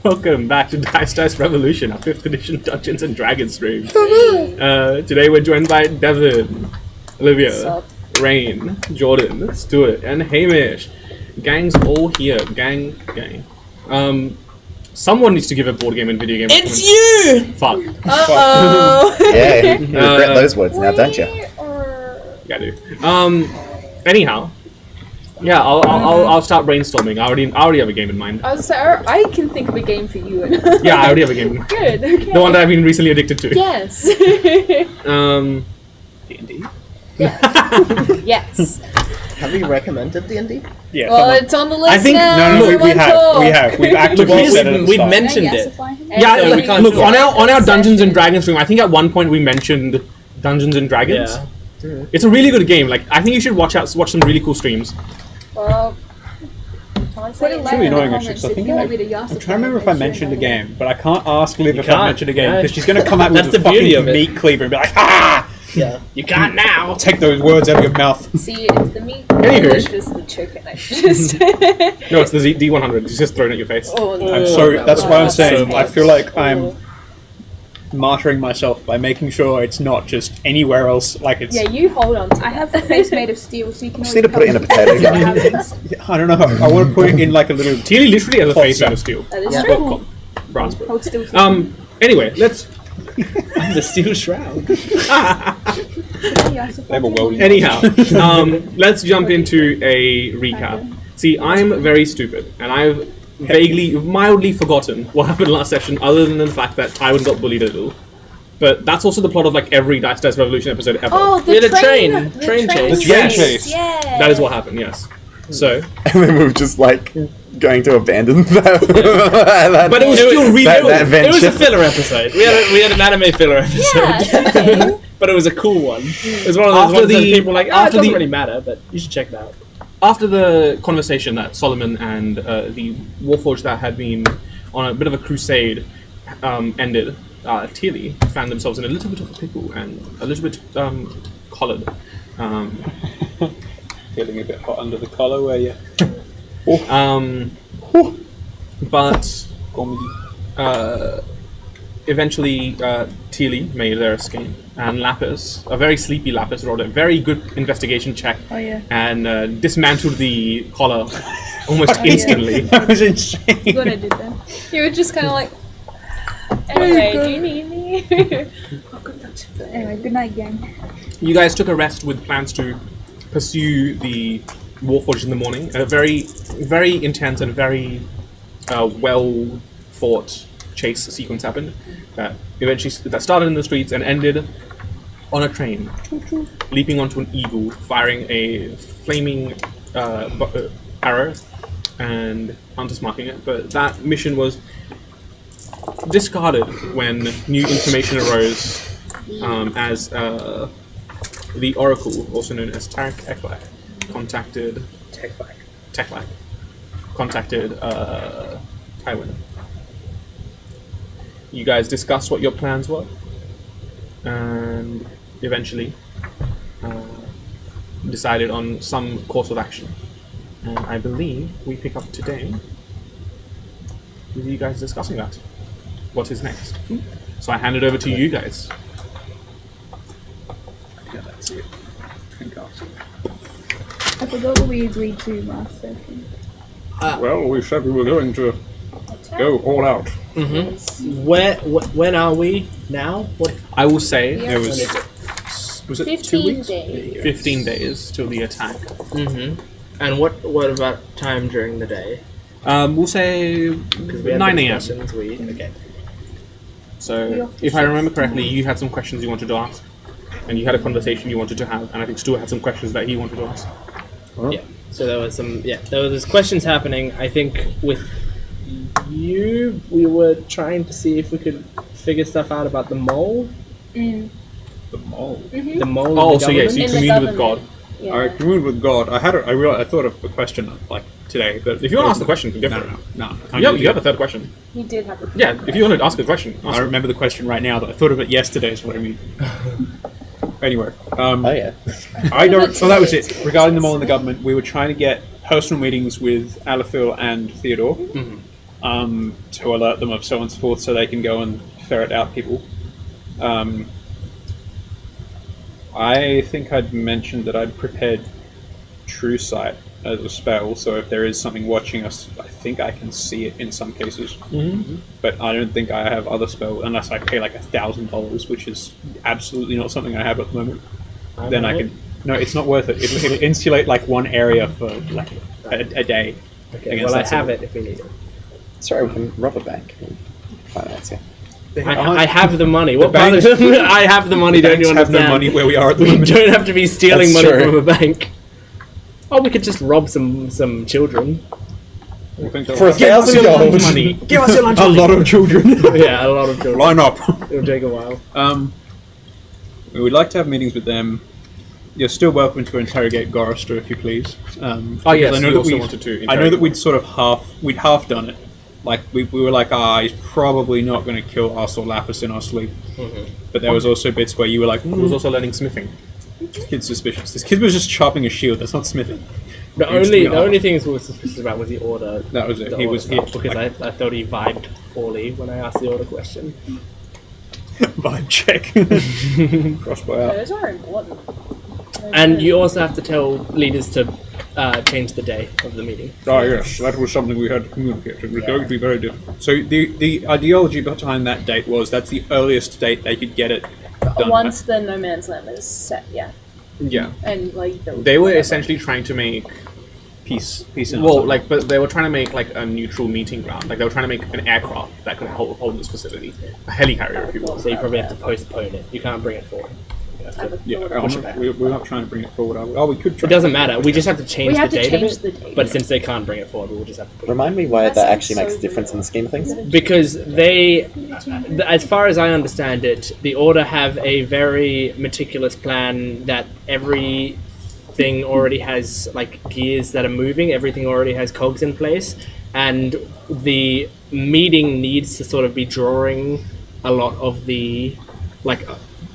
Welcome back to Dice Revolution, our 5th edition Dungeons and Dragons stream. Today we're joined by Devin, Olivia, Rain, Jordan, Stuart, and Hamish. Gang's all here. Gang. Someone needs to give a board game and video game. It's you! Fuck. Uh-oh. Yeah, you regret those words now, don't you? Yeah, I do. Anyhow. Yeah, I'll start brainstorming. I already have a game in mind. I can think of a game for you. Yeah, I already have a game. Good, okay. The one that I've been recently addicted to. Yes. D&D? Yes. Have we recommended D&D? Yeah. Well, it's on the list I think now. No, we have. We've actively said it. We've mentioned it. Yeah, So like, we can't look, do on it. our Dungeons and Dragons stream, I think at one point we mentioned Dungeons and Dragons. Yeah. It's a really good game. Like, I think you should watch some really cool streams. Well, It's really annoying actually, 'cause I think I'm trying to remember if I mentioned a game, but I can't ask Liv if I mentioned a game because she's going to come out with a fucking meat cleaver and be like, ah! Yeah. You can't now. Take those words out of your mouth. see, it's the meat. Anywho. It's just the chicken. I just. No, it's the D100. It's just thrown at your face. Oh, no. I'm sorry, that's why I'm saying So I feel like I'm much. martyring myself by making sure it's not just anywhere else, like it's... Yeah, you hold on. I have the face made of steel, so you can Just always need to put it in a potato gun. I don't know, I want to put it in like a little... Tilly literally has a face out of steel. That is Yeah. true. Raspberry. hold still. Anyway, let's... The steel shroud. Level welding. Anyhow, let's jump into a recap. See, I'm very stupid, and I've mildly forgotten what happened last session, other than the fact that Tywin got bullied a little. But that's also the plot of like every Dice Revolution episode ever. Oh, the We had a train train chase. The train chase. Yeah. That is what happened, yes. So, And then we were just like going to abandon that. but it was still real. that It was adventure. a filler episode. We had an anime filler episode. Yeah, it's okay. But it was a cool one. It was one of those After ones that the- people were like, oh, it after doesn't the- really matter, but you should check that out. After the conversation that Solomon and the Warforged that had been on a bit of a crusade ended, Tilly found themselves in a little bit of a pickle and a little bit collared. Feeling a bit hot under the collar where you... But eventually Tilly made their escape, and Lapis, a very sleepy Lapis, wrote a very good investigation check and dismantled the collar almost instantly. That was insane. Good, I did that. You were just kind of like. Anyway, do you need me? Anyway, good night, gang. You guys took a rest with plans to pursue the Warforged in the morning. A very, very intense and very well thought chase sequence happened that eventually started in the streets and ended on a train, leaping onto an eagle, firing a flaming arrow, and hunters marking it. But that mission was discarded when new information arose as the Oracle, also known as Tarek Eklak, contacted Tywin. You guys discussed what your plans were, and eventually decided on some course of action. And I believe we pick up today with you guys discussing that. What is next? So I hand it over to you guys. Yeah, that's it. I forgot what we agreed to last session. Well, we said we were going to go all out. When are we now? What? I will say Yeah. was it 2 15 weeks? days. 15 days till the attack. And what about time during the day? We'll say Because we had 9 the a.m. discussions, okay. So, if I remember correctly, you had some questions you wanted to ask, and you had a conversation you wanted to have, and I think Stuart had some questions that he wanted to ask. Yeah. So there was questions happening. I think with you, we were trying to see if we could figure stuff out about the mole. Mm. The mole. The mole. Oh, of the so yes, government. you In the communed with God. government. Yeah. I communed with God. I thought of a question like today, but If you want to ask the question, go no, for it. no. You have a third question. He did have a. Yeah, if you want to ask a question, ask I it. remember the question right now, but I thought of it yesterday. Is what I mean. Anyway, Oh yeah. I don't. So that was it. Regarding the mole in the government, we were trying to get personal meetings with Alafil and Theodore. to alert them of so on and so forth, so they can go and ferret out people. I think I'd mentioned that I'd prepared True Sight as a spell, so if there is something watching us, I think I can see it in some cases. Mm-hmm. But I don't think I have other spells, unless I pay like $1,000, which is absolutely not something I have at the moment. Then I can... No, it's not worth it. It'll insulate like one area for like a day. Okay, well I have it if we need it. Sorry, we can rob a bank. Finance, yeah. I have the money. What bothers them? I have the money. Don't you understand? Have no money where we are at the We moment. don't have to be stealing That's money true. from a bank. Oh, we could just rob some children. I think For $1,000 money. Give us your lunch a money. lot of children. Yeah, a lot of children. Line up. It'll take a while. We would like to have meetings with them. You're still welcome to interrogate Gorister if you please. Oh yes, I know you that also we. wanted to. I know that we'd sort of half done it. Like we were like, he's probably not going to kill us or Lapis in our sleep. Mm-hmm. But there was also bits where you were like, He was also learning smithing. this kid's suspicious. This kid was just chopping a shield. That's not smithing. The only things we were suspicious about was the order. That was it. The He order was stuff, hit because I thought he vibed poorly when I asked the order question. vibe check. Crossbow out. Those are important. And you also have to tell leaders to change the day of the meeting. Oh yes, that was something we had to communicate. It was going to be very difficult. So the ideology behind that date was that's the earliest date they could get it done. Once the no man's land is set, yeah. Yeah. And like They were essentially trying to make Peace and well, awesome. like, but they were trying to make like a neutral meeting ground. Like they were trying to make an aircraft that could hold this facility, a helicarrier, if you will. So you probably have to postpone it. You can't bring it forward. We're not trying to bring it forward. Are we? Oh, we could try. It doesn't matter. We just have to change We the have to date change of the it. date. But since they can't bring it forward, we'll just have to put it. Remind me why That that sounds actually makes so a difference in the scheme of things. Because they, as far as I understand it, the Order have a very meticulous plan that everything already has like gears that are moving, everything already has cogs in place, and the meeting needs to sort of be drawing a lot of the, like,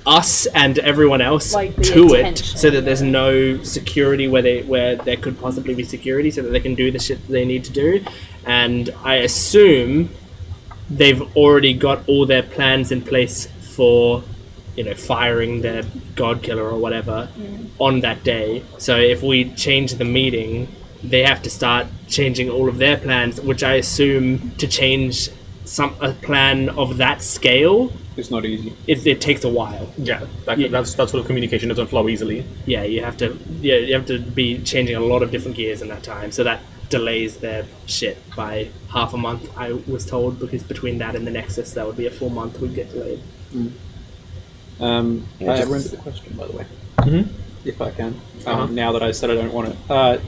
us and everyone else Like the to it, attention, so that there's no security where there could possibly be security, so that they can do the shit that they need to do. And I assume they've already got all their plans in place for, firing their god killer or whatever on that day. So if we change the meeting, they have to start changing all of their plans, which I assume to change a plan of that scale, It's not easy. it takes a while. Yeah, Yeah. that's that sort of communication doesn't flow easily. Yeah, you have to be changing a lot of different gears in that time, so that delays their shit by half a month, I was told, because between that and the Nexus, that would be a full month would get delayed. Yeah, I just- remember the question, by the way, if I can. Uh-huh. Now that I said I don't want it.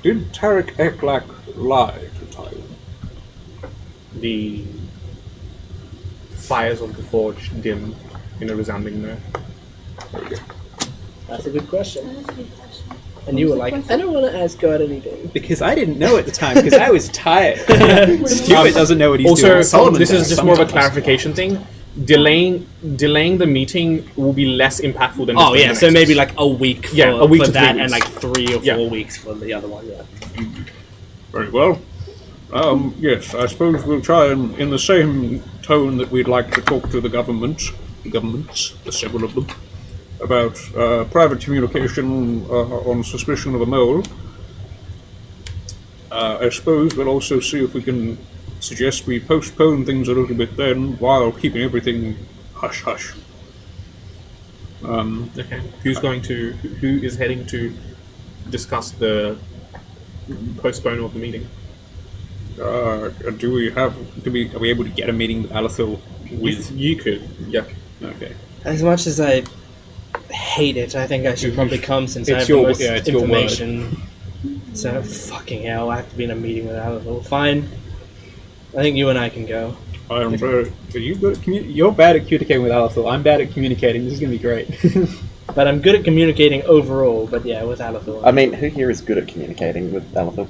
Did Tarek Eklak lie to Tyler? The fires of the forge dim in a resounding no. That's a good question. And you were like, I don't want to ask God anything. Because I didn't know at the time, because I was tired. Stupid doesn't know what he's doing. Also, Solomon this is does just more of a sometimes. clarification thing. Delaying the meeting will be less impactful than. Oh the yeah, Nexus. so maybe like a week for, Yeah, a week for to 3 that, weeks. and like 3 or 4 Yeah. weeks for the other one. Yeah. Very well. Yes, I suppose we'll try and, in the same tone that we'd like to talk to the governments, there's several of them, about private communication on suspicion of a mole. I suppose we'll also see if we can suggest we postpone things a little bit then, while keeping everything hush-hush. Okay. Who is heading to discuss the postponement of the meeting? Are we able to get a meeting with Alathil with... You could. Yeah. Okay. As much as I hate it, I think I should probably come since I It's have your- the most yeah, it's your word. information. So fucking hell, I have to be in a meeting with Aether. Fine. I think you and I can go. I am very... Are you good at You're bad at communicating with Alathil. I'm bad at communicating. This is going to be great. But I'm good at communicating overall, but yeah, with Aether. I mean, who here is good at communicating with Amalgam?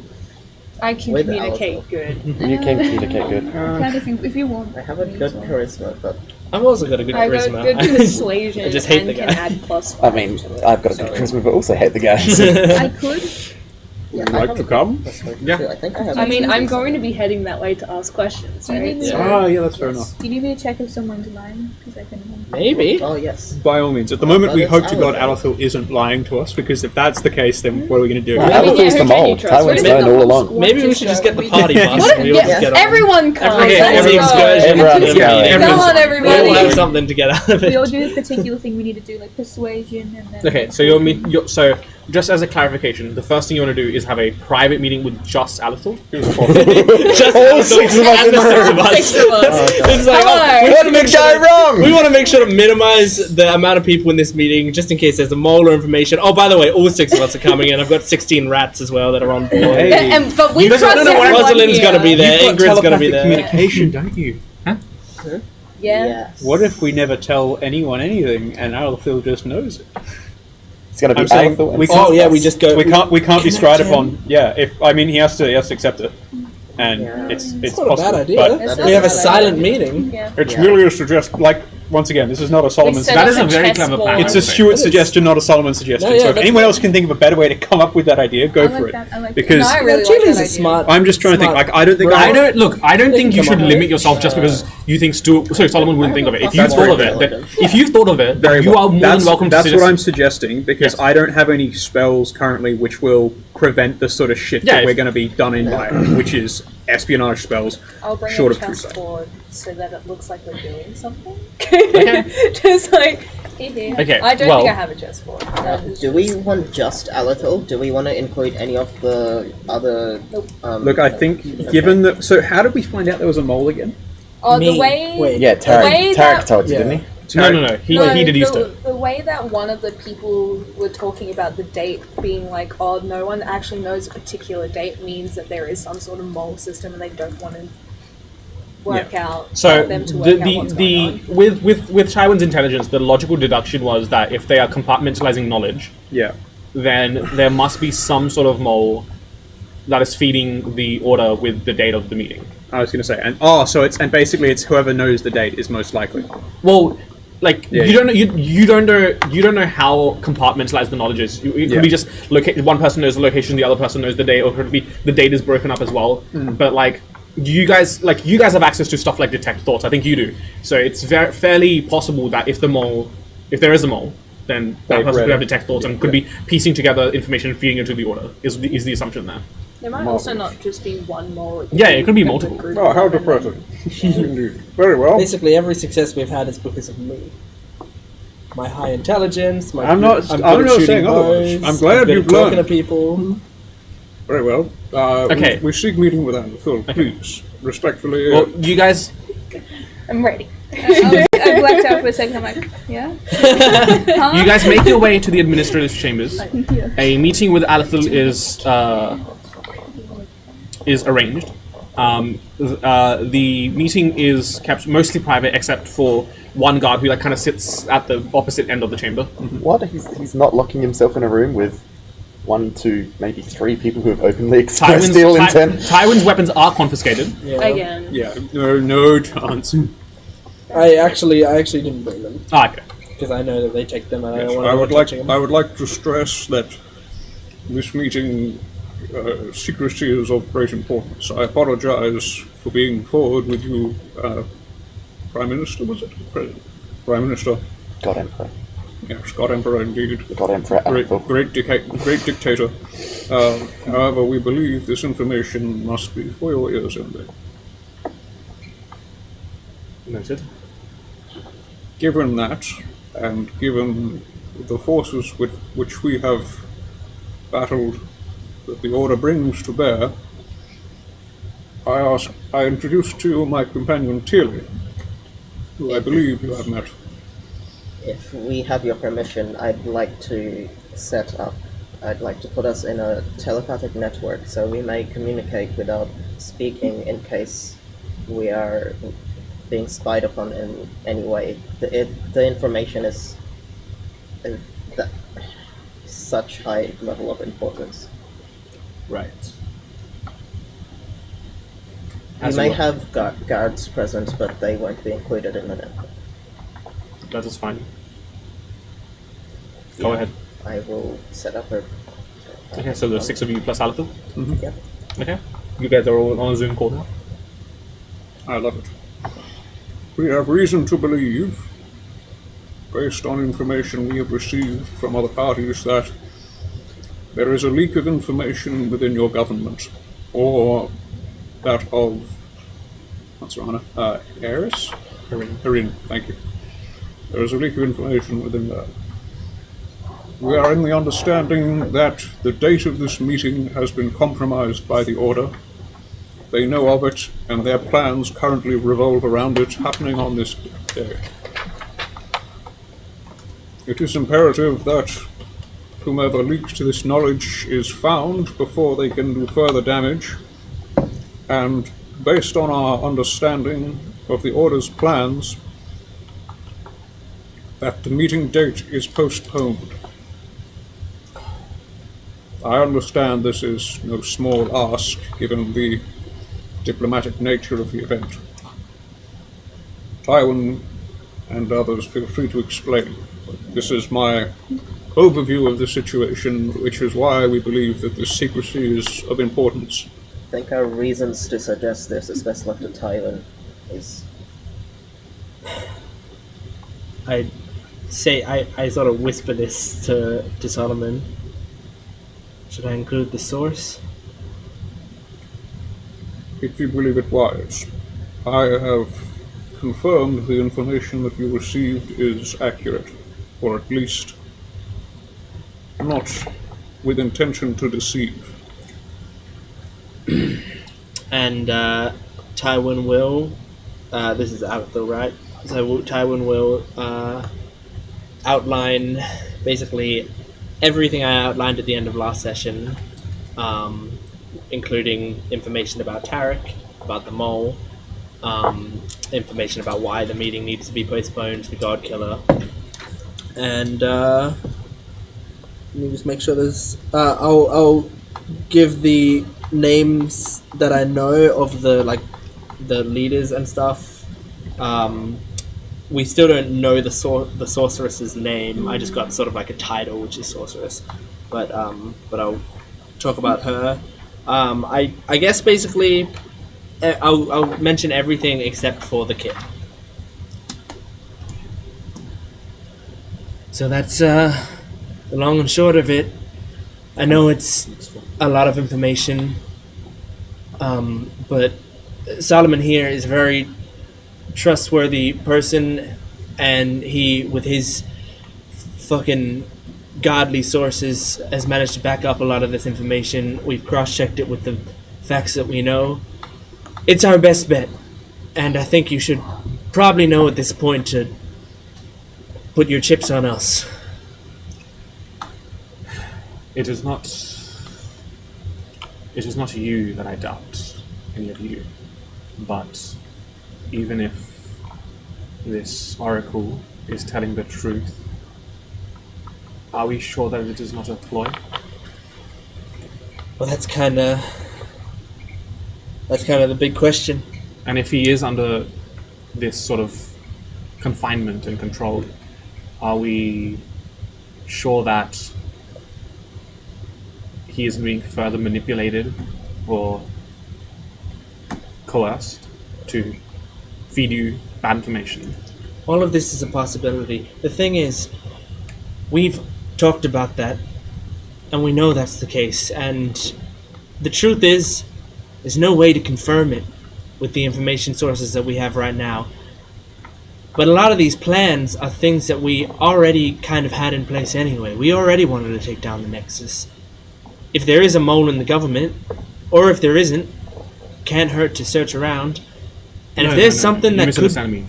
I can With communicate good. You can communicate good. I'm trying to think if you want. I have a me good as well. charisma, but I've also got a good I've charisma. got good persuasion I just hate and the can guy. add +5. I mean, I've got a good charisma, but also hate the guys. I could. Would you like to come? Yeah. I think I have. I mean, I'm going to be heading that way to ask questions, Do you right? need me? Ah, yeah, that's fair enough. Do you need me to check if someone's lying? Because I can. Maybe. Oh yes. By all means. At the moment, we But hope it's to God Alethyr. Alethyr isn't lying to us, because if that's the case, then what are we going to do? Well, I mean, Alethyr yeah, the who can mole. you trust? What Tywin's if known the all moles along. Maybe we should just get the party bus. What and if, we all just get on. everyone comes. Okay, Let's every go. excursion. Everyone's Yeah, going. everyone's- Come on, We everybody. all have something to get out of We all it. do this particular thing we need to do, like persuasion and then. Okay, so so just as a clarification, the first thing you want to do is have a private meeting with just Alethyr. Just All 6 of us and in the the 6 room. of us. Six of us. It's like, Hello. we What want to did make go sure wrong? we want to make sure to minimize the amount of people in this meeting, just in case there's a mole or information. Oh, by the way, all 6 of us are coming, and I've got 16 rats as well that are on board. But we You guys trust don't know what everyone Rosalind's here. gonna be there. You've got Ingrid's gonna be telepathic there. communication, don't you? Yeah. Yes. What if we never tell anyone anything and Alethyr just knows it? It's going to be I'm saying Alethyr and we Oh Sus. yeah, we just go. We can't be Connect scryed him. upon. Yeah, if I mean he has to accept it, and Yeah. it's It's possible. not a bad idea. But It's We have a not a bad silent idea. meeting. Yeah. it Yeah. really is to just like once again, this is not a Solomon. set That up is a very clever chessboard. plan. It's a I would say. Stuart It is. suggestion, not a Solomon suggestion. No, yeah, so if that's anyone good. else can think of a better way to come up with that idea, go I for like it. that. I like Because No, I really like Julie's that a idea. smart. I'm just trying to think. smart Like I don't think brain. I don't think you come should up with limit yourself just because you think Solomon wouldn't think of it. If That's you've thought of very it, then, relevant. if you've thought of it, very then you well. are more that's, than welcome to That's suggest. what I'm suggesting because Yes. I don't have any spells currently which will prevent the sort of shit Yeah, that if- we're going to be done in by, which is espionage spells. I'll bring Short a of truth. chessboard so that it looks like we're doing something. Okay. Just like, here. Okay, I don't well- think I have a chessboard. Do we want just Alethyr? Do we want to include any of the other? Look, I think given that. So, how did we find out there was a mole again? Oh, Me. the way. Wait. Yeah, way Tarek that- told you, Yeah. didn't he? No. He deduced it. The way that one of the people were talking about the date being like, oh, no one actually knows a particular date means that there is some sort of mole system and they don't want to work out So them to work out what's the going on. with Tywin's intelligence, the logical deduction was that if they are compartmentalizing knowledge, Yeah. then there must be some sort of mole that is feeding the order with the date of the meeting. I was going to say, and basically it's whoever knows the date is most likely. Well, like Yeah, you don't know you don't know how compartmentalized the knowledge is. It could Yeah. be just one person knows the location, the other person knows the date, or it could be the date is broken up as well. But like you guys have access to stuff like detect thoughts. I think you do. So it's fairly possible that if there is a mole, then that They've person read could have it. detect thoughts and could be piecing together information and feeding it to the order. Is the assumption there? There might also not just be one mole. Yeah, it could be a multiple. group Oh, how of them. depressing. Indeed. Very well. Basically, every success we've had is because of me. My high intelligence. I'm good not at saying shooting otherwise. bows, I'm glad good you've at talking learned. to people. Very well. Okay. We seek meeting with Alethyr, please. Respectfully. Well, you guys. I'm ready. I blacked out for a second. I'm like, yeah. You guys make your way to the administrative chambers. Yeah. A meeting with Alethyr is arranged. The meeting is kept mostly private, except for one guard who like kind of sits at the opposite end of the chamber. What? He's not locking himself in a room with 1, 2, maybe 3 people who have openly expressed ill intent. Tywin's weapons are confiscated. Yeah. Again. yeah, no chance. I actually didn't bring them Okay. because I know that they take them, and I Yes, don't want I to would touching them. I would like to stress that this meeting secrecy is of great importance. I apologize for being forward with you, Prime Minister. Was it Prime Minister? God Emperor. Yes, God Emperor indeed. God Emperor Alethyr. Great dictator. However, we believe this information must be for your ears only. Noted. Given that, and given the forces with which we have battled that the Order brings to bear, I introduce to you my companion Tilly, who I believe you have met. If we have your permission, I'd like to I'd like to put us in a telepathic network so we may communicate without speaking in case we are being spied upon in any way. The information is that such high level of importance. Right. We may have guards present, but they won't be included in the network. That is fine. Go ahead. I will set up a Okay, so the 6 of you plus Aletha? Yep. Okay. You guys are all on a Zoom call now? I love it. We have reason to believe, based on information we have received from other parties, that there is a leak of information within your government, or that of, what's her honor, Eris? Harin, thank you. There is a leak of information within there. We are in the understanding that the date of this meeting has been compromised by the Order. They know of it, and their plans currently revolve around it happening on this day. It is imperative that whomever leaked this knowledge is found before they can do further damage, and based on our understanding of the Order's plans, that the meeting date is postponed. I understand this is no small ask, given the diplomatic nature of the event. Tywin and others, feel free to explain. This is my overview of the situation, which is why we believe that this secrecy is of importance. I think our reasons to suggest this is best left to Tywin. I sort of whisper this to Solomon. Should I include the source? If you believe it wise. I have confirmed the information that you received is accurate, or at least not with intention to deceive. And Tywin will, this is Aether, right? So Tywin will outline basically everything I outlined at the end of last session, including information about Tarek, about the mole, information about why the meeting needs to be postponed, the God Killer, and let me just make sure there's. I'll give the names that I know of the leaders and stuff. We still don't know the sorceress's name. I just got sort of like a title, which is sorceress, but I'll talk about her. I guess basically I'll mention everything except for the kit. So that's the long and short of it. I know it's a lot of information, but Solomon here is a very trustworthy person, and he, with his fucking godly sources, has managed to back up a lot of this information. We've cross-checked it with the facts that we know. It's our best bet, and I think you should probably know at this point to put your chips on us. It is not you that I doubt, any of you, but even if this oracle is telling the truth, are we sure that it is not a ploy? Well, that's kind of the big question. And if he is under this sort of confinement and control, are we sure that he is being further manipulated or coerced to feed you bad information? All of this is a possibility. The thing is, we've talked about that, and we know that's the case, and the truth is, there's no way to confirm it with the information sources that we have right now. But a lot of these plans are things that we already kind of had in place anyway. We already wanted to take down the Nexus. If there is a mole in the government, or if there isn't, can't hurt to search around. And if there's something that could... me.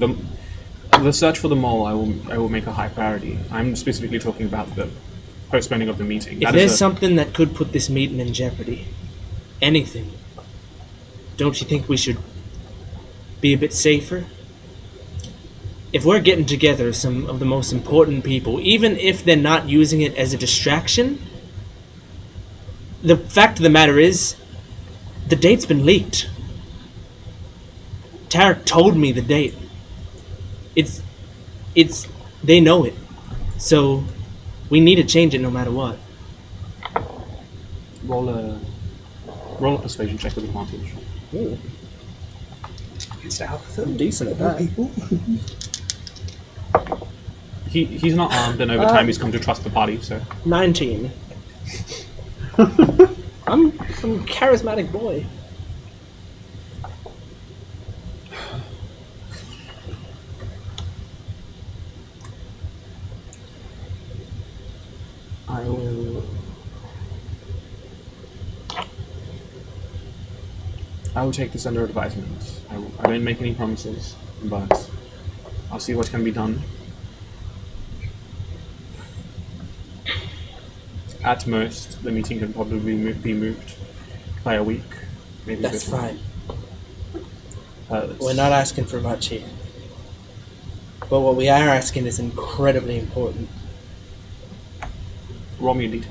The search for the mole, I will make a high priority. I'm specifically talking about the postponing of the meeting. If there's something that could put this meeting in jeopardy, anything, don't you think we should be a bit safer? If we're getting together some of the most important people, even if they're not using it as a distraction, the fact of the matter is, the date's been leaked. Tarek told me the date. They know it. So, we need to change it no matter what. roll a persuasion check with advantage. Ooh, It's Aether. I'm decent at that. He's not armed, and over time he's come to trust the party. So 19. I'm a charismatic boy. I will take this under advisement. I don't make any promises, but I'll see what can be done. At most, the meeting can probably be moved by a week, maybe. That's a bit more. fine. It's- We're not asking for much here. But what we are asking is incredibly important. Roll me a d10.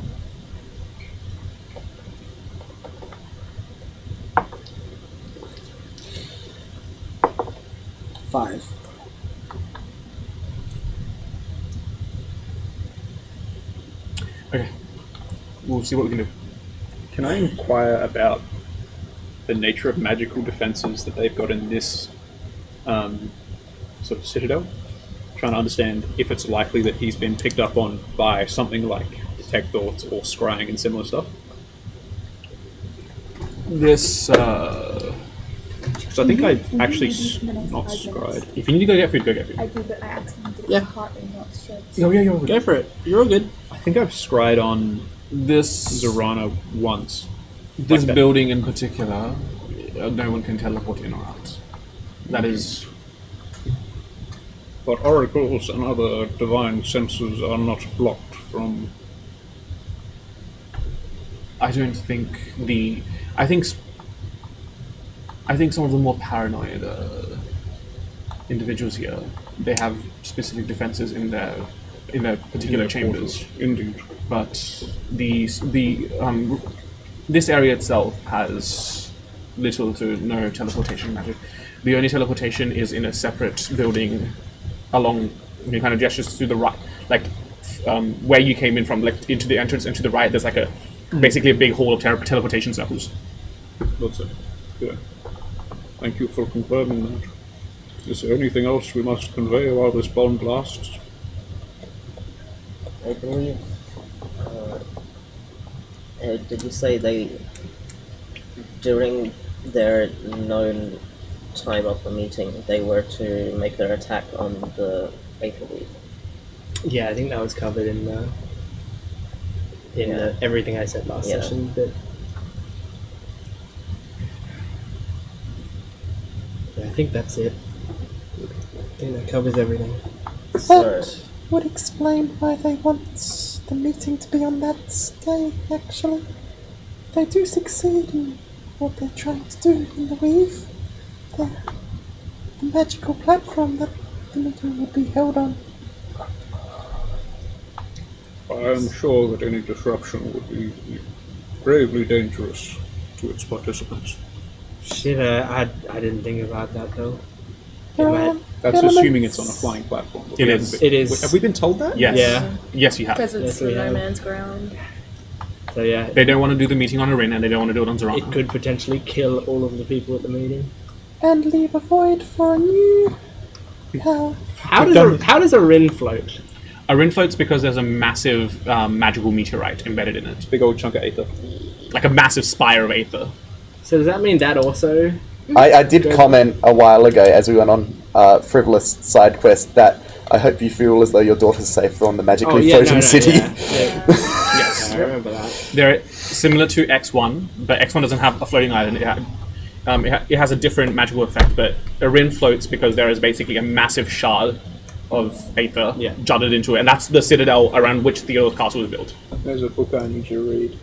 Five. Okay. We'll see what we can do. Can I inquire about the nature of magical defenses that they've got in this sort of citadel? Trying to understand if it's likely that he's been picked up on by something like detect thoughts or scrying and similar stuff. This, Because I think I've actually not scryed. if you need to go get food, go get food. I do, but I accidentally did Yeah. it partly, not shirts. Oh, yeah, you're Go for it. You're all good. I think I've scryed on This Zorana once. This Like that. building in particular, no one can teleport in or out. That is, But oracles and other divine senses are not blocked from. I don't think the. I think some of the more paranoid individuals here, they have specific defenses in their particular chambers. Indeed. But this area itself has little to no teleportation magic. The only teleportation is in a separate building along, kind of gestures to the right, like where you came in from, like into the entrance and to the right. There's like basically a big hall of teleportation circles. That's it. Yeah. Thank you for confirming that. Is there anything else we must convey while this bomb lasts? I believe. Did you say they, during their known time of the meeting, they were to make their attack on the Aether Leaf? Yeah, I think that was covered in Yeah. everything I said last Yeah. session. But yeah, I think that's it. I think that covers everything. So, That would explain why they want the meeting to be on that day, actually. If they do succeed in what they're trying to do in the weave, the magical platform that the meeting would be held on. I am sure that any disruption would be gravely dangerous to its participants. Shit, I didn't think about that though. There It might- are That's elements- assuming it's on a flying platform. It We is. haven't been- It is. Have we been told that? Yes. Yeah. Yes, you have. Because it's Yes, we no have. man's ground. So yeah, They don't want to do the meeting on Arin, and they don't want to do it on Zorana. it could potentially kill all of the people at the meeting. and leave a void for a new power. How does a Rin float? Arin floats because there's a massive magical meteorite embedded in it, Big old chunk of Aether. like a massive spire of Aether. So does that mean that also? I did comment a while ago as we went on frivolous side quest that I hope you feel as though your daughter's safe on the magically floating city. Yeah, Yes. I remember that. They're similar to X1, but X1 doesn't have a floating island. It has a different magical effect, but Arin floats because there is basically a massive shard of Aether jutted into it, and that's the citadel around which the old castle was built. There's a book I need you to read.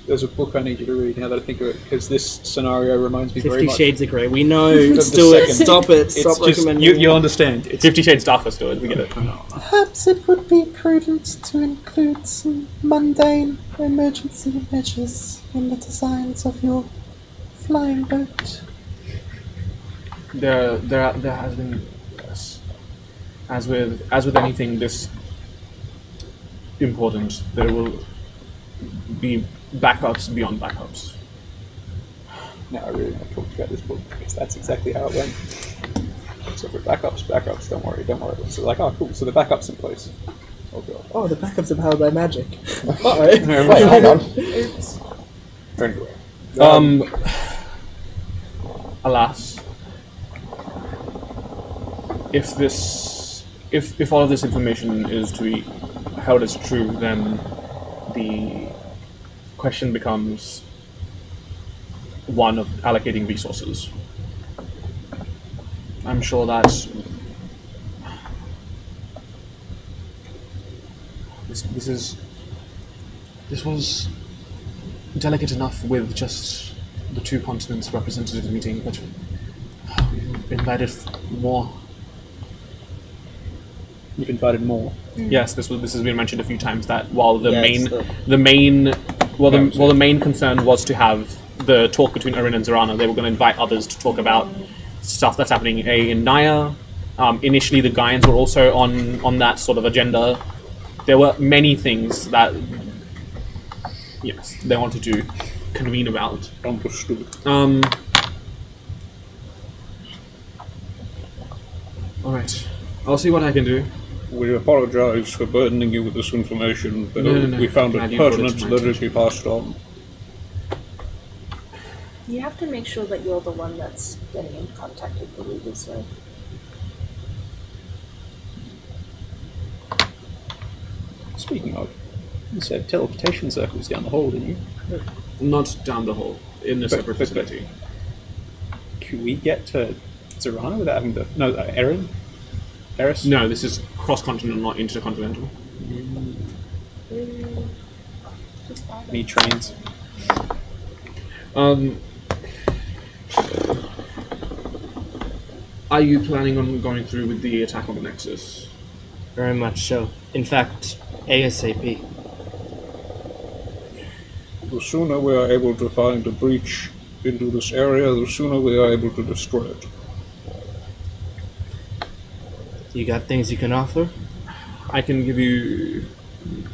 There's a book I need you to read now that I think of it, because this scenario reminds me very 50 much. Shades of Grey. We know. the Do it. second. Stop it. It's Stop just, recommending. you'll understand. It's 50 Shades Darker still, we get it. Perhaps it would be prudent to include some mundane emergency measures in the designs of your flying boat. There has been, yes, as with anything this important, there will be backups beyond backups. Now I really want to talk to you about this book because that's exactly how it went. So for backups, don't worry. So like, oh cool, so the backup's in place. Oh god. Oh, the backups are powered by magic. Wait, hang on. Anyway. Alas, if all of this information is to be held as true, then the question becomes one of allocating resources. I'm sure that this was delicate enough with just the two continents represented at the meeting, but we've invited more. You've invited more. Yes, this has been mentioned a few times that while the Yes, main concern was to have the talk between Erin and Zorana, they were going to invite others to talk about stuff that's happening in Naya. Initially, the Gaians were also on that sort of agenda. There were many things that, yes, they wanted to convene about. Understood. Alright. I'll see what I can do. We apologise for burdening you with this information, but No. we found Glad it you brought it pertinent to my that it be passed on. You have to make sure that you're the one that's getting in contact with the leaders, right? Speaking of, you said teleportation circles down the hall, didn't you? Not down the hall, in a separate but- facility. Can we get to Zorana without having to... No, Erin? Eris? No, this is cross-continental, not intercontinental. Need trains. Are you planning on going through with the attack on the Nexus? Very much so. In fact, ASAP. The sooner we are able to find a breach into this area, the sooner we are able to destroy it. You got things you can offer? I can give you.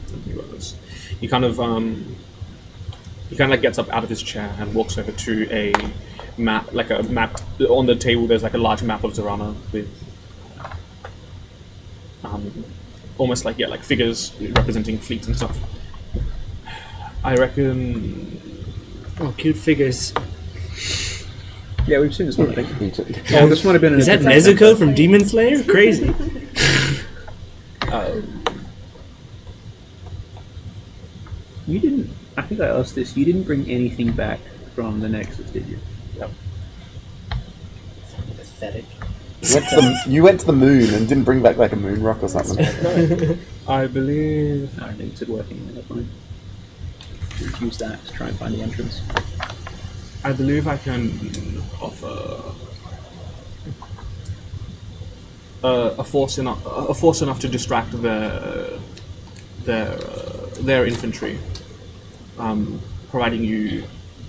Think about this. He kind of like gets up out of his chair and walks over to a map, like a map on the table. There's like a large map of Zorana with almost like figures representing fleets and stuff. I reckon. Oh, cute figures. Yeah, we've seen this one, I think. Yeah. Oh, this might have been... Is that Nezuko from Demon Slayer? Crazy. You didn't... I think I asked this. You didn't bring anything back from the Nexus, did you? Yep. Pathetic. You went to the moon and didn't bring back like a moon rock or something. I believe. No, I think it's working. That's fine. We've used that to try and find the entrance. I believe I can offer a force enough to distract their infantry, providing you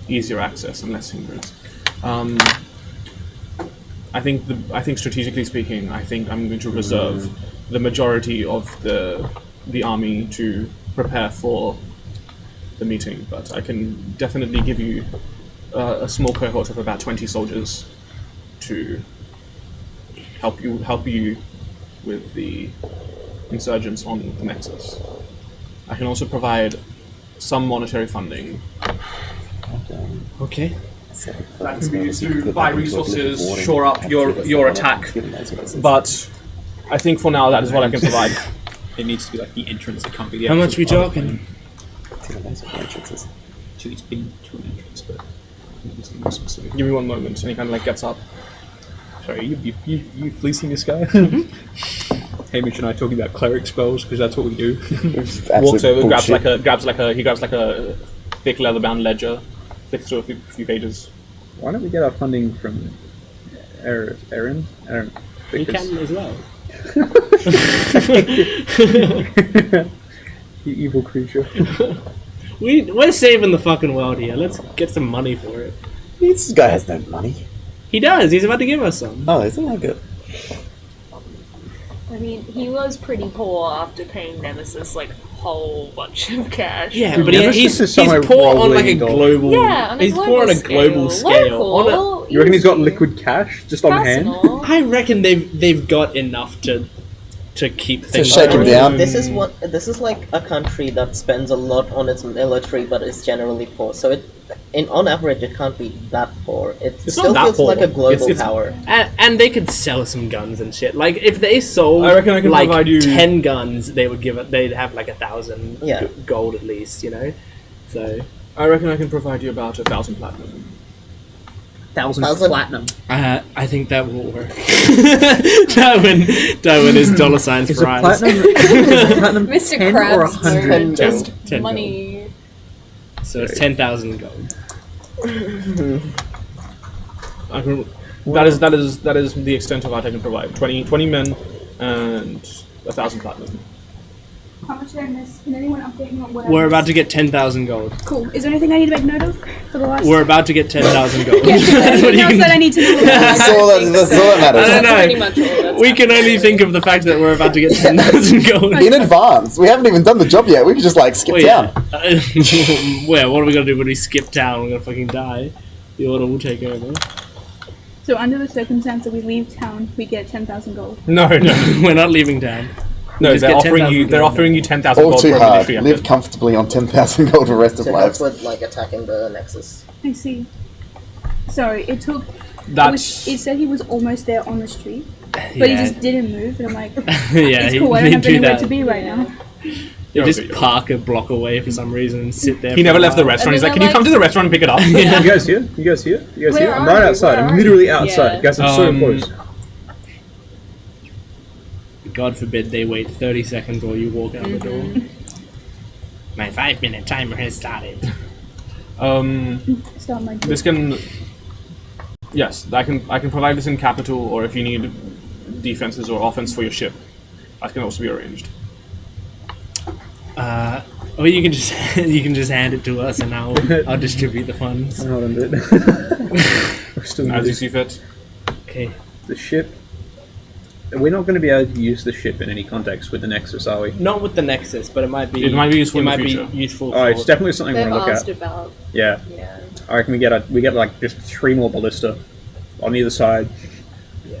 easier access and less hindrance. I think strategically speaking, I think I'm going to reserve the majority of the army to prepare for the meeting, but I can definitely give you a small cohort of about 20 soldiers to help you with the insurgents on the Nexus. I can also provide some monetary funding. Okay. That can be used to buy resources, shore up your attack. But I think for now that is what I can provide. It needs to be like the entrance. It can't be the How much we actual talking? to its being to an entrance, but it's more specific. Give me one moment. And he kind of like gets up. Sorry, you fleecing this guy? Hamish and I talking about cleric spells because that's what we do. Walks over, grabs like a thick leather-bound ledger, flicks through a few pages. Why don't we get our funding from Erin? You can as well. You evil creature. We're saving the fucking world here. Let's get some money for it. This guy has no money. He does. He's about to give us some. Oh, isn't that good? I mean, he was pretty poor after paying Nemesis like whole bunch of cash. Yeah, Dude, but Nemesis he's is somewhere poor on rolling like a in gold. global. Yeah, on a he's global poor on a global scale. Local, You reckon he's got easy. liquid cash just on hand? Personal. I reckon they've got enough to keep things shake him going. down. This is like a country that spends a lot on its military, but is generally poor. So on average, it can't be that poor. It It's still not that feels poor. like a global It's- power. And they could sell some guns and shit. Like if they sold, I reckon I can like provide you- 10 guns, they would they'd have like 1,000 Yeah. gold at least, you know. So I reckon I can provide you about 1,000 platinum. 1,000 platinum. I think that will work. Darwin is dollar signs Is for it eyes. platinum? Is it platinum Mr. 10 Krabs, or 100? no, just 10 money. So it's 10,000 gold. I can, that is the extent of what I can provide. 20 men and 1,000 platinum. How much did I miss? Can anyone update me on what I We're missed? about to get 10,000 gold. Cool. Is there anything I need to make note of for the last? We're about to get 10,000 gold. Yeah, is there That's what anything you else can that I need to know? That's all that matters. I don't know. Pretty much all that's We can only think of the fact that we're about to get 10,000 gold. In advance. We haven't even done the job yet. We could just like skip Well, down. yeah. Where? What are we gonna do when we skip town? We're gonna fucking die. The order will take over. So under the circumstance that we leave town, we get 10,000 gold. No. We're not leaving town. No, Just they're get offering 10,000 you. They're gold. offering you 10,000 All gold too for a hard. military Live effort. comfortably on 10,000 gold for the rest of To help lives. with like attacking the Nexus. I see. Sorry, it took. That's It said he was almost there on the street, but he Yeah. just didn't move, and I'm like, Yeah, it's he cool. I don't did have do anywhere that. to be right now. They You're just okay, park a block away for some reason and sit there. He for never a left the while. restaurant. He's And like, then "Can you come to the restaurant and pick it up?" You guys here? You guys here? You guys Where here? I'm are right you? outside. Where I'm are literally you? outside. Yeah. Guys, I'm so close. God forbid they wait 30 seconds while you walk out the door. My 5-minute timer has started. Start my. This can. Yes, I can provide this in capital, or if you need defenses or offense for your ship, that can also be arranged. Or you can just hand it to us and I'll distribute the funds. Hold on, dude. We're still As you using see fit. Okay. the ship. We're not going to be able to use the ship in any context with the Nexus, are we? Not with the Nexus, but it might be. It might be useful It in the might future. be useful. Oh, it's for- definitely something we They've want to look asked at. about. Yeah, Yeah. I reckon we get like just 3 more ballista on either side.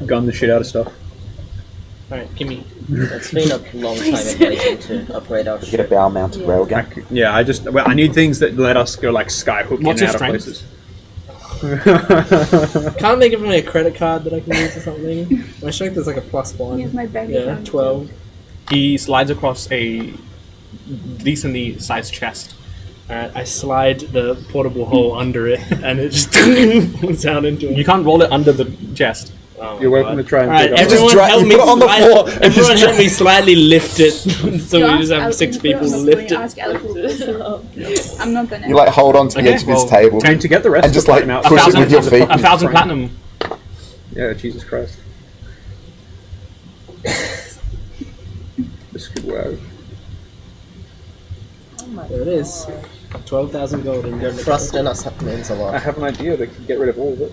Gun the shit out of stuff. Alright, give me. It's been a long time in waiting to upgrade our Get a ship. bow mounted railgun. I need things that let us go like skyhook What's in your and out of strength? places. Can't they give me a credit card that I can use or something? My strength is like a +1. Here's my bank Yeah, account. 12. He slides across a decently sized chest. Alright, I slide the portable hole under it and it just falls down into it. You can't roll it under the chest. Oh my You're welcome God. to try and Alright, pick up. everyone Just help you me put it on the slide- floor and everyone just help me slightly lift it so we just have Ask 6 Alec- people I'm lift gonna it. ask Alec for this. I'm not gonna. You like hold on to the Okay, edge of his well, table And to get the rest and of just the like platinum out, push it with your feet. 1,000 platinum. Yeah, Jesus Christ. This could work. Oh my There it is. 12,000 gold in gold. Trust in us means a I lot. have an idea that could get rid of all of it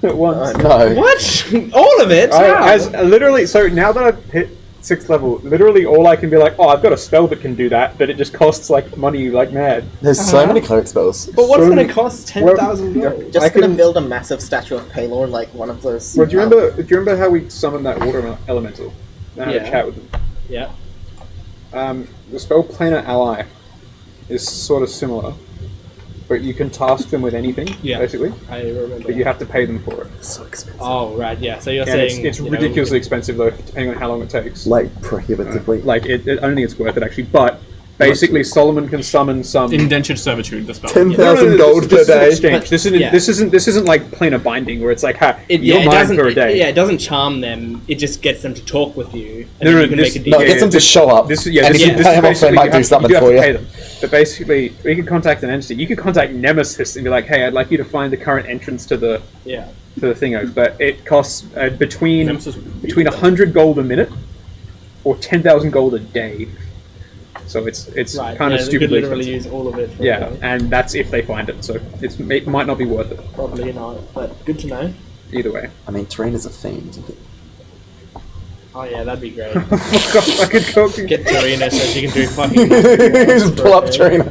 at once. No. What? All of it? Literally, so now that I've hit 6th level, literally all I can be like, oh, I've got a spell that can do that, but it just costs like money like mad. There's so many cleric spells. But what's So- going to cost 10,000 gold? Just I gonna can- build a massive statue of Palor, like one of those. Well, do you remember how we summoned that water elemental? I had Yeah. a chat with them. Yeah. The spell Planar Ally is sort of similar, but you can task them with anything, Yeah. basically, I remember. but you have to pay them for it. So expensive. Oh, right, yeah. So you're And saying. it's you know, ridiculously expensive, though, depending on how long it takes. Like prohibitively. Like, I don't think it's worth it, actually, but basically Solomon can summon some... Indentured servitude, the spell. 10,000 gold this per is an day. exchange. But- This isn't, yeah. this isn't like planar binding, where it's like, ha, It, you're yeah, it mine doesn't. for a day. It doesn't charm them. It just gets them to talk with you, and No, then no, you can this- make a No, deal. it gets them to show up. This, and this, if you this pay is them off, they basically might you do have, something you do have for to you. pay them. But basically, we can contact an entity. You could contact Nemesis and be like, "Hey, I'd like you to find the current entrance to the Yeah. thingos." But it costs between Nemesis- 100 gold a minute or 10,000 gold a day. So it's Right. kind of yeah, they could stupidly literally expensive. use all of it. For Yeah, a day. and that's if they find it. So it might not be worth it Probably not, but good to know. either way. I mean, Tarina's a fiend. Oh yeah, that'd be great. Fuck off, I could talk to you. Get Tarina so she can do fucking. Just pull up Trina.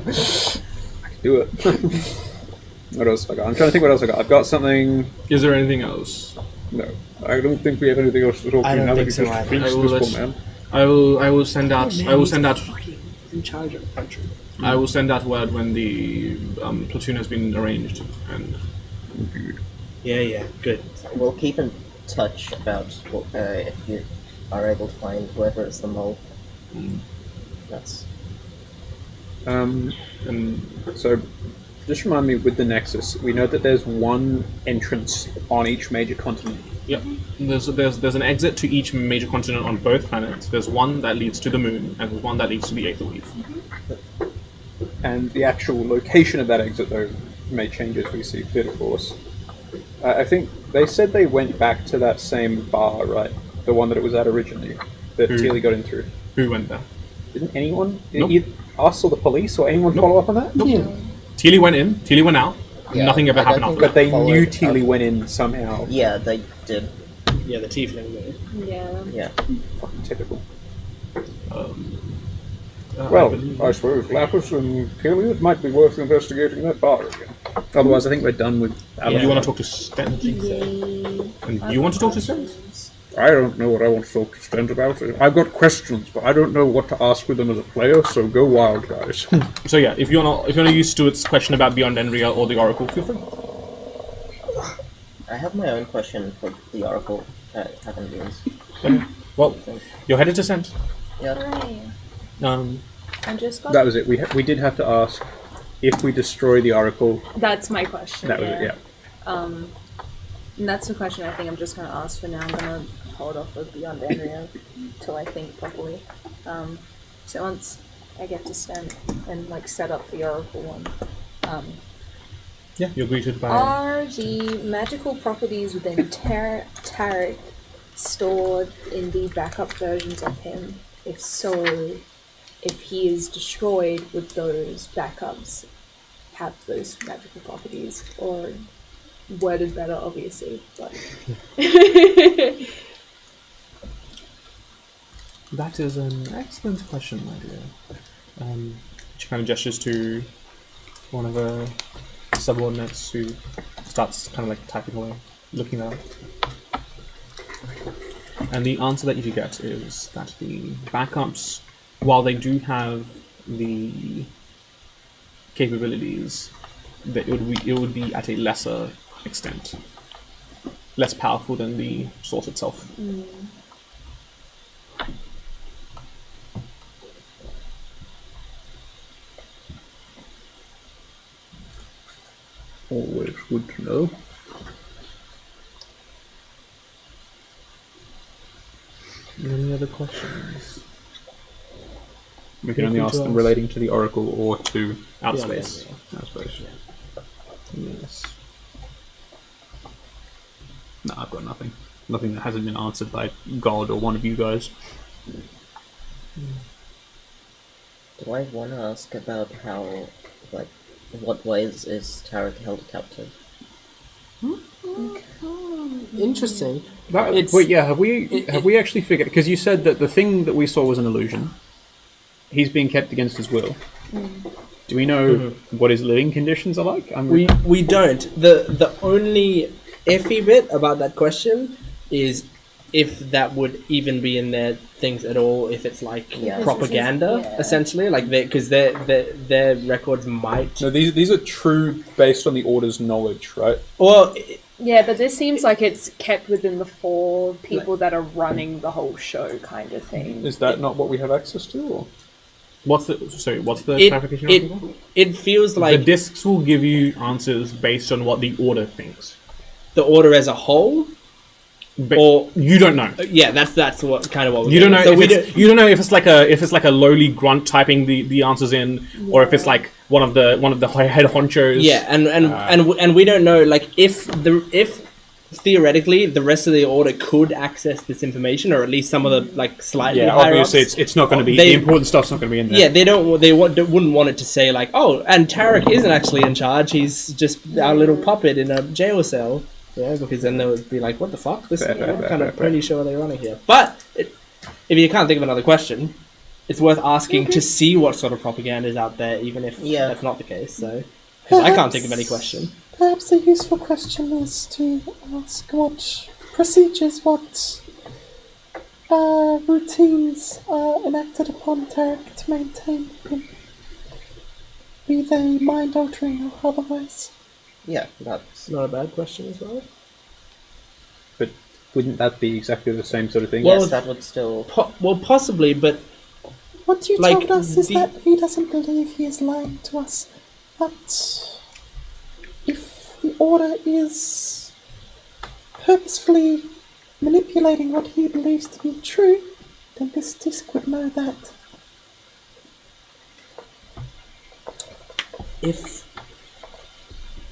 Do it. What else have I got? I'm trying to think what else I got. I've got something. Is there anything else? No, I don't think we have anything else to talk I to don't now that think we so just either. finished I will this let- one, man. I will send out. I will send out. In charge of the country. I will send out word when the platoon has been arranged. And Yeah, good. We'll keep in touch about if you are able to find whoever is the mole. That's And and so, just remind me with the Nexus, we know that there's one entrance on each major continent. yeah, there's an exit to each major continent on both planets. There's one that leads to the moon, and there's one that leads to the Aether Weave. And the actual location of that exit, though, may change as we see fit, of course. I think they said they went back to that same bar, right? The one that it was at originally, that Who? Teely got in through. Who went there? Didn't anyone, Nope. us or the police, or anyone follow up on that? Teely went in. Teely went out. Yeah, Nothing ever I don't happened think after But they Followed knew up. Teely went in somehow. yeah, they did. Yeah, the tiefling movie. Yeah. Yeah. Fucking typical. I Well, believe- I suppose Lapis and Teely, it might be worth investigating that bar again. Otherwise, I think we're done with. Do you want to talk to Stent? And you want to talk to Stent? I don't know what I want to talk to Stent about. I've got questions, but I don't know what to ask with them as a player. So go wild, guys. So yeah, if you want to use Stuart's question about Beyond Enriya or the Oracle, feel free. I have my own question for the Oracle that I haven't used. Well, you're headed to Sent. Yeah. Hooray. I just got. That was it. We did have to ask if we destroy the Oracle. That's my question. That was it. Yeah. And that's the question I think I'm just going to ask for now. I'm going to hold off with Beyond Enriya till I think properly. So once I get to stand and like set up the Oracle one, Yeah, you're greeted by. are the magical properties within Tarek stored in the backup versions of him? If so, if he is destroyed, would those backups have those magical properties? Or worded better, obviously, but That is an excellent question, my dear. She kind of gestures to one of her subordinates who starts kind of like typing away, looking out. And the answer that you get is that the backups, while they do have the capabilities, that it would be at a lesser extent, less powerful than the source itself. Always good to know. Any other questions? We can only Feel free ask to them ask. relating to the Oracle or to Outspace. Outspace. Yes. No, I've got nothing. Nothing that hasn't been answered by God or one of you guys. Do I want to ask about how, like, what ways is Tarek held captive? Interesting. Wait, yeah. Have we actually figured? Because you said that the thing that we saw was an illusion. He's being kept against his will. Do we know what his living conditions are like? We don't. The only iffy bit about that question is if that would even be in their things at all. If it's like Yeah. propaganda, Yeah. essentially, like because their records might. No, these are true based on the Order's knowledge, right? Well, yeah, but this seems like it's kept within the four people that are running the whole show, kind of thing. Is that not what we have access to? Or? What's the clarification? you're asking for? it feels like The discs will give you answers based on what the Order thinks. the order as a whole. But Or- you don't know. Yeah, that's what kind of what we're You don't know. getting at. So You don't know if it's like a lowly grunt typing the answers in, or if it's like one of the head honchos. Yeah, and we don't know like if theoretically the rest of the order could access this information, or at least some of the like slightly Yeah, higher obviously ups. it's not going to be They- the important stuff's not going to be in there. Yeah, wouldn't want it to say like, oh, and Tarek isn't actually in charge. He's just our little puppet in a jail cell. Yeah, because then they would be like, what the fuck? This Fair, what fair, kind fair, of pretty show are they running here? But if you can't think of another question, it's worth asking to see what sort of propaganda is out there, even if that's not the case. So, because I can't think of any question. Perhaps a useful question is to ask what procedures, what routines are enacted upon Tarek to maintain him, be they mind-altering or otherwise. Yeah, that's Not a bad question as well. But wouldn't that be exactly the same sort of thing? yes, that would still. Well, possibly, but What you Like, told us is the- that he doesn't believe he is lying to us, but if the Order is purposefully manipulating what he believes to be true, then this disc would know that.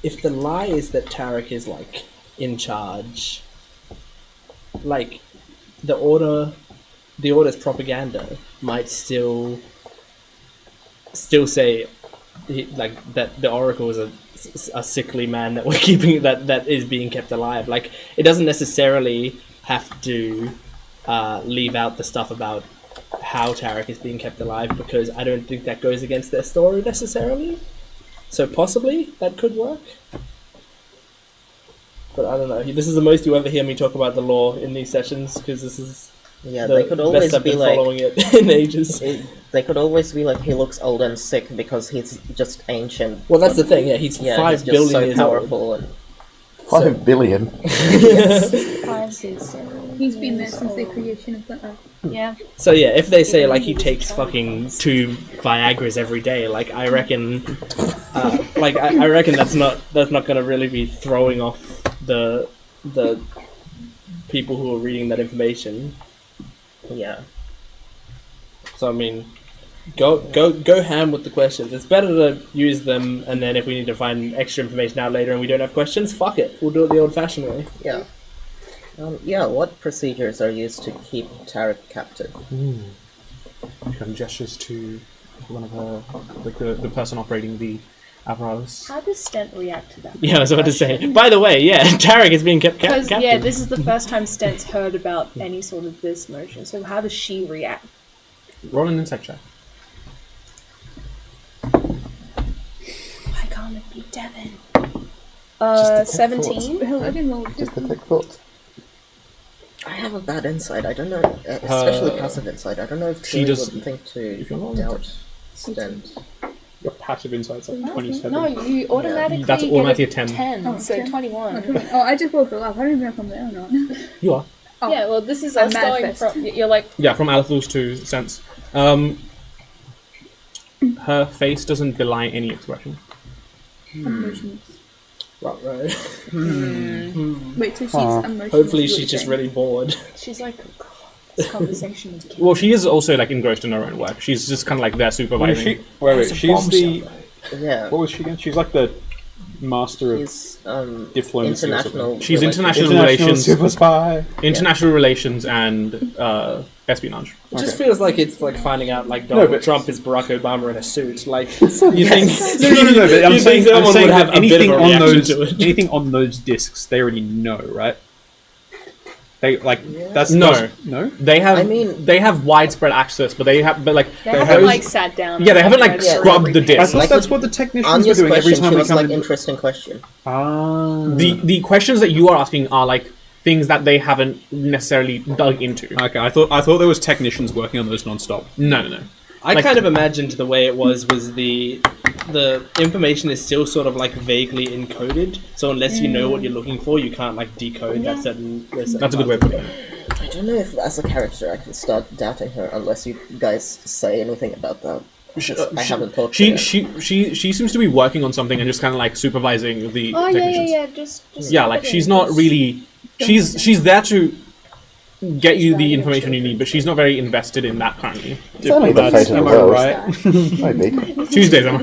if the lie is that Tarek is like in charge, like the Order's propaganda might still say like that the Oracle is a sickly man that we're keeping that is being kept alive. Like it doesn't necessarily have to leave out the stuff about how Tarek is being kept alive, because I don't think that goes against their story necessarily. So possibly that could work. But I don't know. This is the most you ever hear me talk about the law in these sessions, because this is Yeah, the they could always best I've be been like. following it in ages. They could always be like, he looks old and sick because he's just ancient. Well, that's the thing. Yeah, he's Yeah, 5 he's just billion so years old. powerful and 5 billion. He's been there since the creation of the Earth. Yeah. So yeah, if they say like he takes fucking 2 Viagras every day, like I reckon, I reckon that's not going to really be throwing off the people who are reading that information. yeah. So I mean, go ham with the questions. It's better to use them, and then if we need to find extra information out later and we don't have questions, fuck it, we'll do it the old-fashioned way. Yeah. What procedures are used to keep Tarek captive? Gestures to one of the person operating the apparatus. How does Stent react to that? Yeah, I was about to say. By the way, yeah, Tarek is being kept Because captive. yeah, this is the first time Stent's heard about any sort of this motion. So how does she react? Roll an insight check. Why can't it be Devin? Just 17. Hell, I didn't roll Just detect thoughts. I have a bad insight. I don't know, especially passive insight. I don't know if she she does- would think to if you're not- doubt Stent. Your passive insight's like 27. No, you automatically That's get automatically a a 10. 10, Oh, so 10? 21. Oh, I just rolled for love. I don't even know if I'm there or not. You are. Oh. Yeah, well, this is I'm us going manifest. from. You're like, Yeah, from Alathus to Sense. Her face doesn't belie any expression. Emotions. Right. Wait, so she's emotions. Hopefully she's just really bored. she's like, oh, God, this conversation is killing Well, she is also like engrossed in her own work. She's just kind of like there Wait, supervising. she's the... Yeah. What was she again? She's like the master of He's diplomacy or international. She's relations. international relations, super spy. international relations, and espionage. It just feels like it's like finding out like No, Donald but- Trump is Barack Obama in a suit. Like you think No, but I'm you saying, think I'm someone saying would have that a bit anything of a on reaction those to it. anything on those discs they already know, right? They like that's No. no. They have. I mean- they have widespread access, but they They haven't those- like sat down. Yeah, they and, haven't like Yeah, scrubbed the I disc. thought Like that's with what the technicians were Anya's doing every question, time she we was come like, in. interesting question. The questions that you are asking are like things that they haven't necessarily dug into. Okay, I thought there was technicians working on those non-stop. No. I Like- kind of imagined the way it was the information is still sort of like vaguely encoded. So unless you know what you're looking for, you can't like decode that certain. That's a good way of putting it. I don't know if, as a character, I can start doubting her unless you guys say anything about that. I haven't talked to her. She seems to be working on something and just kind of like supervising the Oh technicians. yeah. Just Yeah, like she's not really. She's there to get you the information you need, but she's not very invested in that currently. It's only the fate of the Am I world. right? Maybe. Tuesdays, am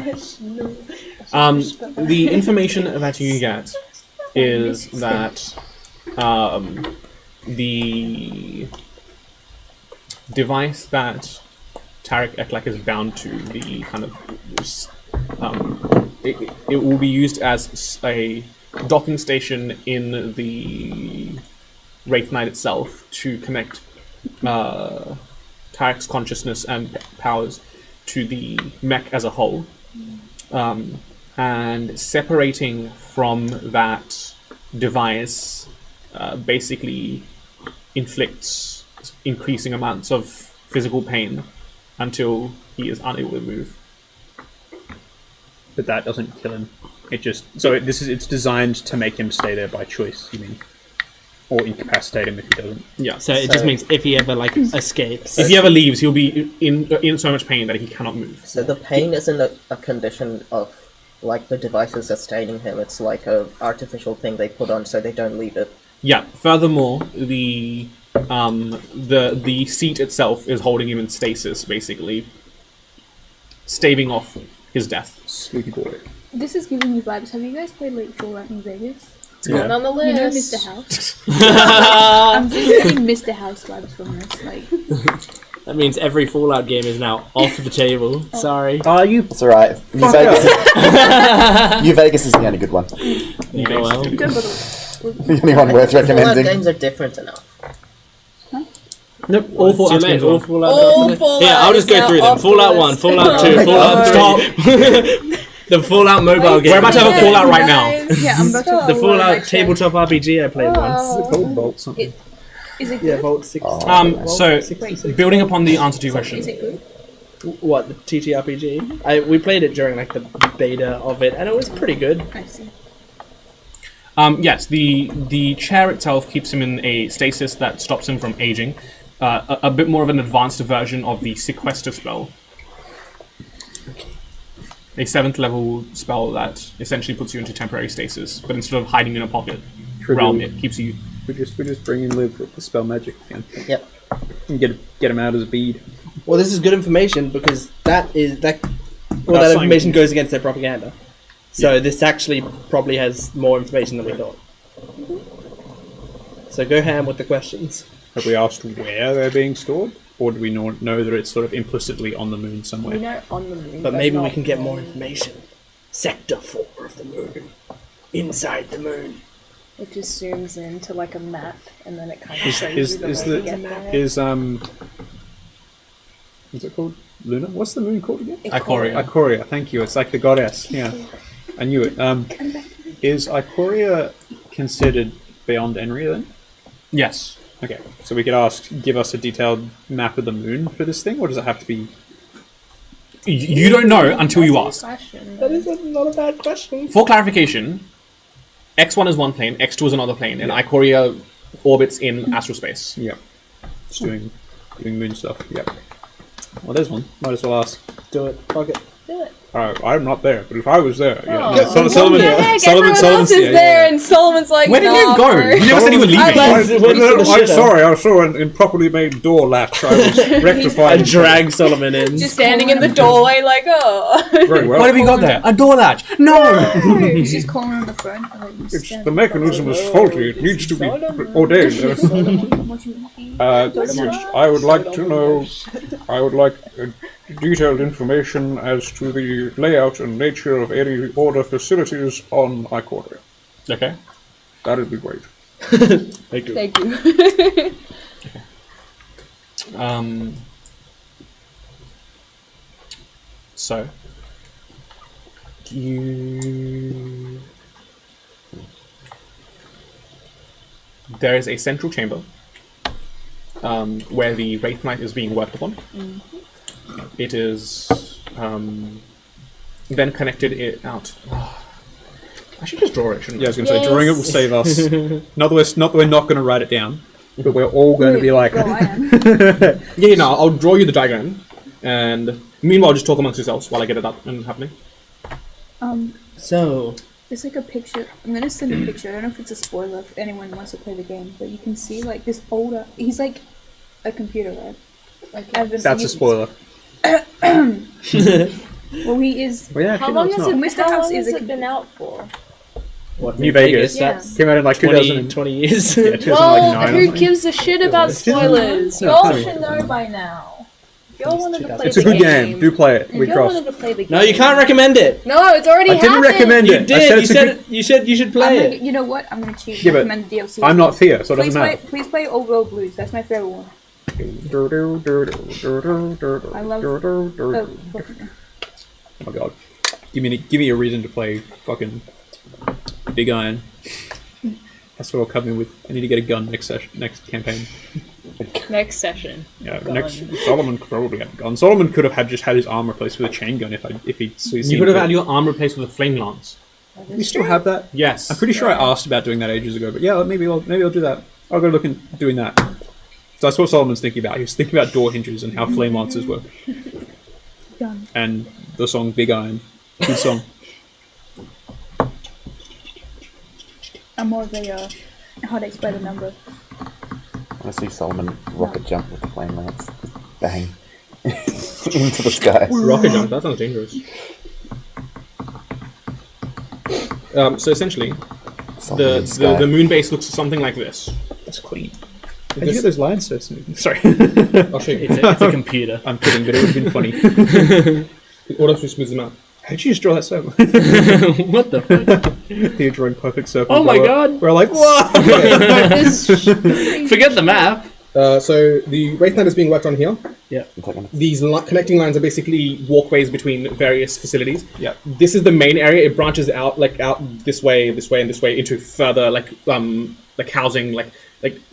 I? The information that you get is that the device that Tarek Eklek is bound to, the kind of it will be used as a docking station in the Wraith Knight itself to connect Tarek's consciousness and powers to the mech as a whole. And separating from that device basically inflicts increasing amounts of physical pain until he is unable to move. But that doesn't kill him. It just it's designed to make him stay there by choice. You mean, or incapacitate him if he doesn't. Yeah. So it just means if he ever escapes. If he ever leaves, he'll be in so much pain that he cannot move. So the pain isn't a condition of like the device is sustaining him. It's like a artificial thing they put on so they don't leave it. Yeah. Furthermore, the seat itself is holding him in stasis, basically staving off his death. Sleepy boy. This is giving me vibes. Have you guys played like Fallout New Vegas? It's going on the list. You know Mr. House? I'm just getting Mr. House vibes from this. Like, That means every Fallout game is now off the table. Sorry. Are you? It's alright. New Vegas is the only good one. Yeah, well. The only one worth Fallout recommending. games are different enough. Nope, all Fallout games All are. Fallout. All Fallout Yeah, I'll just is go now through them. off the Fallout 1, list. Fallout 2, Oh my Fallout God. 3. The Fallout mobile game. We're about to have a Fallout right now. yeah, I'm about to. The Fallout tabletop RPG I played once. Oh. Cold bolt something. Is it Yeah, good? Vault 6. So, Wait, building upon the answer to your question, is it good? What, the TTRPG? We played it during like the beta of it, and it was pretty good. I see. yes, the chair itself keeps him in a stasis that stops him from aging. A bit more of an advanced version of the sequester spell. A 7th level spell that essentially puts you into temporary stasis, but instead of hiding in a pocket realm, it keeps you. We just bring in Liv with the spell magic again. Yep. And get him out as a bead. Well, this is good information because that something- information goes against their propaganda. So this actually probably has more information than we thought. So go ham with the questions. Have we asked where they're being stored? Or do we know that it's sort of implicitly on the moon somewhere? We know on the moon. But maybe we not can get on more the- information. Sector 4 of the moon. Inside the moon. It just zooms into like a map, and then it kind of Is shows is you the is way to get there. What's it called? Luna? What's the moon called again? Ikoria. Ikoria, thank you. It's like the goddess. Yeah. I knew it. Is Ikoria considered beyond Enriya then? Yes. Okay. So we could give us a detailed map of the moon for this thing, or does it have to be? You don't know until you ask. That is not a bad question. For clarification, X1 is one plane, X2 is another plane, and Ikoria orbits in astral space. Yeah. Just doing moon stuff. Yep. Well, there's one. Might as well ask. Do it. Fuck it. Do it. I'm not there, but if I was there, yeah. Oh. Solomon, What the heck? Everyone else is there, and Solomon's like, Where did nah, you go? bro. You never said you were leaving. I'm sorry, I saw an improperly made door latch. I was rectifying. I drag Solomon in. Just standing in the doorway, like, oh. Very well. What have you got there? A door latch. No! She's calling on the phone. The mechanism is faulty. It needs to be ordained. I would like to know. I would like detailed information as to the layout and nature of any order facilities on Ikoria. Okay. That'd be great. Thank you. Thank you. So, there is a central chamber where the Wraith Knight is being worked upon. It is then connected out. I should just draw it, shouldn't I? Yeah, I was going to say, drawing it will save us. Not that we're not going to write it down, but we're all going to be like... Well, I am. Yeah, no, I'll draw you the diagram, and meanwhile just talk amongst yourselves while I get it up and happening. So, There's like a picture. I'm gonna send a picture. I don't know if it's a spoiler if anyone wants to play the game, but you can see like this older. He's like a computer, right? Like That's a spoiler. Well, he is. Well, yeah, How actually, long no, has it's not. Mr. How House long is has a it been out for? what, New Vegas. That's Came out in like 20 2000. years. Yeah, 2009 Well, or who something. gives a shit about spoilers? No, Y'all tell me. should know by now. y'all wanted to play It's a the good game. Do play it. If We y'all trust. wanted to play the game. No, you can't recommend it. No, it's already I didn't happened. recommend You it. I did. said You it's a said good. it. You said you should play it. You know what? I'm gonna choose. Yeah, but recommend the DLC. I'm not Thea, so it Please doesn't play, matter. please play Old World Blues. That's my favorite one. I love. Oh my god. Give me a reason to play fucking Big Iron. That's what I'll come in with. I need to get a gun next campaign. Next session. Yeah, Gun. next Solomon could probably have a gun. Solomon could have just had his arm replaced with a chain gun if he. You could have had your arm replaced with a flame lance. We still have that. Yes. I'm pretty sure I asked about doing that ages ago, but yeah, maybe I'll do that. I'll go look into doing that. So that's what Solomon's thinking about. He was thinking about door hinges and how flame lances work. Done. And the song Big Iron. Good song. I'm more of a how to explain the number. I want to see Solomon rocket jump with the flame lance. Bang. Into the sky. Rocket jump, that sounds dangerous. So essentially, Solomon in sky. the moon base looks something like this. That's clean. How'd you get those lines so smooth? Sorry. I'll show you. It's a computer. I'm kidding, but it would have been funny. What else we smooth them out? How did you just draw that circle? What the fuck? You're drawing perfect circles. Oh my god. We're like, what? Forget the map. So the Wraith Knight is being worked on here. Second. These connecting lines are basically walkways between various facilities. Yeah. This is the main area. It branches out out this way, and this way into further like housing, like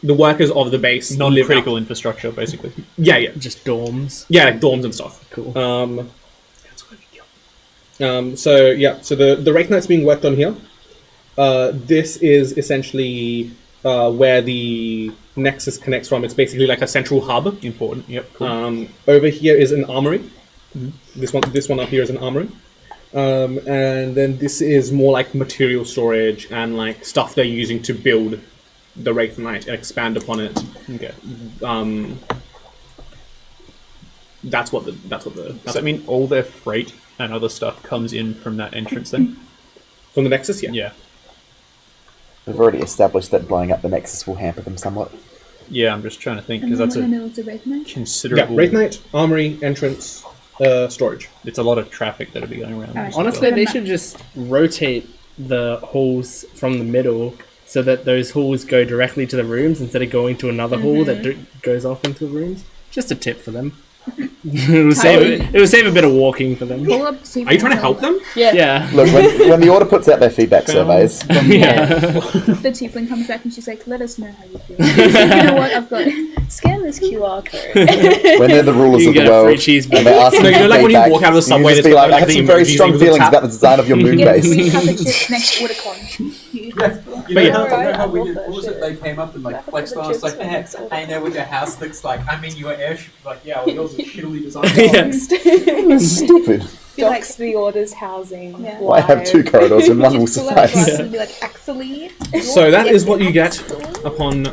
the workers of the base live Non-critical out. infrastructure, basically. Yeah, yeah, Just dorms. yeah, like dorms and stuff. Cool. So the Wraith Knight's being worked on here. This is essentially where the Nexus connects from. It's basically like a central hub. Important. Yep. Cool. Over here is an armory. This one up here is an armory. And then this is more like material storage and like stuff they're using to build the Wraith Knight and expand upon it. Okay. That's what the. Does that mean all their freight and other stuff comes in from that entrance then? From the Nexus, yeah. Yeah. We've already established that blowing up the Nexus will hamper them somewhat. Yeah, I'm just trying to think, And because then that's in the a middle of the Wraith Knight. Yeah, considerable... Wraith Knight, armory, entrance, storage. It's a lot of traffic that'll be going around. Alright. Honestly, they should just rotate the halls from the middle so that those halls go directly to the rooms instead of going to another hall that goes off into the rooms. Just a tip for them. it will save a bit of walking for them. Pull up, see if Are you trying to can help them? Yeah. Look, when the Order puts out their feedback surveys, Yeah. The tiefling comes back and she's like, "Let us know how you feel." You know what? I've got. Scan this QR code. when they're the rulers You of can the get a free world, cheeseburger. and they're asking No, you know, for like when you feedback, walk out of the subway, you just there's be like, I like have the some very emojis strong with the feelings tap. about the design of your moon Get base. free cover chips next WorderCon. You But know, yeah. how, Alright, you know how I we love did, that what was it, shit. they came up and like Graphic flexed of the on us like, chips hey, makes all I know what your house looks like. I mean, your airship. Like, yeah, well, yours is shittily designed. Yeah. Stupid. He likes the Order's housing. Yeah. Why have two corridors when one will Just pull out a glass suffice? and be like, actually. So that is what you get upon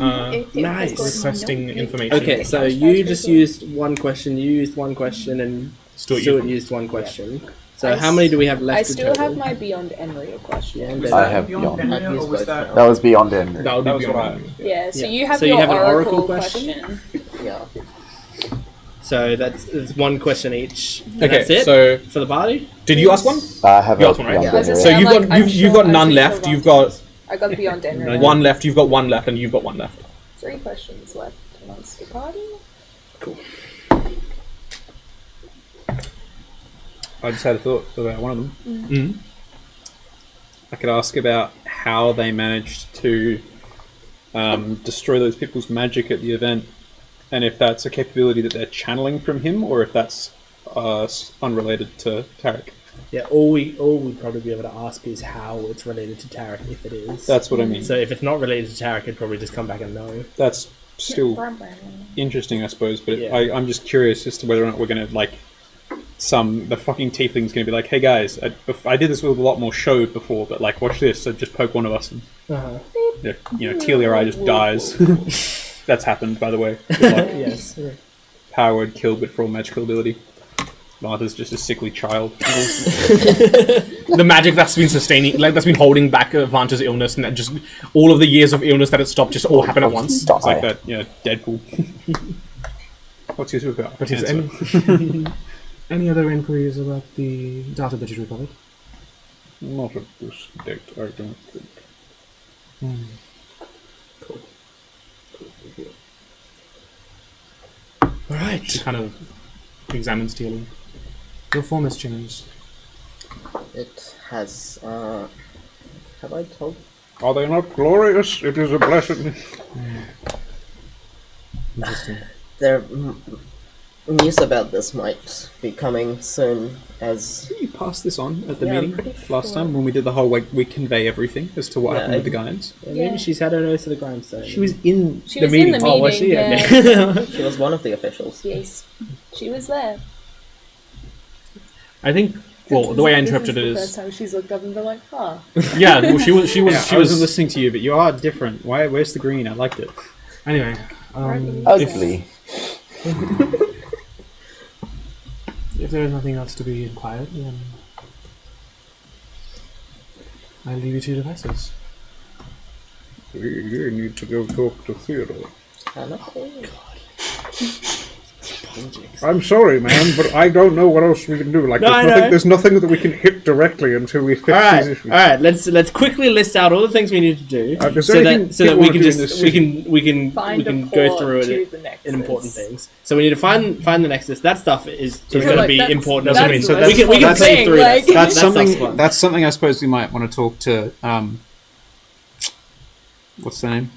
Nice. requesting information. Okay, so you just used one question, you used one question, and Stuart Stuart used one question. So I how many do we have left I to still total? have my Beyond Enriya question. Yeah, Was and I that have beyond beyond. Enriya, or was that... That was beyond Enriya. That would That be was what I... beyond. Yeah, so Yeah. you have So your you have an oracle oracle question. Yeah. So that's one question each. And Okay, that's it so for the party. did you ask one? I have You a asked one, right? beyond Yeah. Enriya. So I'm you've like, got I'm you've got sure- none I'm left. sure You've got I got Beyond Enriya. one left. You've got one left, and you've got one left. 3 questions left amongst the party. I just had a thought about one of them. Mm. I could ask about how they managed to destroy those people's magic at the event, and if that's a capability that they're channeling from him, or if that's unrelated to Tarek. Yeah, all we'd probably be able to ask is how it's related to Tarek, if it is. That's what I mean. So if it's not related to Tarek, it'd probably just come back and know. That's still interesting, I suppose, but Yeah. I'm just curious as to whether or not we're going to, like, the fucking tiefling's going to be like, hey guys, I did this with a lot more show before, but, like, watch this, so just poke one of us, and, Telia or I just dies. That's happened, by the way. Like, Yes. power word kill, but for all magical ability. Martha's just a sickly child. The magic that's been sustaining, like that's been holding back Vanta's illness, and that just all of the years of illness that it stopped just all happen at once. It's like that, Deadpool. What's your superpower? But is Answer. any other inquiries about the data that you recovered? Not at this date, I don't think. Alright. She kind of examines Tealy. Your form has changed. It has. Have I told? Are they not glorious? It is a blessing. Interesting. News about this might be coming soon, as Did you pass this on at the Yeah, I'm meeting pretty last sure. time when we did the whole we convey everything as to what Yeah, happened with the Guardians? Yeah, maybe she's had her nose to the grindstone. She was in She the was meeting. in the Oh, was meeting. she? Yeah. Okay. she was one of the officials. Yes, she was there. I think. Well, the way I interpreted this it is the is. first time she's looked up and been like, huh. Yeah, well, she was. I wasn't listening to you, but you are different. Where's the green? I liked it. Anyway. Ugly. If there is nothing else to be inquired, then I'll leave you to your devices. We need to go talk to Theodore. I'm sorry, man, but I don't know what else we can do. Like, No, I know. there's nothing that we can hit directly until we fix these Alright, issues. alright, let's quickly list out all the things we need to do Is so there that anything so that people we wanna can do in just this we city? can Find a go port through to it the Nexus. in important things. So we need to find the Nexus. That stuff is Yeah, going to like, be that's- important. that's we the can most we can important play thing, through like- that. That's That stuff's something. fun. That's something I suppose we might want to talk to. What's the name?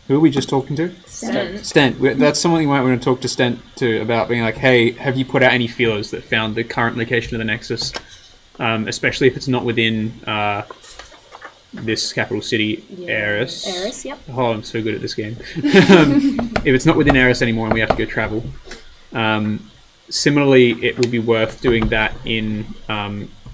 Who are we just talking to? Stent. That's something you might want to talk to Stent to about being like, hey, have you put out any feelers that found the current location of the Nexus, especially if it's not within this capital city, Eris. Eris, yep. Oh, I'm so good at this game. If it's not within Eris anymore and we have to go travel. Similarly, it would be worth doing that in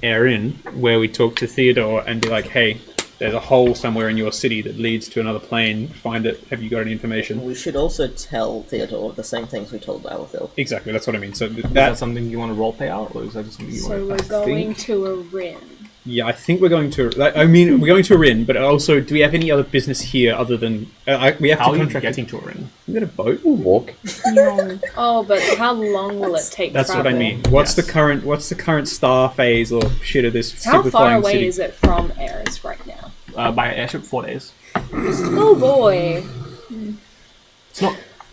Erin, where we talk to Theodore and be like, hey, there's a hole somewhere in your city that leads to another plane. Find it. Have you got any information? We should also tell Theodore the same things we told Alethil. Exactly, that's what I mean. So Is that that, something you want to roleplay out, or is that just something you So want we're going think- to a Rin. yeah, I think we're going to. I mean, we're going to Rin, but also, do we have any other business here other than we have How to are you contract? getting to Orin? We got a boat. Walk. Oh, but how long will it take? That's what I travel? mean. What's Yes. the current star phase or shit of this How super far flying away city? is it from Eris right now? By airship, 4 days. Oh boy.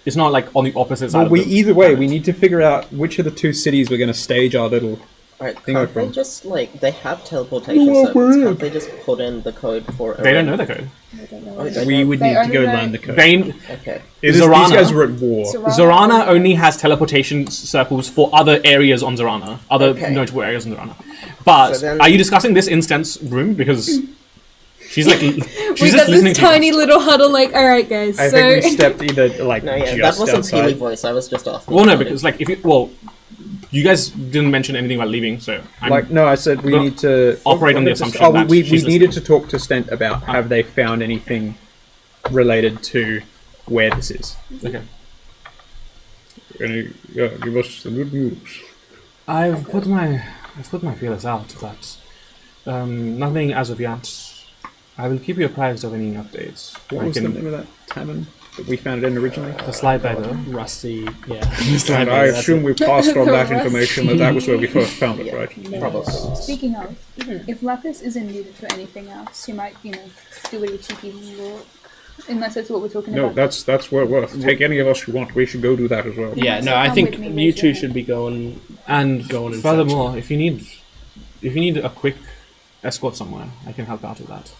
It's not like on the opposite side. Well, of we the either way, planet. we need to figure out which of the two cities we're going to stage our little. Alright, Think of can't they from- just, like, they have teleportation circuits, can't they just put in the code for They don't know the code. I don't know. Oh, they We don't? would They need to only go know- learn the code. They, Okay. These Zorana- guys were at war. Zorana only has teleportation circles for other areas on Zorana, other Okay. notable areas on Zorana. But So then- are you discussing this instance room? Because she's like, she's We just got listening this to tiny little huddle, like, alright guys, I so... think we stepped either like No, yeah, that just wasn't outside. Peely voice, I was just asking. Well, no, about because like if you you guys didn't mention anything about leaving, so I'm, Like no, I said we Go- need to operate on the just- assumption Oh, that we she's needed listening. to talk to Stent about have they found anything related to where this is. okay. Give us the good news. I've put my feelers out, but nothing as of yet. I will keep you apprised of any updates. What was the name of that tavern that we found it in originally? The slide beggar. Rusty, yeah. And I assume we passed on that information that was where we first found it, right? Probably. Speaking of, if Lapis isn't needed for anything else, you might, do a cheeky walk. Unless that's what we're talking No, about. that's well worth. Take any of us you want. We should go do that as well. Yeah, no, So I come think with me, you raise two your should be going. And Go on and furthermore, if you need a quick escort somewhere, I can help out with that.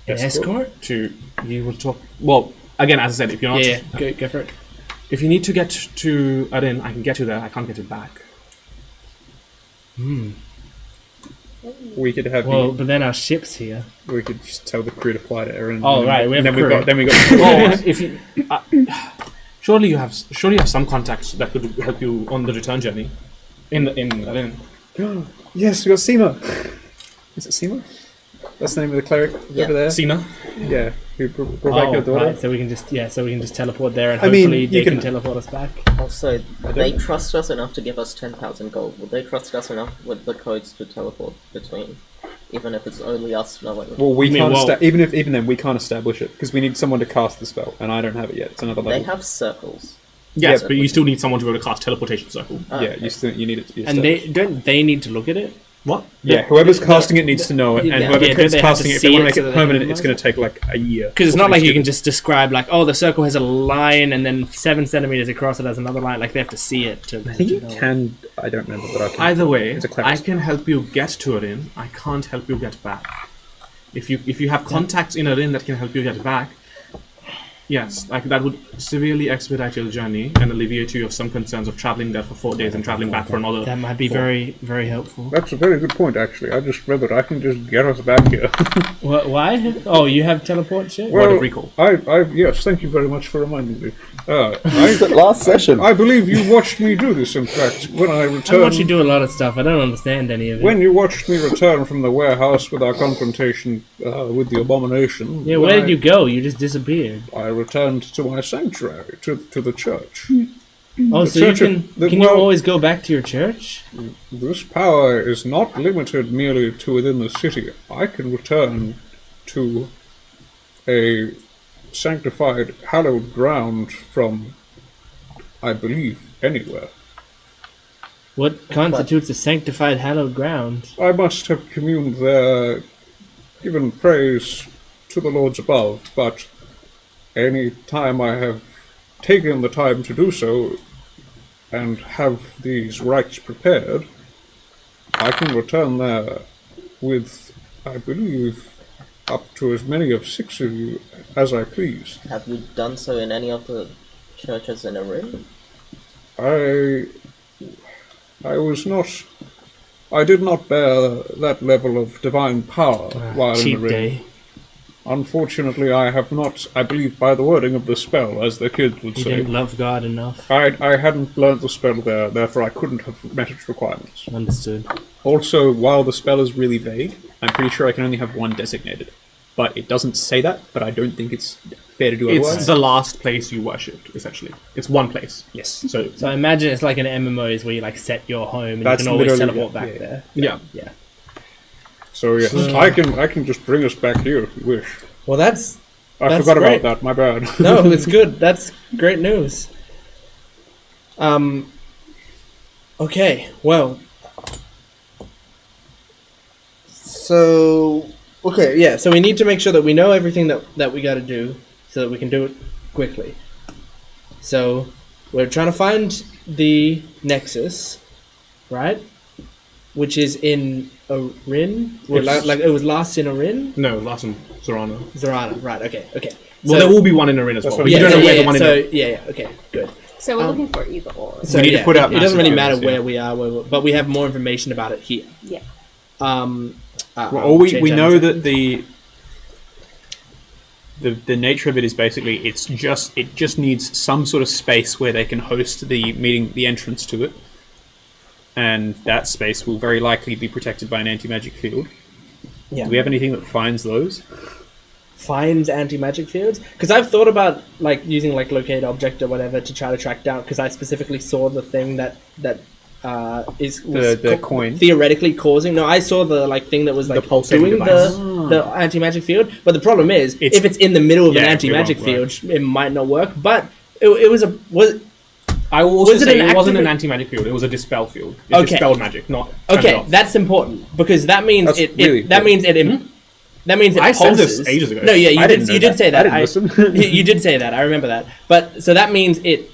An escort? You will talk. Well, again, as I said, if you're not, Yeah, go for it. if you need to get to Arin, I can get you there. I can't get you back. We could have Well, but then our ship's here. we could just tell the crew to fly to Erin. Oh, and right, we have then a crew. we got Oh, if you surely you have some contacts that could help you on the return journey. In Arin. Yes, we got Seema. Is it Seema? That's the name of the cleric Yeah. over there. Sina. Yeah, who brought back your daughter. Right, so we can just teleport there, and I mean, hopefully you they can can- teleport us back. Also, they trust us enough to give us 10,000 gold. Would they trust us enough with the codes to teleport between? Even if it's only us knowing. Well, we I mean, can't well- even then we can't establish it because we need someone to cast the spell, and I don't have it yet. It's another They level. have circles. Yes, Yeah, but you still need someone to be able to cast teleportation circle. Yeah, you need it to be And established. they need to look at it? What? Yeah, whoever's casting it needs to know it, and Yeah, whoever yeah, don't is they have casting to it, if they see want to it make so it that they permanent, can it's going to take like a year. Because it's or not like something you can stupid. just describe like, oh, the circle has a line, and then 7 centimeters across it has another line. Like they have to see it to. I think you can. I don't remember, but I can. Either way, It's a clever I can help you get to Arin. I can't help you get back. If you have contacts in Arin that can help you get back, yes, like that would severely expedite your journey and alleviate you of some concerns of traveling there for 4 days and traveling back for another. That might be very, very helpful. That's a very good point, actually. I just read that I can just get us back here. Why? Oh, you have teleport shit? Word of recall. Yes, thank you very much for reminding me. It's the last session. I believe you watched me do this, in fact, when I I returned. watch you do a lot of stuff. I don't understand any of it. When you watched me return from the warehouse with our confrontation with the abomination. Yeah, where did you go? You just disappeared. I returned to my sanctuary, to the church. Oh, The so you church of- can you always go back to your church? This power is not limited merely to within the city. I can return to a sanctified, hallowed ground from, I believe, anywhere. What constitutes a sanctified, hallowed ground? I must have communed there, given praise to the lords above, but any time I have taken the time to do so and have these rites prepared, I can return there with, I believe, up to as many of 6 of you as I please. Have you done so in any of the churches in Enriya? I did not bear that level of divine power while in Cheat the ring. day. Unfortunately, I have not, I believe by the wording of the spell, as the kids would You say. didn't love God enough. I hadn't learned the spell there, therefore I couldn't have met its requirements. Understood. Also, while the spell is really vague, I'm pretty sure I can only have one designated. But it doesn't say that, but I don't think it's fair to do It's otherwise. the last place you worshipped, essentially. It's one place. Yes. So So I imagine it's like an MMOs where you like set your home and That's you can always literally- teleport back yeah. there. yeah. Yeah. So yes, I can just bring us back here if you wish. Well, that's I That's forgot great. about that, my bad. no, it's good. That's great news. Okay, well. So, okay, yeah, so we need to make sure that we know everything that we gotta do so that we can do it quickly. So, we're trying to find the Nexus, right? Which is in Arin? Or like it was last in Arin? No, last one, Zorana. Zorana, right, okay. Well, there will be one in Arin as well. what But I'm you don't know where yeah, the one so, in yeah, okay, good. So we're looking for either or. So need to put out it doesn't massive really matter units, yeah. where we are, but we have more information about it here. Yeah. Well, I'll we change that know in a that the nature of it is basically it just needs some sort of space where they can host the meeting, the entrance to it, and that space will very likely be protected by an anti-magic field. Yeah. Do we have anything that finds those? Finds anti-magic fields? Because I've thought about like using like locate object or whatever to try to track down. Because I specifically saw the thing that was The coin. theoretically causing. No, I saw the like thing that was like pulsating doing device. the anti-magic field. But the problem is, It's- if it's in the middle of Yeah, an it anti-magic won't work. field, it might not work. But it was. I will also Was it say an it wasn't an active- anti-magic field. It was a dispel field. It Okay. dispelled magic, not turned it Okay, off. that's important because that means That's it really that means it. That means it I said pulses. this ages ago. No, yeah, I didn't know you did that. say I that. didn't listen. You did say that. I remember that. But so that means it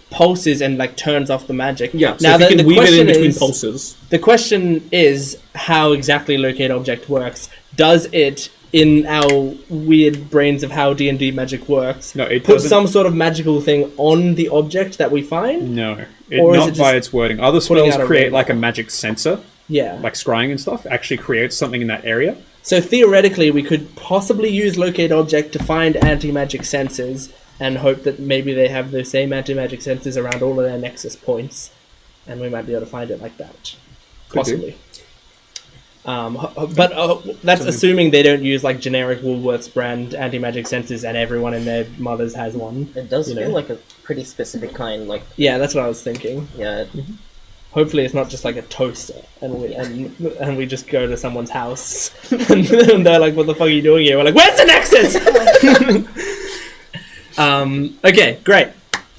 pulses and like turns off the magic. Yeah, so now if you can weave it question in between is, pulses. the question is how exactly locate object works. Does it in our weird brains of how D&D magic works? No, it put doesn't. some sort of magical thing on the object that we find. No, Or is not it by just its wording. Other putting spells out a create ring? like a magic sensor, Yeah. like scrying and stuff. Actually creates something in that area. So theoretically, we could possibly use locate object to find anti-magic sensors and hope that maybe they have the same anti-magic sensors around all of their nexus points, and we might be able to find it like that. Possibly. But that's assuming they don't use like generic Woolworths brand anti-magic sensors and everyone and their mothers has one. It does You feel know. like a pretty specific kind, like, Yeah, that's what I was thinking. yeah, Hopefully, it's not just like a toaster, and we just go to someone's house, and they're like, "What the fuck are you doing here?" We're like, "Where's the nexus?" Okay, great.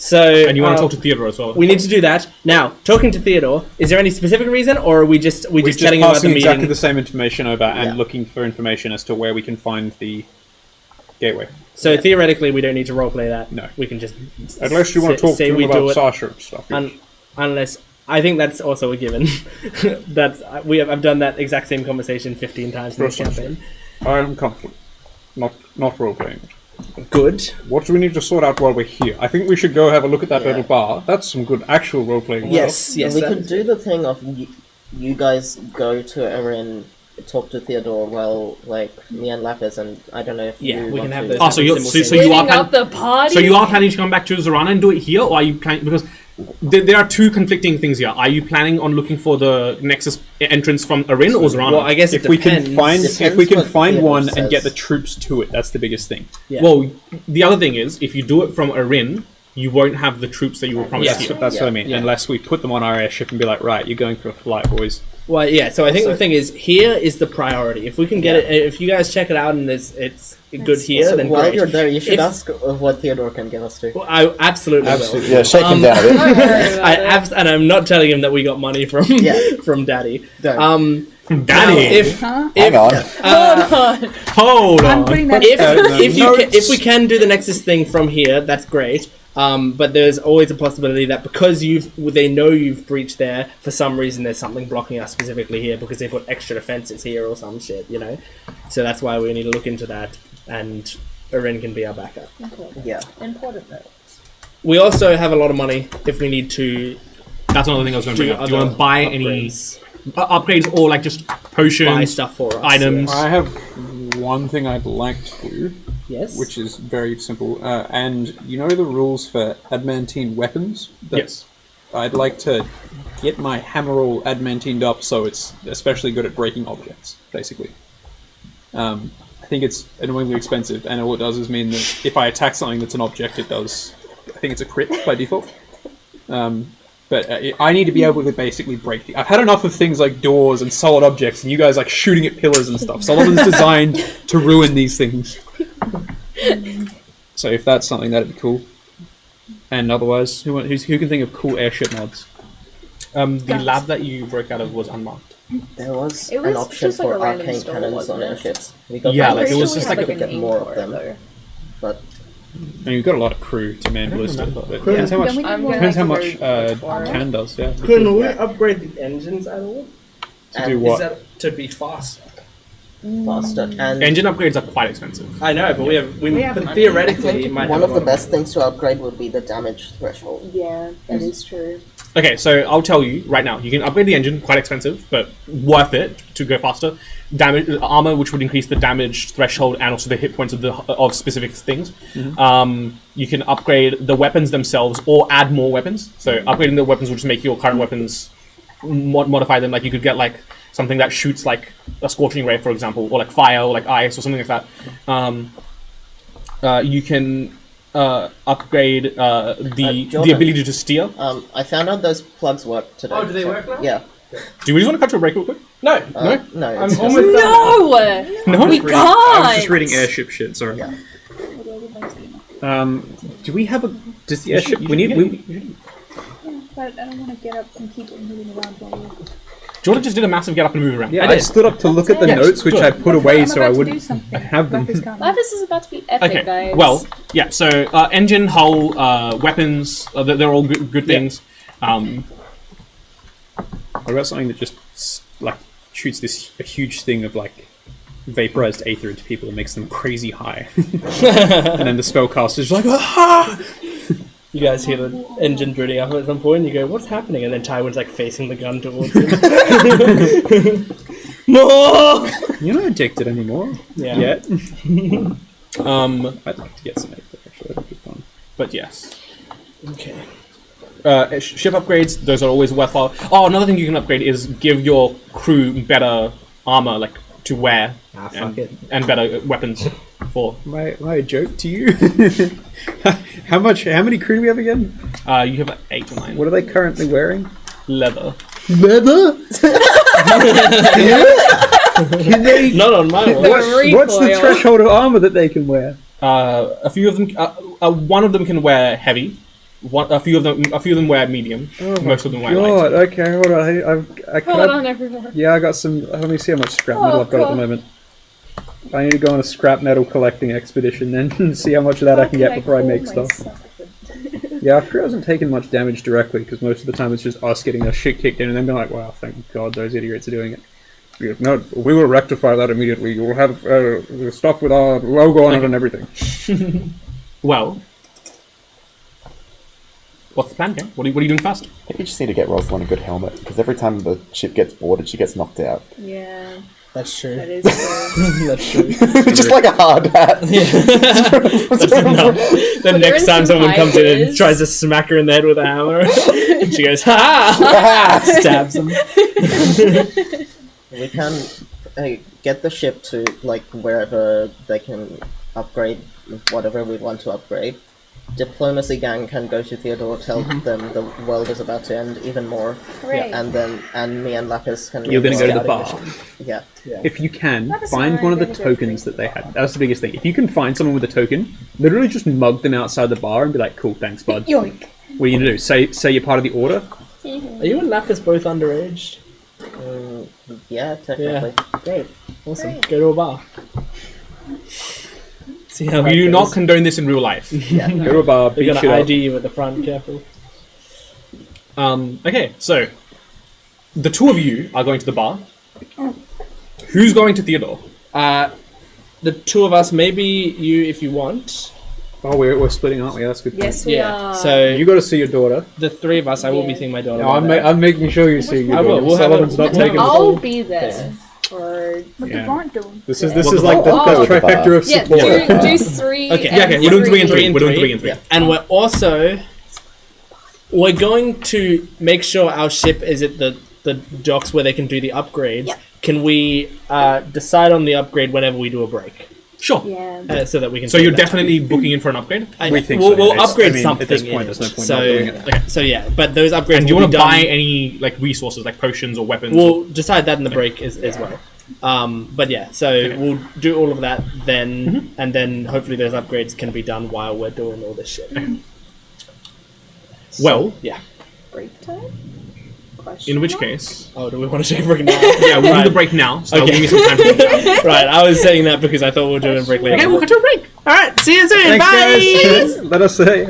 So, And you want to talk to Theodore as well. we need to do that now. Talking to Theodore, is there any specific reason, or are we just We're just telling him about the passing meeting? exactly the same information over and Yeah. looking for information as to where we can find the gateway. So theoretically, we don't need to roleplay that. No. We can just Unless you want to talk to say him we do about it. Sasha and stuff. yes. Unless I think that's also a given. I've done that exact same conversation 15 times in this Precisely. campaign. I am comfortable. Not role-playing. Good. What do we need to sort out while we're here? I think we should go have a look at that Yeah. little bar. That's some good actual role-playing. Yes, yes. we that- could do the thing of you guys go to Erin, talk to Theodore while, like, me and Lapis, and I don't know if Yeah, you we want can have to... those. Oh, so you Splitting are up the party. So you are planning to come back to Zorana and do it here, or are you planning because there are two conflicting things here. Are you planning on looking for the Nexus entrance from Arin or Zorana? Well, I guess If it we can depends. find Depends what Theodore one and says. get the troops to it, that's the biggest thing. Yeah. Well, the other thing is, if you do it from Arin, you won't have the troops that you were promised Yes, here. that's what I mean. Yeah. Unless we put them on our airship and be like, right, you're going for a flight, boys. Well, yeah. So I think Also- the thing is, here is the priority. If we can get it, if you guys check it out and it's good here, So then while great. you're there, you should If- ask what Theodore can give us to. Well, I absolutely will. Yeah, shake him down a bit. And I'm not telling him that we got money from Yeah. from Daddy. Don't. Daddy, If Huh? Hang on. hold I'm on. putting that. if we can do the Nexus thing from here, that's great. But there's always a possibility that because they know you've breached there, for some reason there's something blocking us specifically here because they put extra defenses here or some shit, you know. So that's why we need to look into that, and Erin can be our backup. Yeah. Important notes. We also have a lot of money if we need to That's another thing I was going to bring up. Do you other want to buy upgrades. any upgrades or like just potions, Buy stuff for us. items? I have one thing I'd like to do, Yes. which is very simple. And you know the rules for adamantine weapons? Yes. I'd like to get my hammer all adamantined up so it's especially good at breaking objects, basically. I think it's annoyingly expensive, and all it does is mean that if I attack something that's an object, it does... I think it's a crit by default. But I need to be able to basically break the... I've had enough of things like doors and solid objects, and you guys like shooting at pillars and stuff. Solomon's designed to ruin these things. So if that's something, that'd be cool. And otherwise, who can think of cool airship mods? The lab that you broke out of was unmarked. There was, It was an option just like for a random arcane store, cannons wasn't on it? airships. We got Yeah, that like, it list, was just so like we a- could get more of them. though. But And you've got a lot of crew to man ballista. remember. But Crew- depends how much, Then we can I'm go gonna depends how like much a road Can does, yeah. Couldn't we Yeah. upgrade the engines at all? To do and what? Is that to be faster? faster. And Engine upgrades are quite expensive. I know, but we have but I theoretically think might one have of a the lot best things to upgrade would be the damage threshold. Yeah, that is true. Okay, so I'll tell you right now. You can upgrade the engine, quite expensive, but worth it to go faster. Damage armor, which would increase the damage threshold and also the hit points of specific things. You can upgrade the weapons themselves or add more weapons. So upgrading the weapons will just make your current weapons modify them. Like you could get like something that shoots like a scorching ray, for example, or like fire, or like ice, or something like that. You can upgrade the Jordan. ability to steer. I found out those plugs work today. Oh, do they work now? Yeah. Do we just want to cut to a break real quick? No, No, I'm it's just- almost done. No, we I was can't. just reading airship shit, sorry. Yeah. Do we have a... Does the airship... We need... But I don't want to get up and keep it moving around while we're... Jordan just did a massive get up and move around. Yeah, I stood up to look at the Yes, notes, which good. I put away so I I'm about to do wouldn't something. have them. Lapis can't. Lapis is about to be epic, Okay. guys. Well, yeah. So engine, hull, weapons, they're all good things. What about something that just like shoots a huge thing of like vaporized Aether into people and makes them crazy high? And then the spellcaster's like, ah! You guys hear the engine booting up at some point, and you go, "What's happening?" And then Tywin's like facing the gun towards him. No. You're not addicted anymore. Yeah. Yet. I'd like to get some Aether, actually. That'd be fun. But yes. Okay. Ship upgrades, those are always worthwhile. Oh, another thing you can upgrade is give your crew better armor, like to wear, Fuck it. and better weapons for. Am I a joke to you? How many crew do we have again? You have like 8 or 9. What are they currently wearing? Leather. Leather? Can they... Not on my one. What's the threshold of armor that they can wear? A few of them. One of them can wear heavy. A few of them wear medium. Most of them wear God, light. okay, hold on. Hold on, everyone. Yeah, I got some. Let me see how much scrap metal I've got at the moment. I need to go on a scrap metal collecting expedition then and see how much of that I can get before I make stuff. Yeah, I fear I wasn't taking much damage directly because most of the time it's just us getting our shit kicked in and then being like, wow, thank God those idiots are doing it. Yeah, no, we will rectify that immediately. We'll have stuff with our logo on it and everything. Well, what's the plan here? What are you doing first? I think we just need to get Rosalind a good helmet, because every time the ship gets boarded, she gets knocked out. Yeah, That's true. that is true. That's true. Just like a hard hat. That's enough. Then her next in time some someone comes in and high-vis. tries to smack her in the head with a hammer, and she goes, ha! Stabs him. We can get the ship to like wherever they can upgrade whatever we want to upgrade. Diplomacy gang can go to Theodore, tell them the world is about to end even more, Hooray. and me and Lapis can. You're going to go to the Scouting bar. mission. Yeah. If you can, That's find alright, one of the then go tokens that they had. That's the biggest thing. If you can find someone with a token, literally just mug them outside the bar and be like, cool, thanks, bud. Yoink. What are you going to do? Say you're part of the order? Are you and Lapis both underage? Yeah, technically. Great. Awesome. Go to a bar. See how We that do goes. not condone this in real life. Yeah. Go to a bar, They're beat gonna shit up. ID you at the front, careful. Okay, so the two of you are going to the bar. Who's going to Theodore? The two of us, maybe you if you want. Oh, we're splitting, aren't we? That's good. Yes, we Yeah. are. So You got to see your daughter. the three of us, I will be Yeah. seeing my daughter. No, I'm, later. I'm making sure you see your I daughter. will. We'll have a- Sullivan's not we'll taking have a- I'll be there. Or What Yeah. the barn doing? This is Yeah. this is like the, Oh, the trifecta of yeah, support. do three. Okay, and Yeah, okay, we're doing three and Three three. and We're doing three. three and three. Yeah. And we're going to make sure our ship is at the docks where they can do the upgrades. Yeah. Can we decide on the upgrade whenever we do a break, Sure. Yeah. so that we can? So take you're that definitely booking in for an upgrade? We think we'll, so, We'll yeah. It's- upgrade I mean, something. at this point, in there's no it. point so, not doing it. Okay. So yeah, but those upgrades. And do you will want be to done- buy any like resources, like potions or weapons? We'll decide that in the break as well. But yeah, so we'll do all of that then, and then hopefully those upgrades can be done while we're doing all this shit. Well, Yeah. Break time? Question in which mark? case, Oh, do we want to take a break now? yeah, we'll Right. do the break now. So Okay. we'll give you some time to think about it. Right, I was saying that because I thought we were doing a break later. Okay, we'll cut to a break. All right, see you soon. Thanks, Bye. guys. Let us say.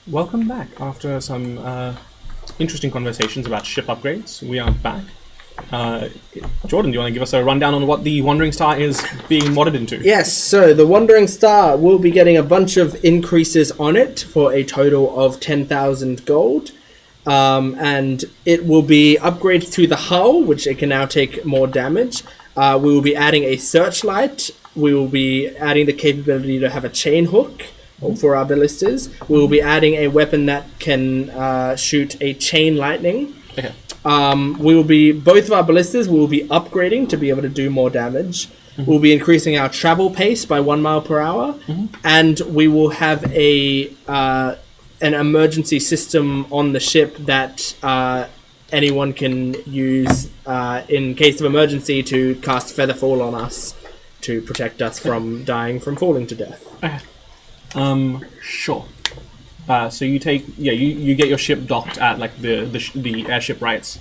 Welcome back. After some interesting conversations about ship upgrades, we are back. Jordan, do you want to give us a rundown on what the Wandering Star is being modded into? Yes, so the Wandering Star will be getting a bunch of increases on it for a total of 10,000 gold. And it will be upgraded to the hull, which it can now take more damage. We will be adding a searchlight. We will be adding the capability to have a chain hook for our ballistas. We will be adding a weapon that can shoot a chain lightning. Okay. Both of our ballistas will be upgrading to be able to do more damage. We'll be increasing our travel pace by 1 mile per hour, and we will have an emergency system on the ship that anyone can use in case of emergency to cast Featherfall on us to protect us from dying from falling to death. Okay. Sure. So you take you get your ship docked at like the airship rights,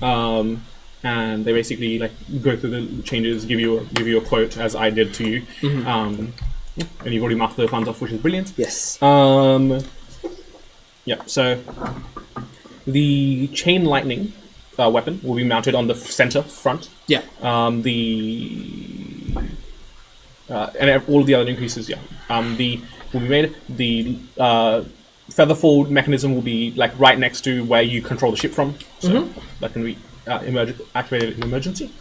and they basically like go through the changes, give you a quote as I did to you, and you've already marked the funds off, which is brilliant. Yes. Yeah. So the chain lightning weapon will be mounted on the center front. Yeah. And all of the other increases. Yeah. Will be made. The Featherfall mechanism will be like right next to where you control the ship from, so that can be activated in emergency.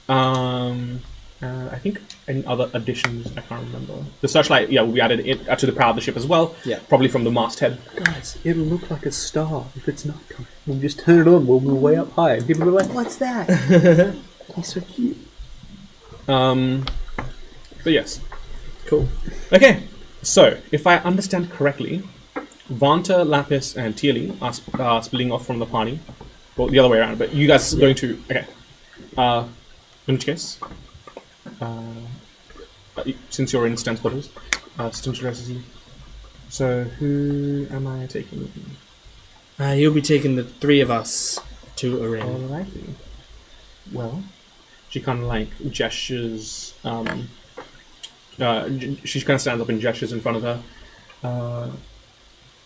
I think any other additions I can't remember. The searchlight, will be added to the prow of the ship as well. Yeah, probably from the masthead. Guys, it'll look like a star if it's not coming. We'll just turn it on when we're way up high, and people are like, "What's that?" He's so cute. But yes, cool. Okay. So, if I understand correctly, Vanta, Lapis, and Teali are splitting off from the party. Well, the other way around, but you guys are going to... Okay. In which case, since you're in Sten's quarters, Sten addresses you. So, who am I taking with me? You'll be taking the three of us to a ring. Alrighty. Well, she kind of like gestures... she kind of stands up and gestures in front of her,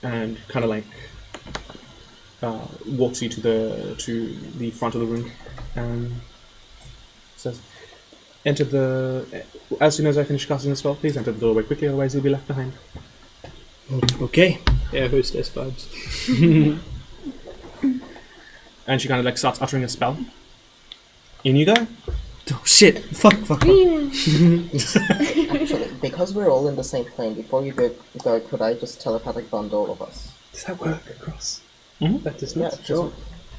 and kind of like walks you to the front of the room, and says, "Enter the. As soon as I finish casting the spell, please enter the doorway quickly, otherwise you'll be left behind." Okay. Yeah, hostess vibes. And she kind of like starts uttering a spell. In you go. Oh shit! Fuck! Actually, because we're all in the same plane, before you go, could I just telepathic bond all of us? Does that work across? That does not. Yeah, Sure.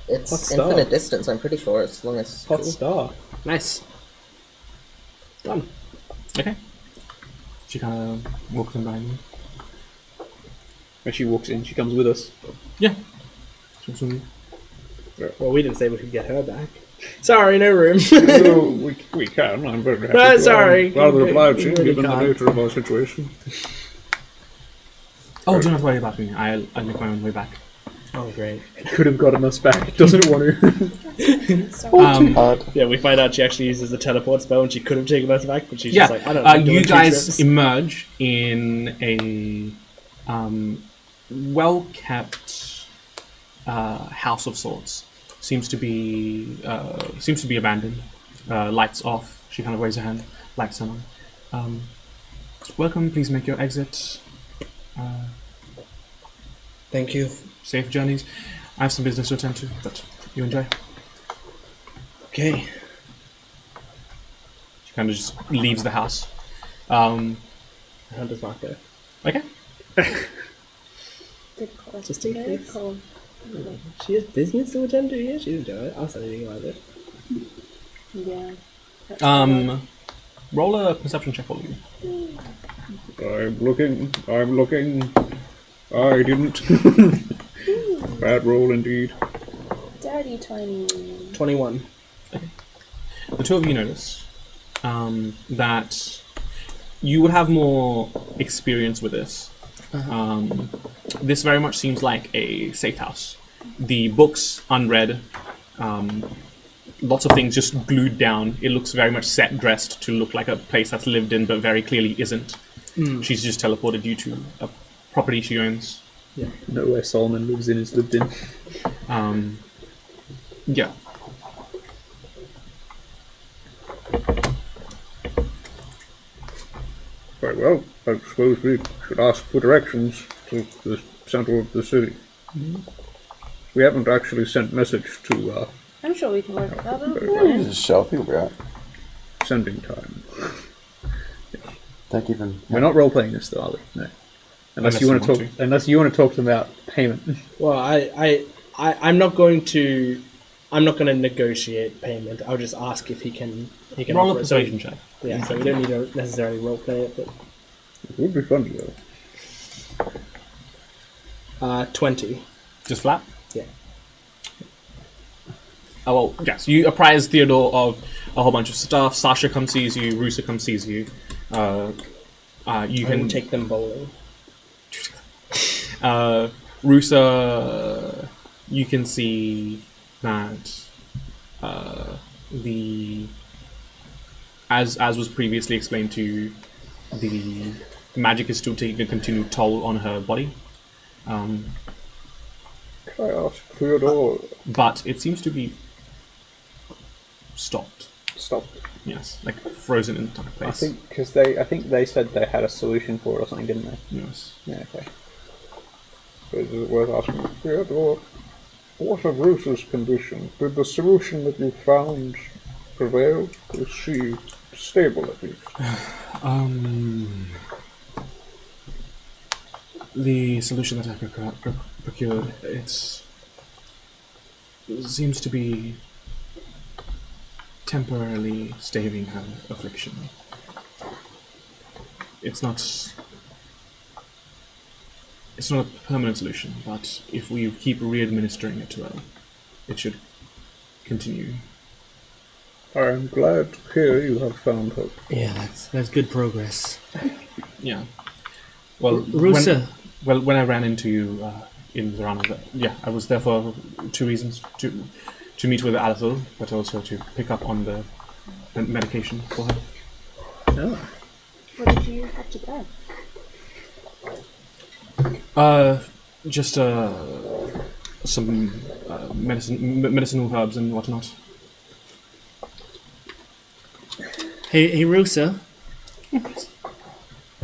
It's Hot infinite stuff. distance, I'm pretty sure, as long as... Hot star. Nice. Done. Okay. She kind of walks in behind you. When she walks in, she comes with us. Yeah. She walks with you. Well, we didn't say we could get her back. Sorry, no room. No, we can. I'm very happy. No, sorry. I'm rather obliging, really given the can't. nature of our situation. Oh, do not worry about me. I'll make my own way back. Oh, great. It could have gotten us back. Doesn't want to. Yeah, we find out she actually uses the teleport spell and she could have taken us back, but she's Yeah, just like, I don't know. you guys emerge in a well-kept house of sorts. Seems to be abandoned. Lights off. She kind of waves her hand. Lights on. Welcome. Please make your exit. Thank you. Safe journeys. I have some business to attend to, but you enjoy. Okay. She kind of just leaves the house. How does Mark go? Okay. Good call. Just take Good this. call. She has business to attend to here? She didn't do it. I'll say anything about it. Yeah. Roll a perception check for me. I'm looking. I didn't. Bad roll indeed. Daddy tiny. 21. The two of you notice that you would have more experience with this. This very much seems like a safe house. The books unread, lots of things just glued down. It looks very much set dressed to look like a place that's lived in, but very clearly isn't. She's just teleported you to a property she owns. Yeah. Nowhere Solomon lives in is lived in. Yeah. Very well. I suppose we should ask for directions to the center of the city. We haven't actually sent message to I'm sure we can work it out. Just show up, you'll be right. sending time. Don't even. We're not role playing this though, are we? No. Unless you want to talk. Unless you want to talk to them about payment. Well, I'm not going to. I'm not going to negotiate payment. I'll just ask if he can. He can Roll a offer it. persuasion check. Yeah, so we don't need to necessarily roleplay it, but It would be fun though. 20. Just flat? Yeah. Oh, well, yes. You apprise Theodore of a whole bunch of stuff. Sasha comes sees you. Rusa comes sees you. You can take them bowling. Rusa, you can see that as was previously explained to you, the magic is still taking a continued toll on her body. Can I ask Theodore? But it seems to be stopped. Stopped. Yes, like frozen in the time place. I think they said they had a solution for it or something, didn't they? Yes. Yeah. Okay. So is it worth asking Theodore? What of Rusa's condition? Did the solution that you found prevail? Is she stable at least? The solution that I procured, it seems to be temporarily staving her affliction. It's not a permanent solution, but if we keep re-administering it to her, it should continue. I am glad to hear you have found hope. Yeah, that's good progress. Yeah. Well, Rusa. When I ran into you in Verona, I was there for two reasons: to meet with Aether, but also to pick up on the medication for her. Oh. What did you have to grab? Just some medicinal herbs and whatnot. Hey, Rusa.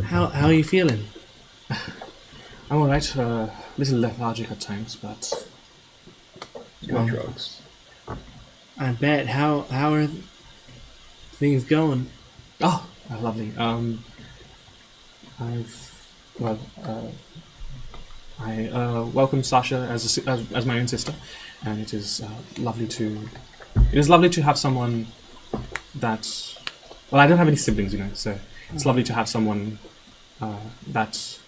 How are you feeling? I'm alright. A little lethargic at times, but Drugs. I bet. How are things going? oh, lovely. I welcome Sasha as my own sister, and it is lovely to have someone that. Well, I don't have any siblings, so it's lovely to have someone that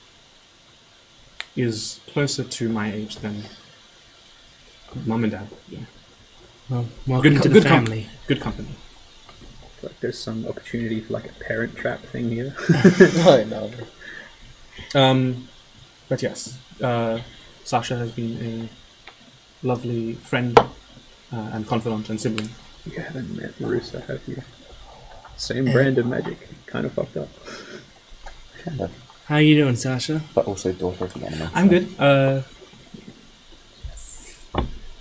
is closer to my age than mum and dad. Yeah. Well, welcome to the family. Good company. Like there's some opportunity for like a parent trap thing here. No. But yes, Sasha has been a lovely friend and confidant and sibling. You haven't met Rusa, have you? Same brand of magic. Kind of fucked up. Kind of. How you doing, Sasha? But also daughter of the enemy. I'm good.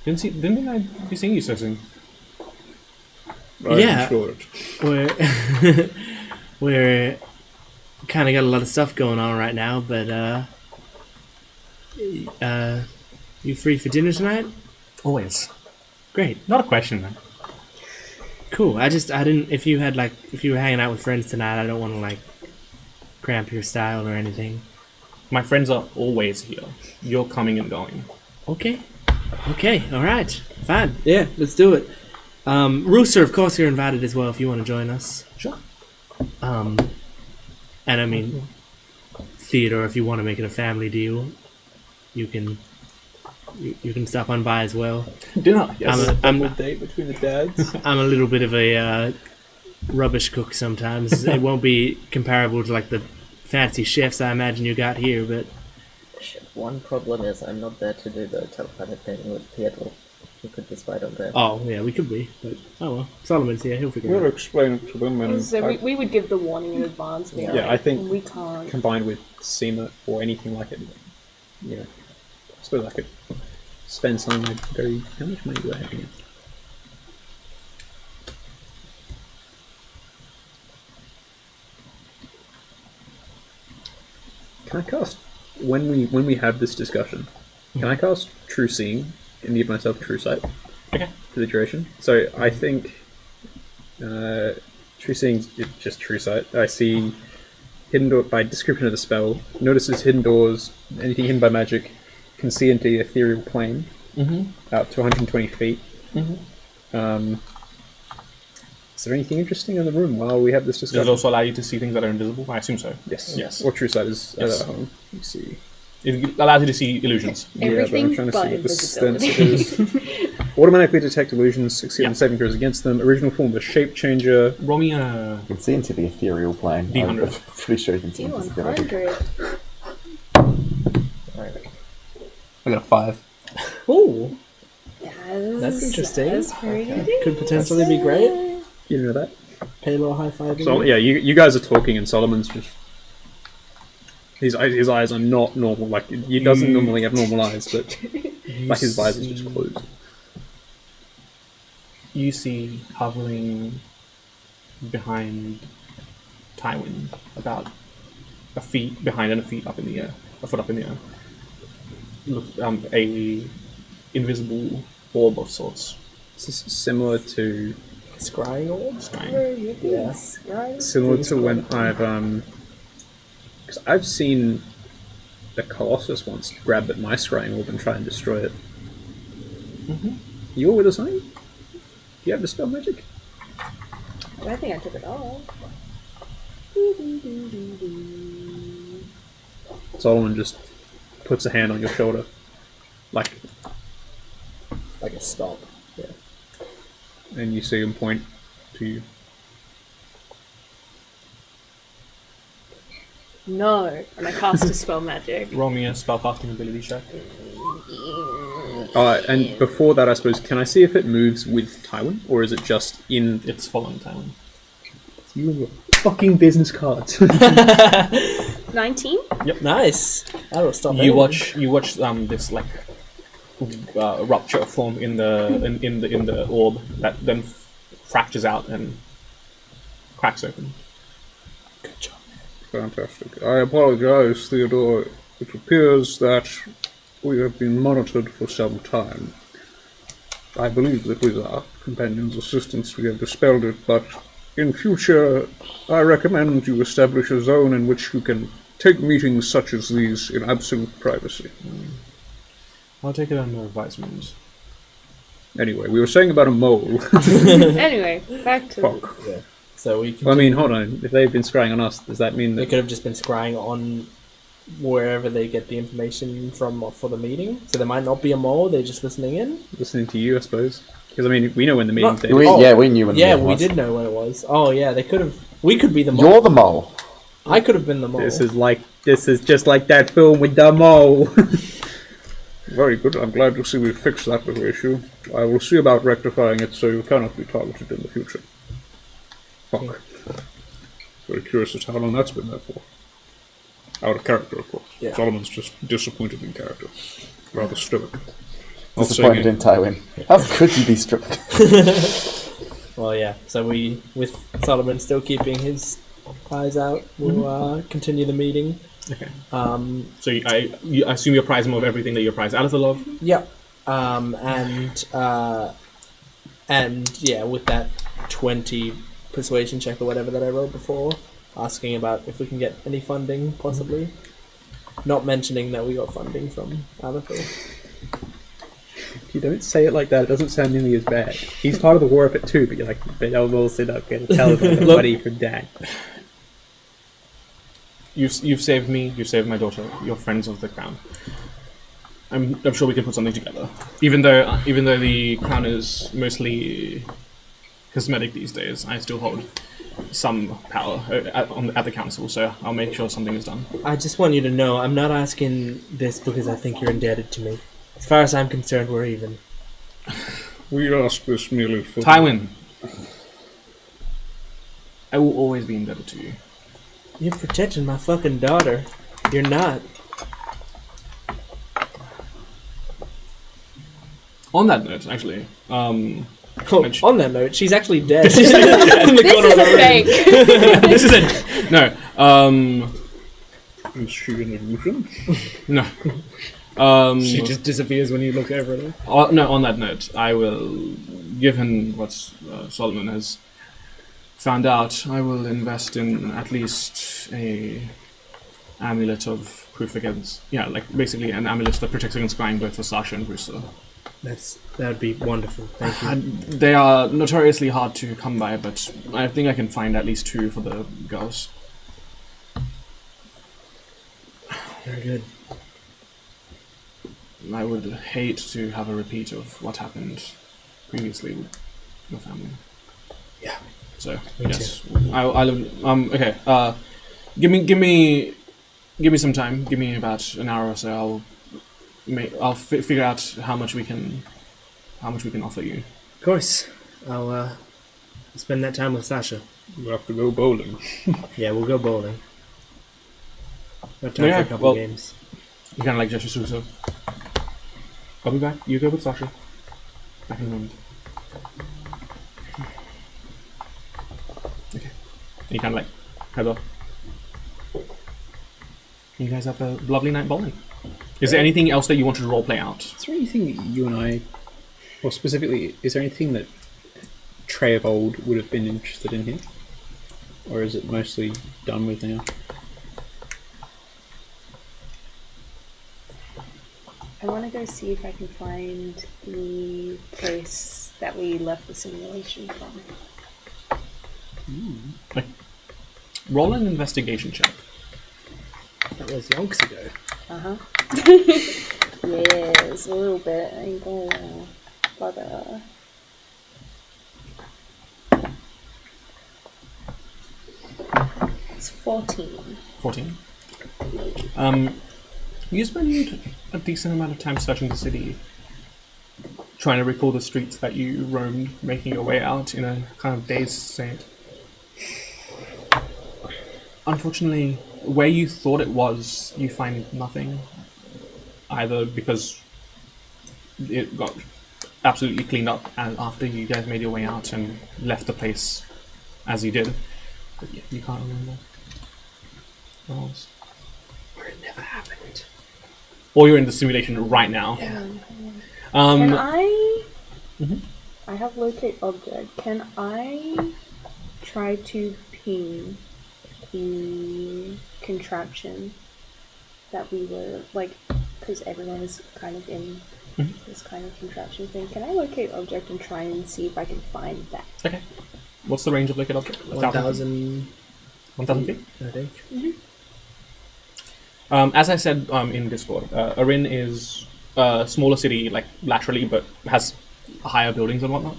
Didn't think I'd be seeing you so soon. Yeah. We're kind of got a lot of stuff going on right now, but you free for dinner tonight? Always. Great. Not a question, man. Cool. I didn't. If you were hanging out with friends tonight, I don't want to cramp your style or anything. My friends are always here. You're coming and going. Okay. All right. Fine. Yeah. Let's do it. Rooster, of course, you're invited as well if you want to join us. Sure. And I mean, Theodore, if you want to make it a family deal, you can stop on by as well. Dinner. Yes. I'm a date between the dads. I'm a little bit of a rubbish cook sometimes. It won't be comparable to the fancy chefs I imagine you got here, but One problem is I'm not there to do the telepathic thing with Theodore. We could decide on that. oh yeah, we could be. But oh well, Solomon's here. He'll figure it We'll out. explain it to them and So we would give the warning in advance. Yeah, I think we can't. combined with SEMA or anything like it, suppose I could spend some of my very... How much money do I have again? Can I cast... When we have this discussion, can I cast True Seeing and give myself True Sight? Okay. For the duration? So I think... True Seeing is just True Sight. I see hidden door by description of the spell. Notices hidden doors, anything hidden by magic, can see into the ethereal plane out to 120 feet. Is there anything interesting in the room while we have this Does discussion? it also allow you to see things that are invisible? I assume so. Yes. Yes. Or True Sight is. Yes. Let me see. It allows you to see illusions. Everything yeah, but I'm trying to but see what the invisibility. stance is. Automatically detect illusions, succeed on saving throws against them. Original form of a shape changer. Roll me a You can see into the ethereal plane. D100. I'm pretty sure you can see invisibility. D100. I got a 5. Ooh, That's interesting. That's pretty good. could potentially be great. You know that? Palo high five. So yeah, you guys are talking, and Solomon's just his eyes are not normal. Like he doesn't normally have normal eyes, but like his visor's just closed. You see hovering behind Tywin, about a feet behind and a feet up in the air, a foot up in the air. Look, a invisible orb of sorts. This is similar to Scrying orb. Scrying. Yeah. similar to when I've because I've seen the Colossus once grab at my scrying orb and try and destroy it. You all with us, aren't you? Do you have the spell magic? I don't think I took it off. Solomon just puts a hand on your shoulder, like Like a stop. Yeah. and you see him point to you. No. And I cast a spell magic. Roll me a spellcasting ability check. And before that, I suppose, can I see if it moves with Tywin, or is it just in It's following Tywin. you and your fucking business cards? 19? Nice. That'll stop. You watch this like rupture form in the orb that then fractures out and cracks open. Good job. Fantastic. I apologize, Theodore. It appears that we have been monitored for some time. I believe that with our companion's assistance we have dispelled it, but in future I recommend you establish a zone in which you can take meetings such as these in absolute privacy. I'll take it under advisement. Anyway, we were saying about a mole. Anyway, back to... Fuck. So we can. I mean, hold on. If they've been scrying on us, does that mean They that could have just been scrying on wherever they get the information from for the meeting. So there might not be a mole. They're just listening in. listening to you? I suppose because I mean we know when the meeting's Not- there. Yeah, we knew when Yeah, the we was. did know when it was. Oh yeah, they could have. We could be the mole. You're the mole. I could have been the mole. This is just like that film with the mole. Very good. I'm glad to see we've fixed that little issue. I will see about rectifying it so you cannot be targeted in the future. Fuck. Very curious as to how long that's been there for. Out of character, of course. Yeah. Solomon's just disappointed in character. Rather stoic. Not Disappointed saying in Tywin. How could you be struck? Well, yeah. So we, with Solomon still keeping his eyes out, we'll continue the meeting. Okay. So I assume you apprise him of everything that you apprise Aether of. Yep. And yeah, with that 20 persuasion check or whatever that I rolled before, asking about if we can get any funding, possibly. Not mentioning that we got funding from Aether. You don't say it like that. It doesn't sound nearly as bad. He's part of the war effort too, but you're like, but I'll sit up and tell him buddy for Dad. You've saved me. You've saved my daughter. You're friends of the crown. I'm sure we can put something together. Even though the crown is mostly cosmetic these days, I still hold some power at the council. So I'll make sure something is done. I just want you to know, I'm not asking this because I think you're indebted to me. As far as I'm concerned, we're even. we ask this merely for... Tywin, I will always be indebted to you. You're protecting my fucking daughter. You're not. On that note, actually, On that note, she's actually dead. This is a fake. this is it. No. Is she an illusion? No. She just disappears when you look over at her. No. On that note, I will, given what Solomon has found out, I will invest in at least a amulet of proof against. Yeah, like basically an amulet that protects against scrying both for Sasha and Bruce. That would be wonderful. Thank you. They are notoriously hard to come by, but I think I can find at least 2 for the girls. Very good. I would hate to have a repeat of what happened previously with your family. Yeah. So Me yes, I'll okay. Give me some time. Give me about an hour or so. I'll figure out how much we can offer you. Of course. I'll spend that time with Sasha. We'll have to go bowling. Yeah, we'll go bowling. Got time Yeah, for a couple well- games. You kind of like gesture so. I'll be back. You go with Sasha. Back in a moment. Okay. And you kind of like head off. You guys have a lovely night bowling. Is there anything else that you wanted to roleplay out? Is there anything that you and I, or specifically, is there anything that Trey of old would have been interested in here? Or is it mostly done with now? I want to go see if I can find the place that we left the simulation from. Roll an investigation check. That was yonks ago. Yes, a little bit. I ain't gonna lie. But it's 14. 14. You spend a decent amount of time searching the city, trying to recall the streets that you roamed, making your way out in a kind of dazed state. Unfortunately, where you thought it was, you find nothing. Either because it got absolutely cleaned up and after you guys made your way out and left the place as you did. But yeah, you can't remember. What else? Or it never happened. Or you're in the simulation right now. Yeah. Can I? Mhm. I have locate object. Can I try to ping the contraption that we were like? Because everyone is kind of in this kind of contraption thing. Can I locate object and try and see if I can find that? Okay. What's the range of locate object? 1,000. 1,000 feet? I think. As I said in Discord, Arin is a smaller city, like laterally, but has higher buildings and whatnot.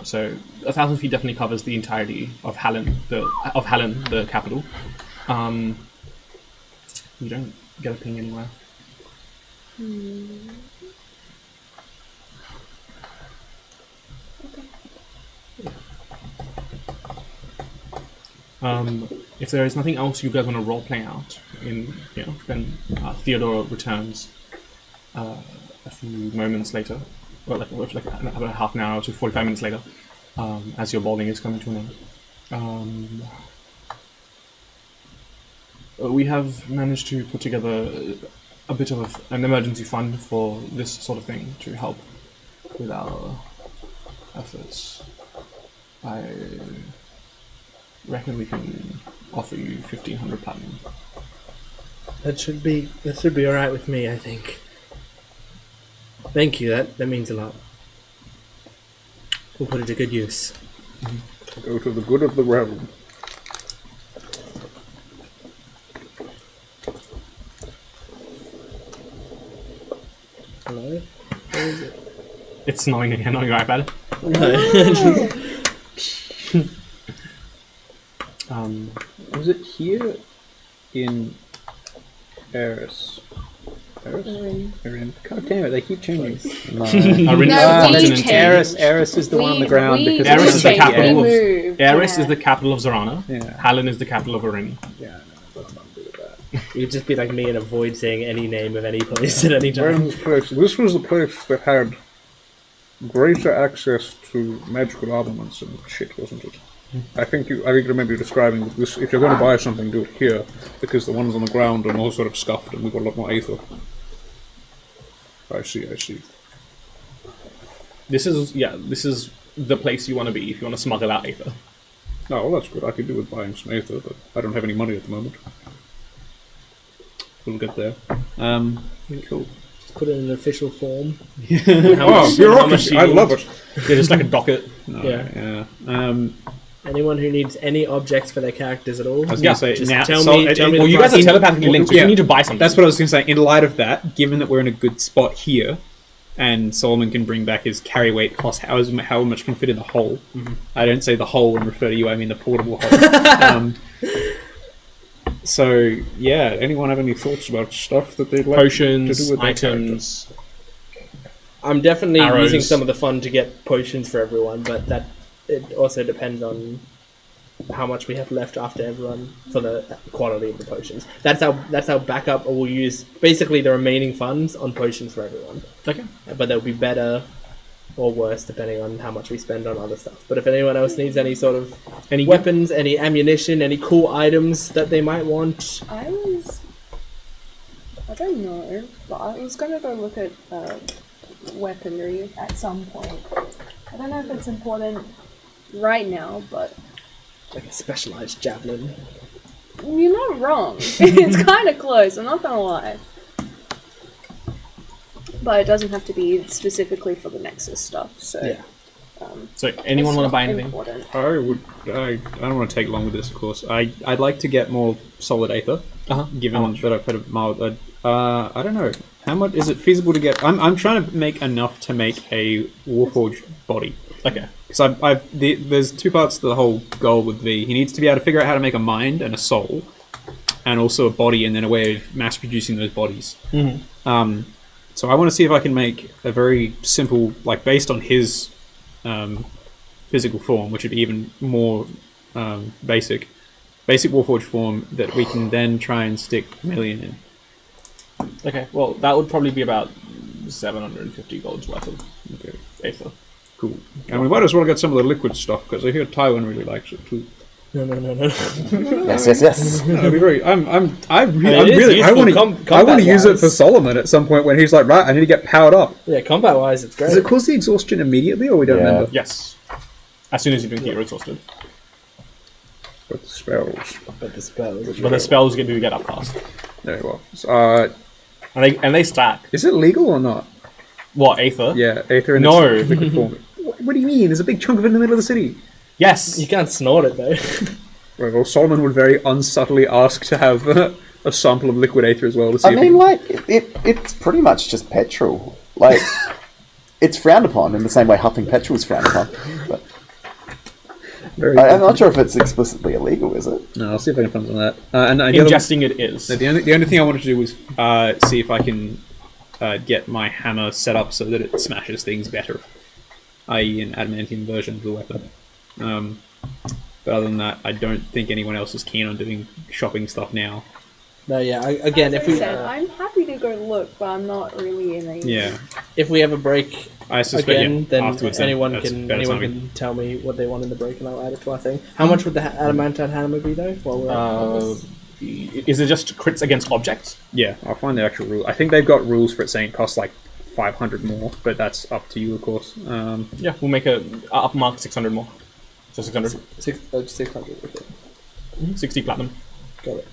So 1,000 feet definitely covers the entirety of Hallen, the capital. You don't get a ping anywhere. If there is nothing else you guys want to roleplay out, then Theodore returns a few moments later, or like about half an hour to 45 minutes later, as your bowling is coming to an end. We have managed to put together a bit of an emergency fund for this sort of thing to help with our efforts. I reckon we can offer you 1,500 platinum. That should be alright with me, I think. Thank you, that means a lot. We'll put it to good use. To go to the good of the realm. Hello? Where is it? It's snowing again on your iPad. Was it here in Eris? Erin. God damn it, they keep changing. Eris is the one on the ground because Eris is the capital of moved, Eris is the capital of Zorana. Yeah. Hallen is the capital of Arin. Yeah, I know, but I'm not good at that. It would just be like me and avoid saying any name of any place at any time. Brand's place. This was the place that had greater access to magical armaments and shit, wasn't it? I remember you describing this. If you're going to buy something, do it here, because the ones on the ground are more sort of scuffed, and we've got a lot more Aether. I see. This is the place you want to be if you want to smuggle out Aether. Oh, well, that's good. I could do with buying some Aether, but I don't have any money at the moment. We'll get there. Cool. Just put it in an official form. Bureaucracy! I love it. Yeah, just like a docket. Yeah. Anyone who needs any objects for their characters at all, I was going to say, just now, tell me. Well, you guys are telepathically linked, so you need to buy something. That's what I was going to say. In light of that, given that we're in a good spot here, and Solomon can bring back his carry weight plus how much can fit in the hole. Mm-hmm. I don't say the hole and refer to you, I mean the portable hole. So, yeah, anyone have any thoughts about stuff that they'd like Potions, to do with their items. I'm definitely Arrows. using some of the fun to get potions for everyone, but that it also depends on how much we have left after everyone for the quality of the potions. That's our backup. Or we'll use basically the remaining funds on potions for everyone. Okay. But they'll be better or worse depending on how much we spend on other stuff. But if anyone else needs any sort of any weapons, any ammunition, any cool items that they might want, I don't know, but I was gonna go look at weaponry at some point. I don't know if it's important right now, but like a specialized javelin. you're not wrong. It's kind of close, I'm not gonna lie. But it doesn't have to be specifically for the Nexus stuff, so... Yeah. So anyone want to buy anything? Important. I don't want to take long with this, of course. I'd like to get more solid Aether, given that I've had a mild... I don't know. How much is it feasible to get? I'm trying to make enough to make a Warforged body. Okay. Because there's two parts to the whole goal with V. He needs to be able to figure out how to make a mind and a soul, and also a body, and then a way of mass producing those bodies. Mm-hmm. So I want to see if I can make a very simple, like based on his physical form, which would be even more basic Warforged form that we can then try and stick Million in. Okay, well, that would probably be about 750 gold's worth of Aether. Cool. And we might as well get some of the liquid stuff, because I hear Tywin really likes it too. No. Yes. That'd be very. I want combat to use it wise. for Solomon at some point when he's like, right, I need to get powered up. Yeah, combat-wise, it's great. Does it cause the exhaustion immediately, or we don't remember? Yes. As soon as you drink it, you're exhausted. But the spells. But the spells. But the spells do get up fast. Very well. So, And they stack. is it legal or not? What, Aether? Yeah, Aether in No. its liquid form. What do you mean? There's a big chunk of it in the middle of the city. Yes. You can't snort it, though. Right, well, Solomon would very unsubtly ask to have a sample of liquid Aether as well to see I mean, like, it's pretty much just petrol. Like, it's frowned upon in the same way huffing petrol is frowned upon. But I'm not sure if it's explicitly illegal, is it? No, I'll see if I can find some of that. And Ingesting it is. The only thing I wanted to do was see if I can get my hammer set up so that it smashes things better, i.e. an adamantium version of the weapon. But other than that, I don't think anyone else is keen on doing shopping stuff now. No, yeah. Again, As if I we said, I'm happy to go look, but I'm not really in a... Yeah. if we have a break I suspect again, then afterwards, anyone that's can better timing. can tell me what they want in the break, and I'll add it to our thing. How much would the adamantine hammer be though? While we're on this? Is it just crits against objects? Yeah, I'll find the actual rule. I think they've got rules for it saying it costs like 500 more, but that's up to you, of course. Yeah, we'll make a upmark 600 more. So 600. 600. Okay. 60 platinum. Got it.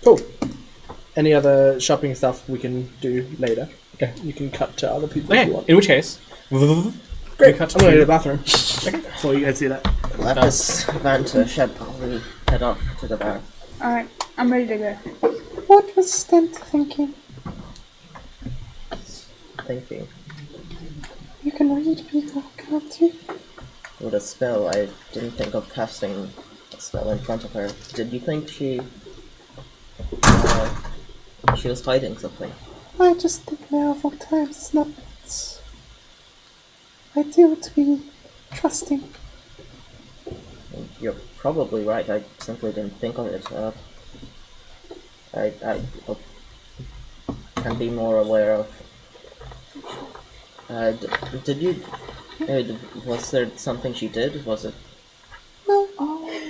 Cool. Any other shopping stuff we can do later? Okay. You can cut to other people if Okay, you want. in which case... Great. cut I'm going to to the bathroom. Okay. So you guys see that. Lapis, Vanta, Shedpal, we head off to the bar. Alright, I'm ready to go. What was Stent thinking? Thinking. You can read people, can't you? With a spell, I didn't think of casting a spell in front of her. Did you think she was hiding something? I just think now of all times it's not ideal to be trusting. You're probably right, I simply didn't think of it. I can be more aware of. Did you? Was there something she did? Was it? No, Oh,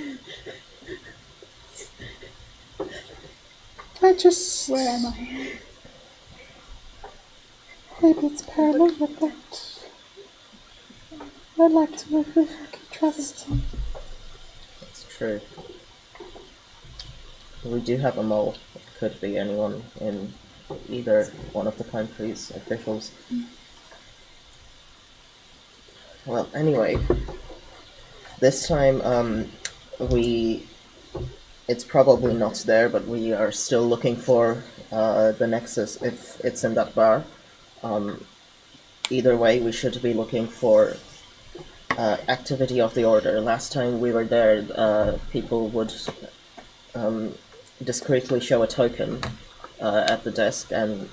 I just... where am I? Maybe it's paranoia, but I like to work with who I can trust. It's true. We do have a mole. It could be anyone in either one of the country's officials. Well, anyway, this time it's probably not there, but we are still looking for the Nexus if it's in that bar. Either way, we should be looking for activity of the Order. Last time we were there, people would discreetly show a token at the desk and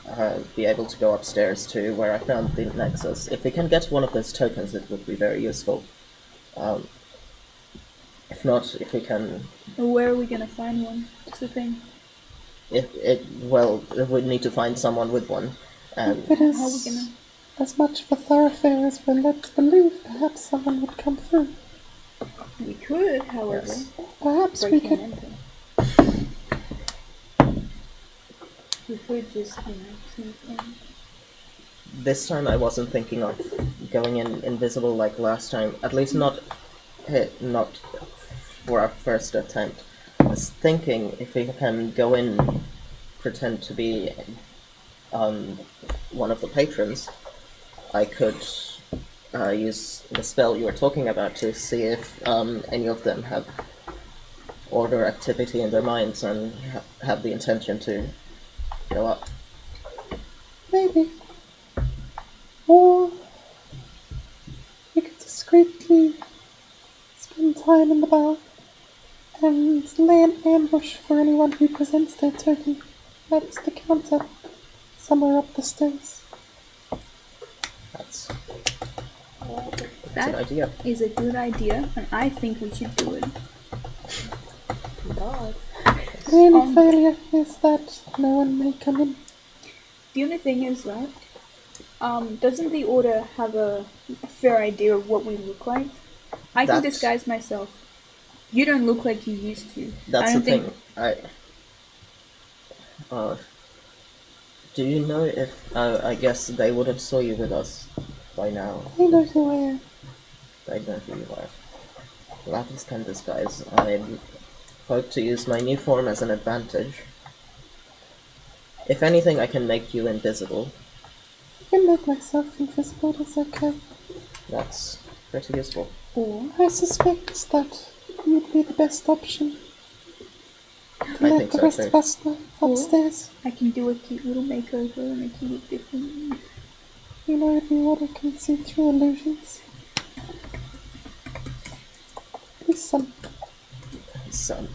be able to go upstairs to where I found the Nexus. If we can get one of those tokens, it would be very useful. If not, if we can... Where are we gonna find one? That's the thing. we'd need to find someone with one. And If it How are we is gonna... as much of a thoroughfare as we're led to believe, perhaps someone would come through. We could, however, Yes. Perhaps we break and could... enter. We could just, sneak in. this time I wasn't thinking of going in invisible like last time. At least not for our first attempt. I was thinking if we can go in, pretend to be one of the patrons, I could use the spell you were talking about to see if any of them have order activity in their minds and have the intention to go up. Maybe. Or we could discreetly spend time in the bar and lay an ambush for anyone who presents their token at the counter somewhere up the stairs. That's an That idea. is a good idea, and I think we should do it. God. The only failure is that no one may come in. The only thing is that, doesn't the Order have a fair idea of what we look like? I can That's- disguise myself. You don't look like you used to. That's I the don't think thing. Do you know if I guess they would have saw you with us by now? I know who I am. I know who you are. Lapis can disguise. I hope to use my new form as an advantage. If anything, I can make you invisible. I can make myself invisible, it's okay. That's pretty useful. Or I suspect that you'd be the best option to I let think the so rest too. of us know upstairs. I can do a cute little makeover and make you look different. You know the Order can see through illusions. Please, son. So,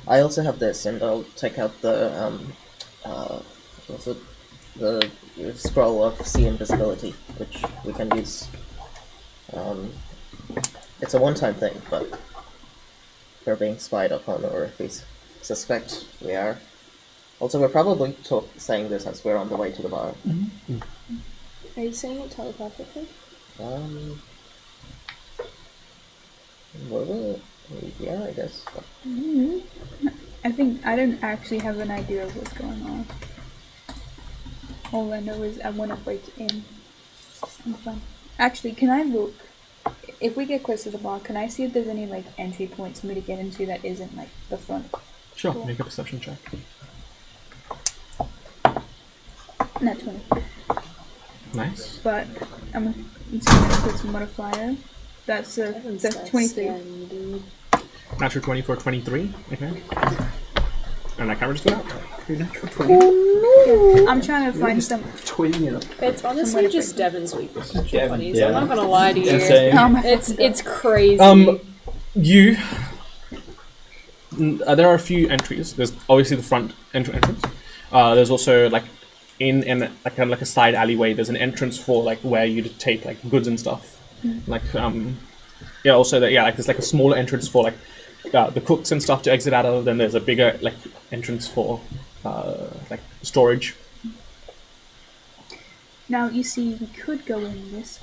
I also have this, and I'll take out the what's it? The scroll of see invisibility, which we can use. It's a one-time thing, but if we're being spied upon, or if we suspect we are. Also, we're probably saying this as we're on the way to the bar. Are you saying it telepathically? Yeah, I guess. I think I don't actually have an idea of what's going on. All I know is I want to break in. I'm fun. Actually, can I look? If we get close to the bar, can I see if there's any like entry points for me to get into that isn't like the front? Sure, make a perception check. Not 20. Nice. But I'm just gonna put some modifier. That's That's 23. scary. Natural 20 for 23. Okay. And I can't register that. Natural 20. I'm trying to find some. Tweeting it up. It's honestly just Devon's weakness. Devon, Funnies. yeah. I'm not gonna lie to you. Yeah, same. Oh my It's crazy. There are a few entries. There's obviously the front entrance. There's also like in like a side alleyway. There's an entrance for like where you'd take like goods and stuff. Like yeah. Also like there's like a smaller entrance for like the cooks and stuff to exit out of. Then there's a bigger like entrance for like storage, Now you see, we could go in this.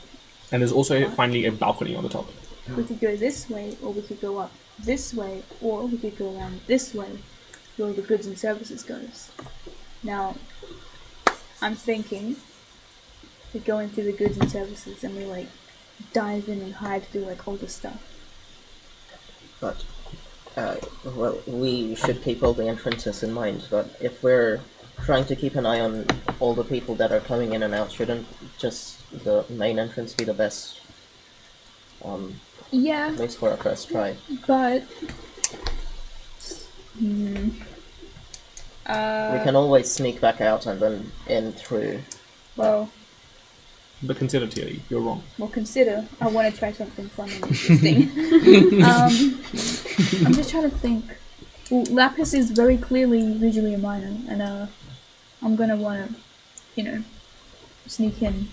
and there's also finally a balcony on the top. We could go this way, or we could go up this way, or we could go around this way, where the goods and services goes. Now, I'm thinking we go into the goods and services and we like dive in and hide through like all the stuff. But, well, we should keep all the entrances in mind, but if we're trying to keep an eye on all the people that are coming in and out, shouldn't just the main entrance be the best? Yeah, At least for our first try. but We can always sneak back out and then in through. well, But consider, Tilly, you're wrong. well, consider. I want to try something fun and interesting. I'm just trying to think. Well, Lapis is very clearly visually a minor, and I'm gonna want to, sneak in.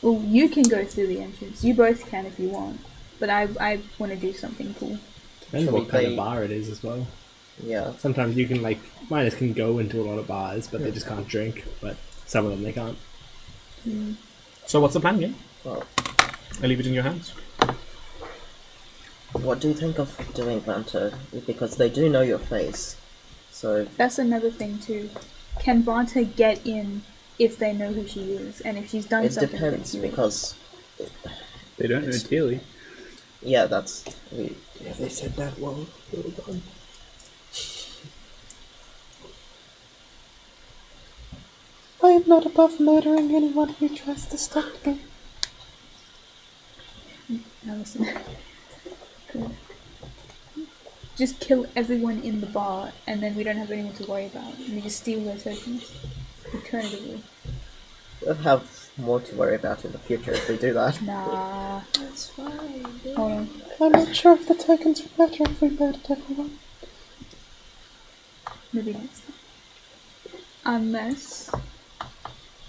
Well, you can go through the entrance. You both can if you want, but I want to do something cool. Depends Shall what we kind play- of bar it is as well. Yeah. Sometimes you can miners can go into a lot of bars, but they just can't drink. But some of them they can't. So what's the plan, again? Well, I leave it in your hands. what do you think of doing Vanta? Because they do know your face. So, That's another thing too. Can Vanta get in if they know who she is, and if she's done it something? depends, ridiculous? because, They don't know Teely. yeah, that's... Yeah, they said that well. Done. I am not above murdering anyone who tries to stop me. Now listen. Cool. Just kill everyone in the bar, and then we don't have anyone to worry about. And we just steal their tokens. Alternatively. We'll have more to worry about in the future if we do that. Nah. That's fine. Dude. Hold on. I'm not sure if the tokens would matter if we murdered everyone. Maybe next time. Unless...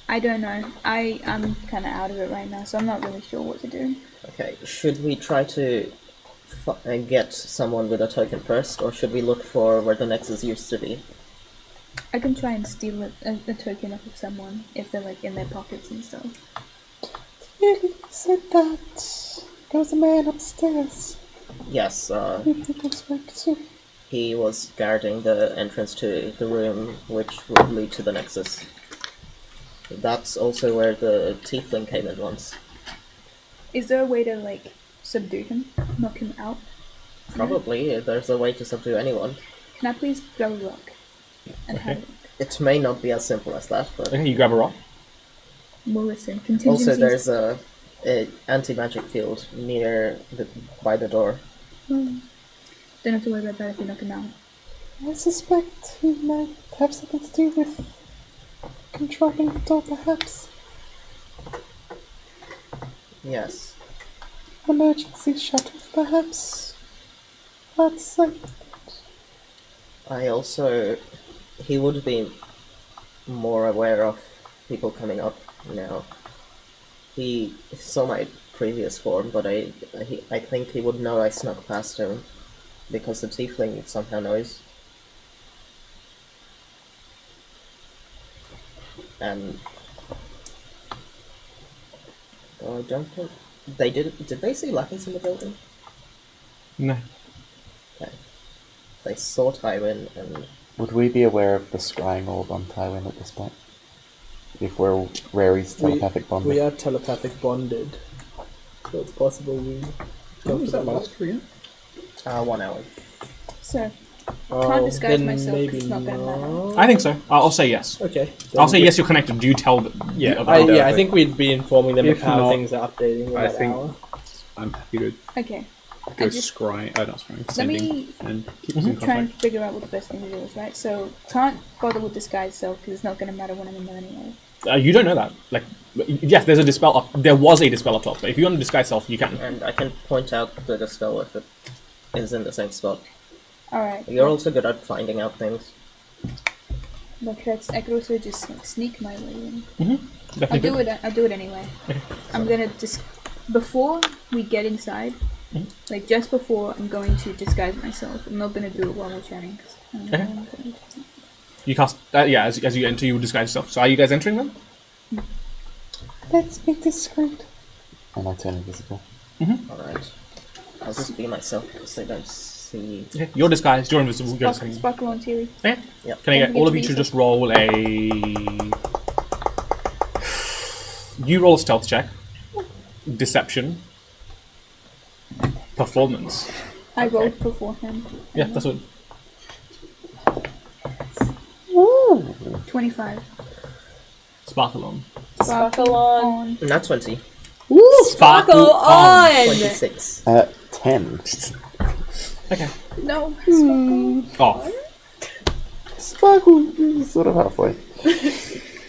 I don't know. I'm kind of out of it right now, so I'm not really sure what to do. Okay, should we try to get someone with a token first, or should we look for where the Nexus used to be? I can try and steal a token off of someone if they're like in their pockets and stuff. Really said that. There was a man upstairs. Yes, Who people spoke to. he was guarding the entrance to the room which would lead to the Nexus. That's also where the Tiefling came in once. Is there a way to like subdue him, knock him out? Probably, there's a way to subdue anyone. Can I please grab a rock and have it? It may not be as simple as that, but... Okay, you grab a rock. Well, listen, contingencies. Also, there's a anti-magic field by the door. Don't have to worry about that if we knock him out. I suspect he might have something to do with controlling the door, perhaps. Yes. Emergency shuttles, perhaps. Hard to say. He would be more aware of people coming up now. He saw my previous form, but I think he would know I snuck past him, because the Tiefling somehow knows. And I don't think they did they see Lapis in the building? No. Okay. They saw Tywin, and Would we be aware of the scrying orb on Tywin at this point? If we're Rary's telepathic bonded? We are telepathic bonded, so it's possible we. When was that last for again? 1 hour. So, can't disguise then myself maybe because it's not going to matter. not. I think so. I'll say yes. Okay. I'll say yes, you're connected. Do you tell the I think we'd be informing them If of how not, things are updating in I that think- hour. I'm happy to Okay, go just- scrying. Not scrying. let Sending me and keep us in try and contact. figure out what the best thing to do is, right? So, can't bother with disguise self because it's not going to matter when I'm in there anyway. You don't know that. Like, yes, there's a dispel up. There was a dispel up top, but if you want to disguise self, you can. And I can point out the dispel if it is in the same spot. Alright. You're also good at finding out things. Look, I could also just like, sneak my way in. Definitely I'll do it anyway. I'm gonna just before we get inside, Like just before I'm going to disguise myself. I'm not going to do it while we're chatting. 'Cause I don't know Okay. what I'm gonna do. You cast. As you enter, you disguise yourself. So are you guys entering them? Let's be discreet. And I turn invisible. Alright. I'll just be myself because they don't see. Okay. You're disguised. You're invisible. You're disguised. Sparkle on Terry. Okay. Yep. Can I Don't get all of forget you to to be just roll a? You roll a stealth check. Deception. Performance. I rolled before him. Yeah, that's what. 25. Sparkle on. Sparkle on. Not 20. Sparkle on. 26. 10. Okay. No. Off. Sparkle, sort of halfway.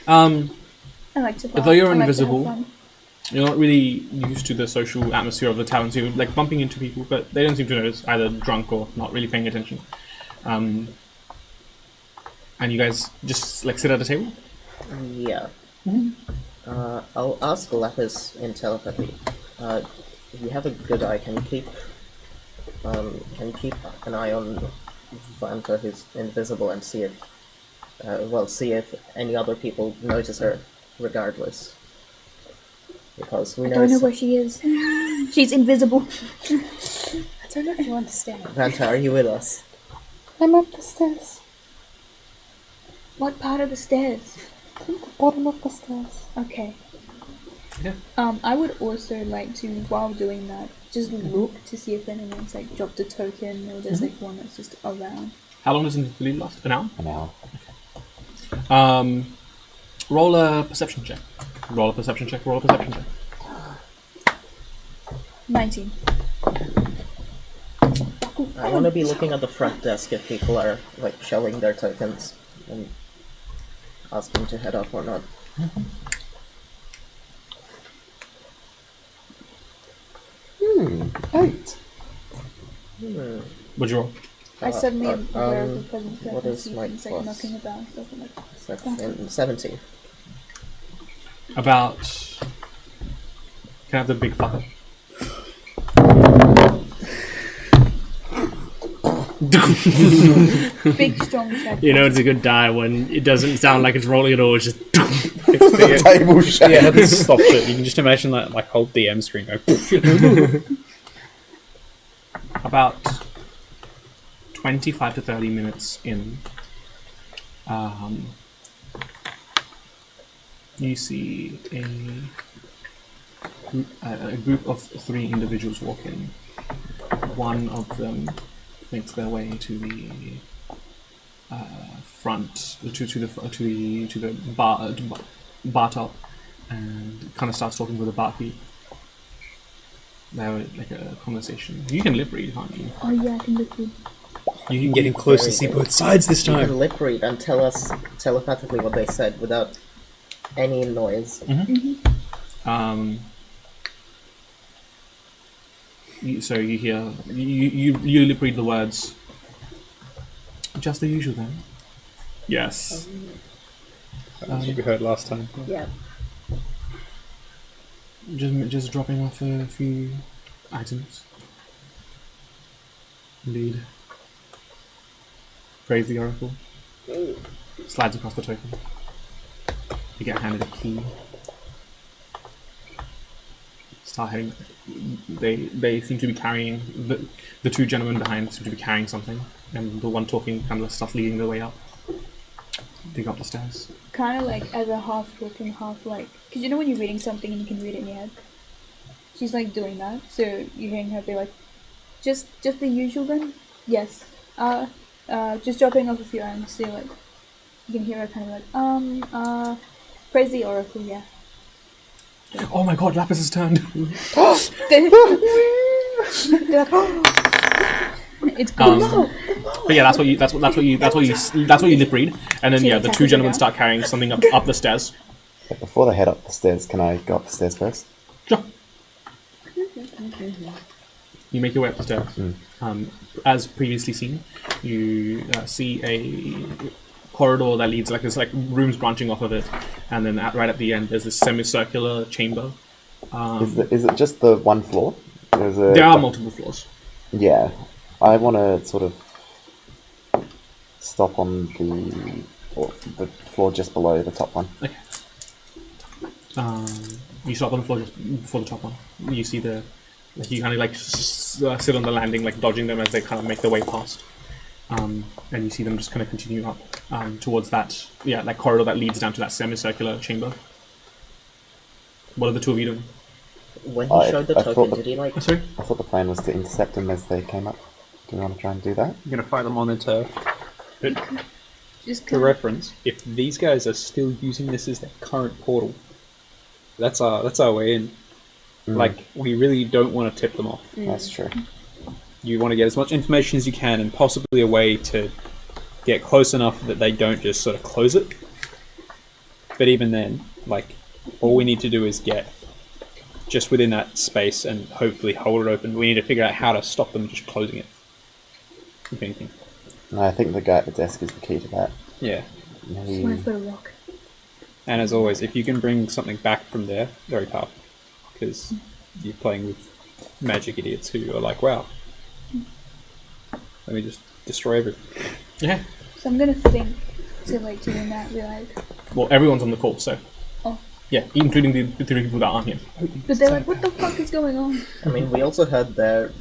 Um, I like to. Although you're I like to have invisible, fun. you're not really used to the social atmosphere of the tavern, so you're like bumping into people, but they don't seem to notice, either drunk or not really paying attention. And you guys just like sit at a table? Yeah. I'll ask Lapis in telepathy. If you have a good eye, can keep an eye on Vanta, who's invisible, and see if any other people notice her, regardless. Because we I know. don't know where she is. She's invisible. I don't know if you understand. Vanta, are you with us? I'm up the stairs. What part of the stairs? The bottom of the stairs. Okay. Yeah. I would also like to, while doing that, just look to see if anyone's like dropped a token or there's like one that's just around. How long does invisibility last? An hour? An hour. Roll a perception check. Roll a perception check. Roll a perception check. 19. I want to be looking at the front desk if people are like showing their tokens and asking to head up or not. 8. What'd you roll? I suddenly am aware of the presence what I is see my things like plus? knocking about and stuff like that. 17. About. Can I have the big fucker? Big strong shadow. You know it's a good die when it doesn't sound like it's rolling at all. It's just The table shape. Yeah, this stops it. You can just imagine that like whole DM screen go. About 25 to 30 minutes in, you see a group of 3 individuals walk in. One of them makes their way to the front, to the bar top, and kind of starts talking with the barkeep. They have like a conversation. You can lip read, can't you? Oh yeah, I can look you. You can get in close to see both sides this You can time. lip read and tell us telepathically what they said without any noise. So you hear you lip read the words. Just the usual then. Yes. That's what we heard last time. Yeah. Just dropping off a few items. Indeed. Praise the oracle. Slides across the token. You get handed a key. Start heading. They seem to be carrying the 2 gentlemen behind seem to be carrying something, and the one talking kind of starts leading the way up. They go up the stairs. Kind of like as a half talking, half like, because you know when you're reading something and you can read it in your head. She's like doing that, so you're hearing her be like, just the usual then. Yes. Just dropping off a few items. So like, you can hear her kind of like, praise the oracle, yeah. Oh my god, Lapis has turned. It's gone. But yeah, that's what you lip read, and then yeah, the 2 gentlemen start carrying something up the stairs. But before they head up the stairs, can I go up the stairs first? Sure. You make your way up the stairs. As previously seen, you see a corridor that leads there's like rooms branching off of it, and then right at the end there's this semicircular chamber. Is it just the one floor? There are multiple floors. Yeah, I want to sort of stop on the floor just below the top one. Okay. You stop on the floor just before the top one. You see you kind of like sit on the landing, like dodging them as they kind of make their way past. And you see them just kind of continue up towards that, like corridor that leads down to that semicircular chamber. What are the two of you doing? When he showed the token, did he like... Sorry? I thought the plan was to intercept them as they came up. Do we want to try and do that? I'm going to fight them on their turf. But Just for reference, if these guys are still using this as their current portal, that's our way in. Like, we really don't want to tip them off. That's true. You want to get as much information as you can, and possibly a way to get close enough that they don't just sort of close it. But even then, like, all we need to do is get just within that space and hopefully hold it open. We need to figure out how to stop them just closing it, if anything. No, I think the guy at the desk is the key to that. Yeah. Maybe... Swear for a rock. And as always, if you can bring something back from there, very powerful. Because you're playing with magic idiots who are like, wow, let me just destroy everything. Yeah. So I'm gonna think to like doing that. Be like, Well, everyone's on the call, so. Oh. Yeah, including the three people that aren't here. but they're like, what the fuck is going on? I mean, we also had their,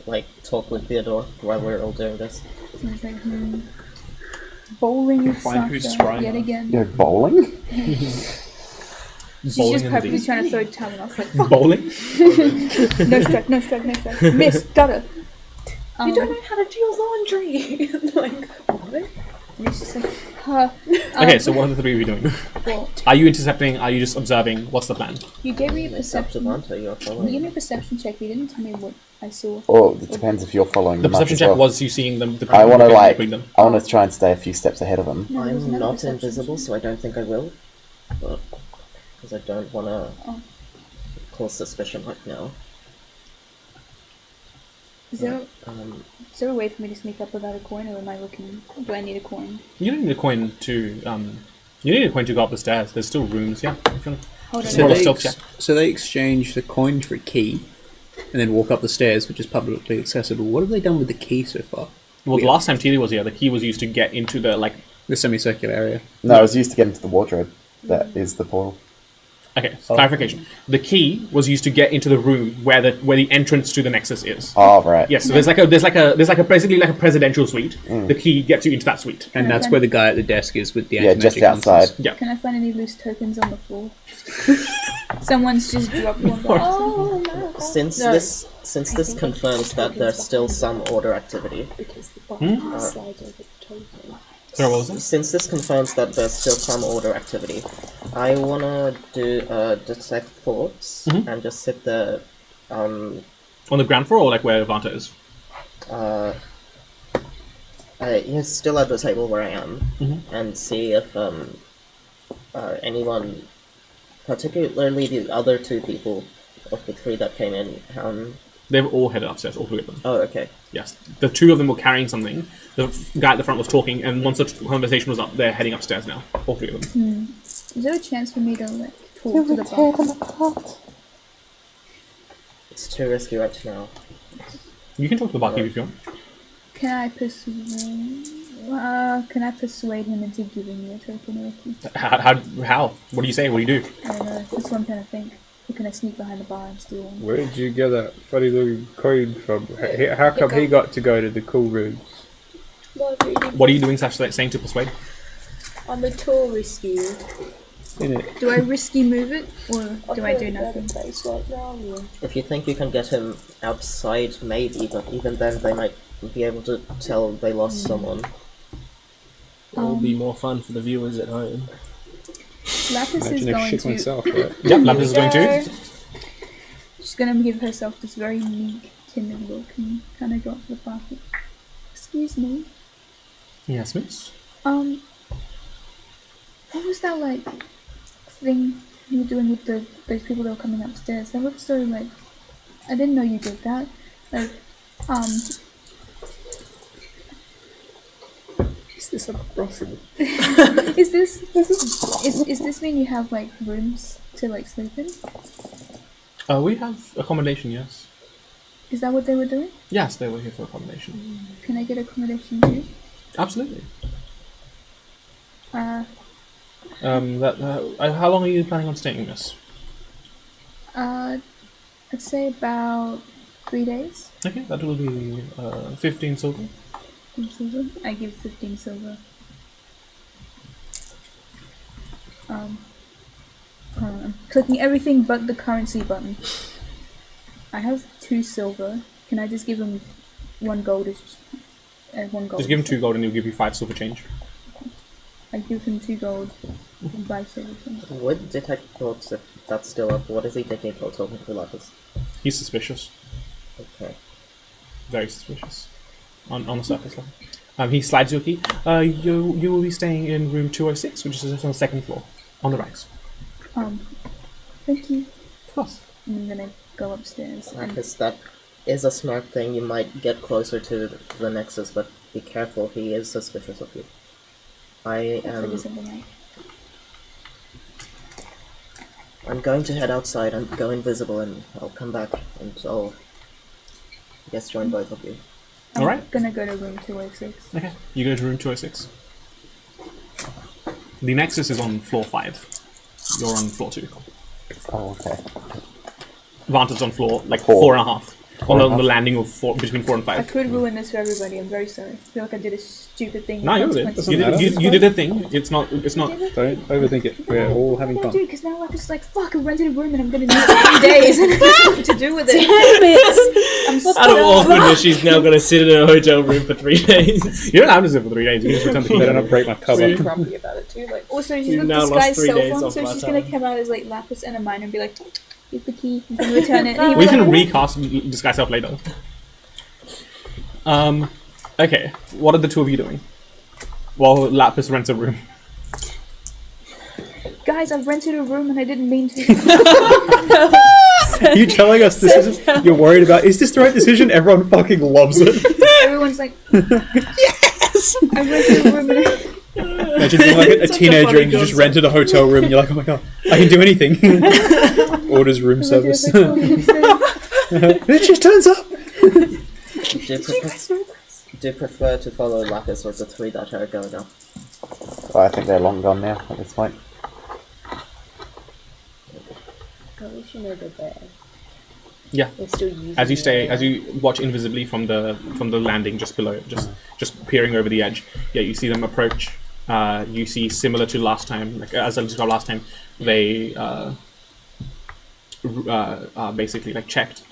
like, talk with Theodore while we were all doing this. So it's like, bowling is Find who's sucked trying yet on. again. You're bowling? She's Bowling just in purposely the trying to throw talent off. Like, fuck. Bowling? No strike, no strike, no strike. Miss, got her. You don't know how to do your laundry. Like, what? And it's just like, huh. Okay, so what are the three of you doing? Well, Are you intercepting? Are you just observing? What's the plan? you gave me a It's up to perception. Manta, you're You following. gave me a perception check. You didn't tell me what I saw. Or it depends if you're following The them up perception as check well. was you seeing them. The I want to between them. I want to try and stay a few steps ahead of them. No, there was I'm no not perception invisible, check. so I don't think I will. But because I don't want to Oh. cause suspicion right now. Is there, Um, is there a way for me to sneak up without a coin, or am I looking? Do I need a coin? You don't need a coin to. You need a coin to go up the stairs. There's still rooms. Yeah. If you want. Hold on. So a they- minute. So they exchange the coin for a key, and then walk up the stairs, which is publicly accessible. What have they done with the key so far? Well, the last time Tilly was here, the key was used to get into the like. The semicircular area. No, it was used to get into the wardrobe. That is the portal. Okay, clarification. The key was used to get into the room where the entrance to the Nexus is. Oh, right. Yes, so there's basically like a presidential suite. The key gets you into that suite. And that's Okay. where the guy at the desk is with the Yeah, just anti-magic outside. nonsense. Yeah. Can I find any loose tokens on the floor? Someone's just dropped one. Oh, no. since No. this I think confirms the that tokens there's still behind some it. order activity. Because the button slides over the token. Sorry, what was it? Since this confirms that there's still some order activity, I wanna do detect thoughts and just sit there. On the ground floor or like where Vanta is? He's still at the table where I am, and see if anyone, particularly the other two people of the three that came in, They've all headed upstairs, all three of them. oh, okay. Yes. The two of them were carrying something. The guy at the front was talking, and once the conversation was up, they're heading upstairs now. All three of them. Is there a chance for me to like You talk to would the tear bar? them apart. It's too risky right now. You can talk to the barkeep if you want. Can I persuade him into giving me a token or a key? How? What do you say? What do you do? I don't know. That's what I'm trying to think. Or can I sneak behind the bar and steal one? Where did you get that funny little coin from? How come he got to go to the cool rooms? What are you doing saying to persuade? I'm a tourist, dude. Innit? Do I risky move it, or do I do nothing? If you think you can get him outside, maybe, but even then they might be able to tell they lost someone. It will be more fun for the viewers at home. Lapis is Imagine if going shit to. myself, right? Yep, Lapis is going to. She's gonna give herself this very meek, timid look and kind of go up to the barkeep. Excuse me. Yes, miss. What was that like thing you were doing with those people that were coming upstairs? That looked so like I didn't know you did that. Like, Is this a brothel? is this mean you have like rooms to like sleep in? We have accommodation, yes. Is that what they were doing? Yes, they were here for accommodation. Can I get accommodation too? Absolutely. Uh, How long are you planning on staying, miss? I'd say about 3 days. Okay, that will be 15 silver. 15 silver. I give 15 silver. I'm clicking everything but the currency button. I have 2 silver. Can I just give him 1 gold? 1 gold. Just give him 2 gold and he'll give you 5 silver change. I give him 2 gold and 5 silver change. Would detect thoughts if that's still up. What is he taking for talking to Lapis? He's suspicious. Okay. Very suspicious. On the surface level. He slides your key. You will be staying in room 206, which is on the 2nd floor. On the right. Thank you. Of course. I'm gonna go upstairs. And Lapis, that is a smart thing. You might get closer to the Nexus, but be careful. He is suspicious of you. I I'll am. figure something out. I'm going to head outside and go invisible, and I'll come back and I'll, I guess, join both of you. I'm Alright. gonna go to room 206. Okay. You go to room 206. The Nexus is on floor 5. You're on floor 2. Oh, okay. Vanta's on floor, like, 4. 4.5. On the landing of between 4 and I 5. could ruin this for everybody. I'm very sorry. I feel like I did a stupid thing. No, you did. Consequences. You matter. did, you did a thing. It's not. It's not. Don't overthink it. We're all having fun. Because now I'm just like, fuck, I rented a room and I'm gonna need it for 3 days and I don't know what to do with it. I'm so Out of awkwardness, she's now going to sit in a hotel room for 3 days. You don't have to sit for 3 days. You can just return the key. Better not break my cover. grumpy about it too. Like, also, she's You've got now this lost guy's 3 cell days phone, off so my she's time. gonna come out as like Lapis and a miner and be like, "Here's the key. I'm gonna return it." And he'll We be can like, recast disguise self later. Okay. What are the two of you doing? While Lapis rents a room. Guys, I've rented a room and I didn't mean to. You telling us this is you're worried about? Is this the right decision? Everyone fucking loves it. Everyone's like, yes! I rented a room and Imagine being like a teenager and you just rented a hotel room and you're like, oh my god, I can do anything. Orders room service. It just turns up. Do you prefer to follow Lapis or the 3 that are going up? Well, I think they're long gone now at this point. At least you know they're there. Yeah. They're still using As you it. stay, as you watch invisibly from the landing just below, just peering over the edge. Yeah, you see them approach. You see, similar to last time, like as I described last time, they basically like checked,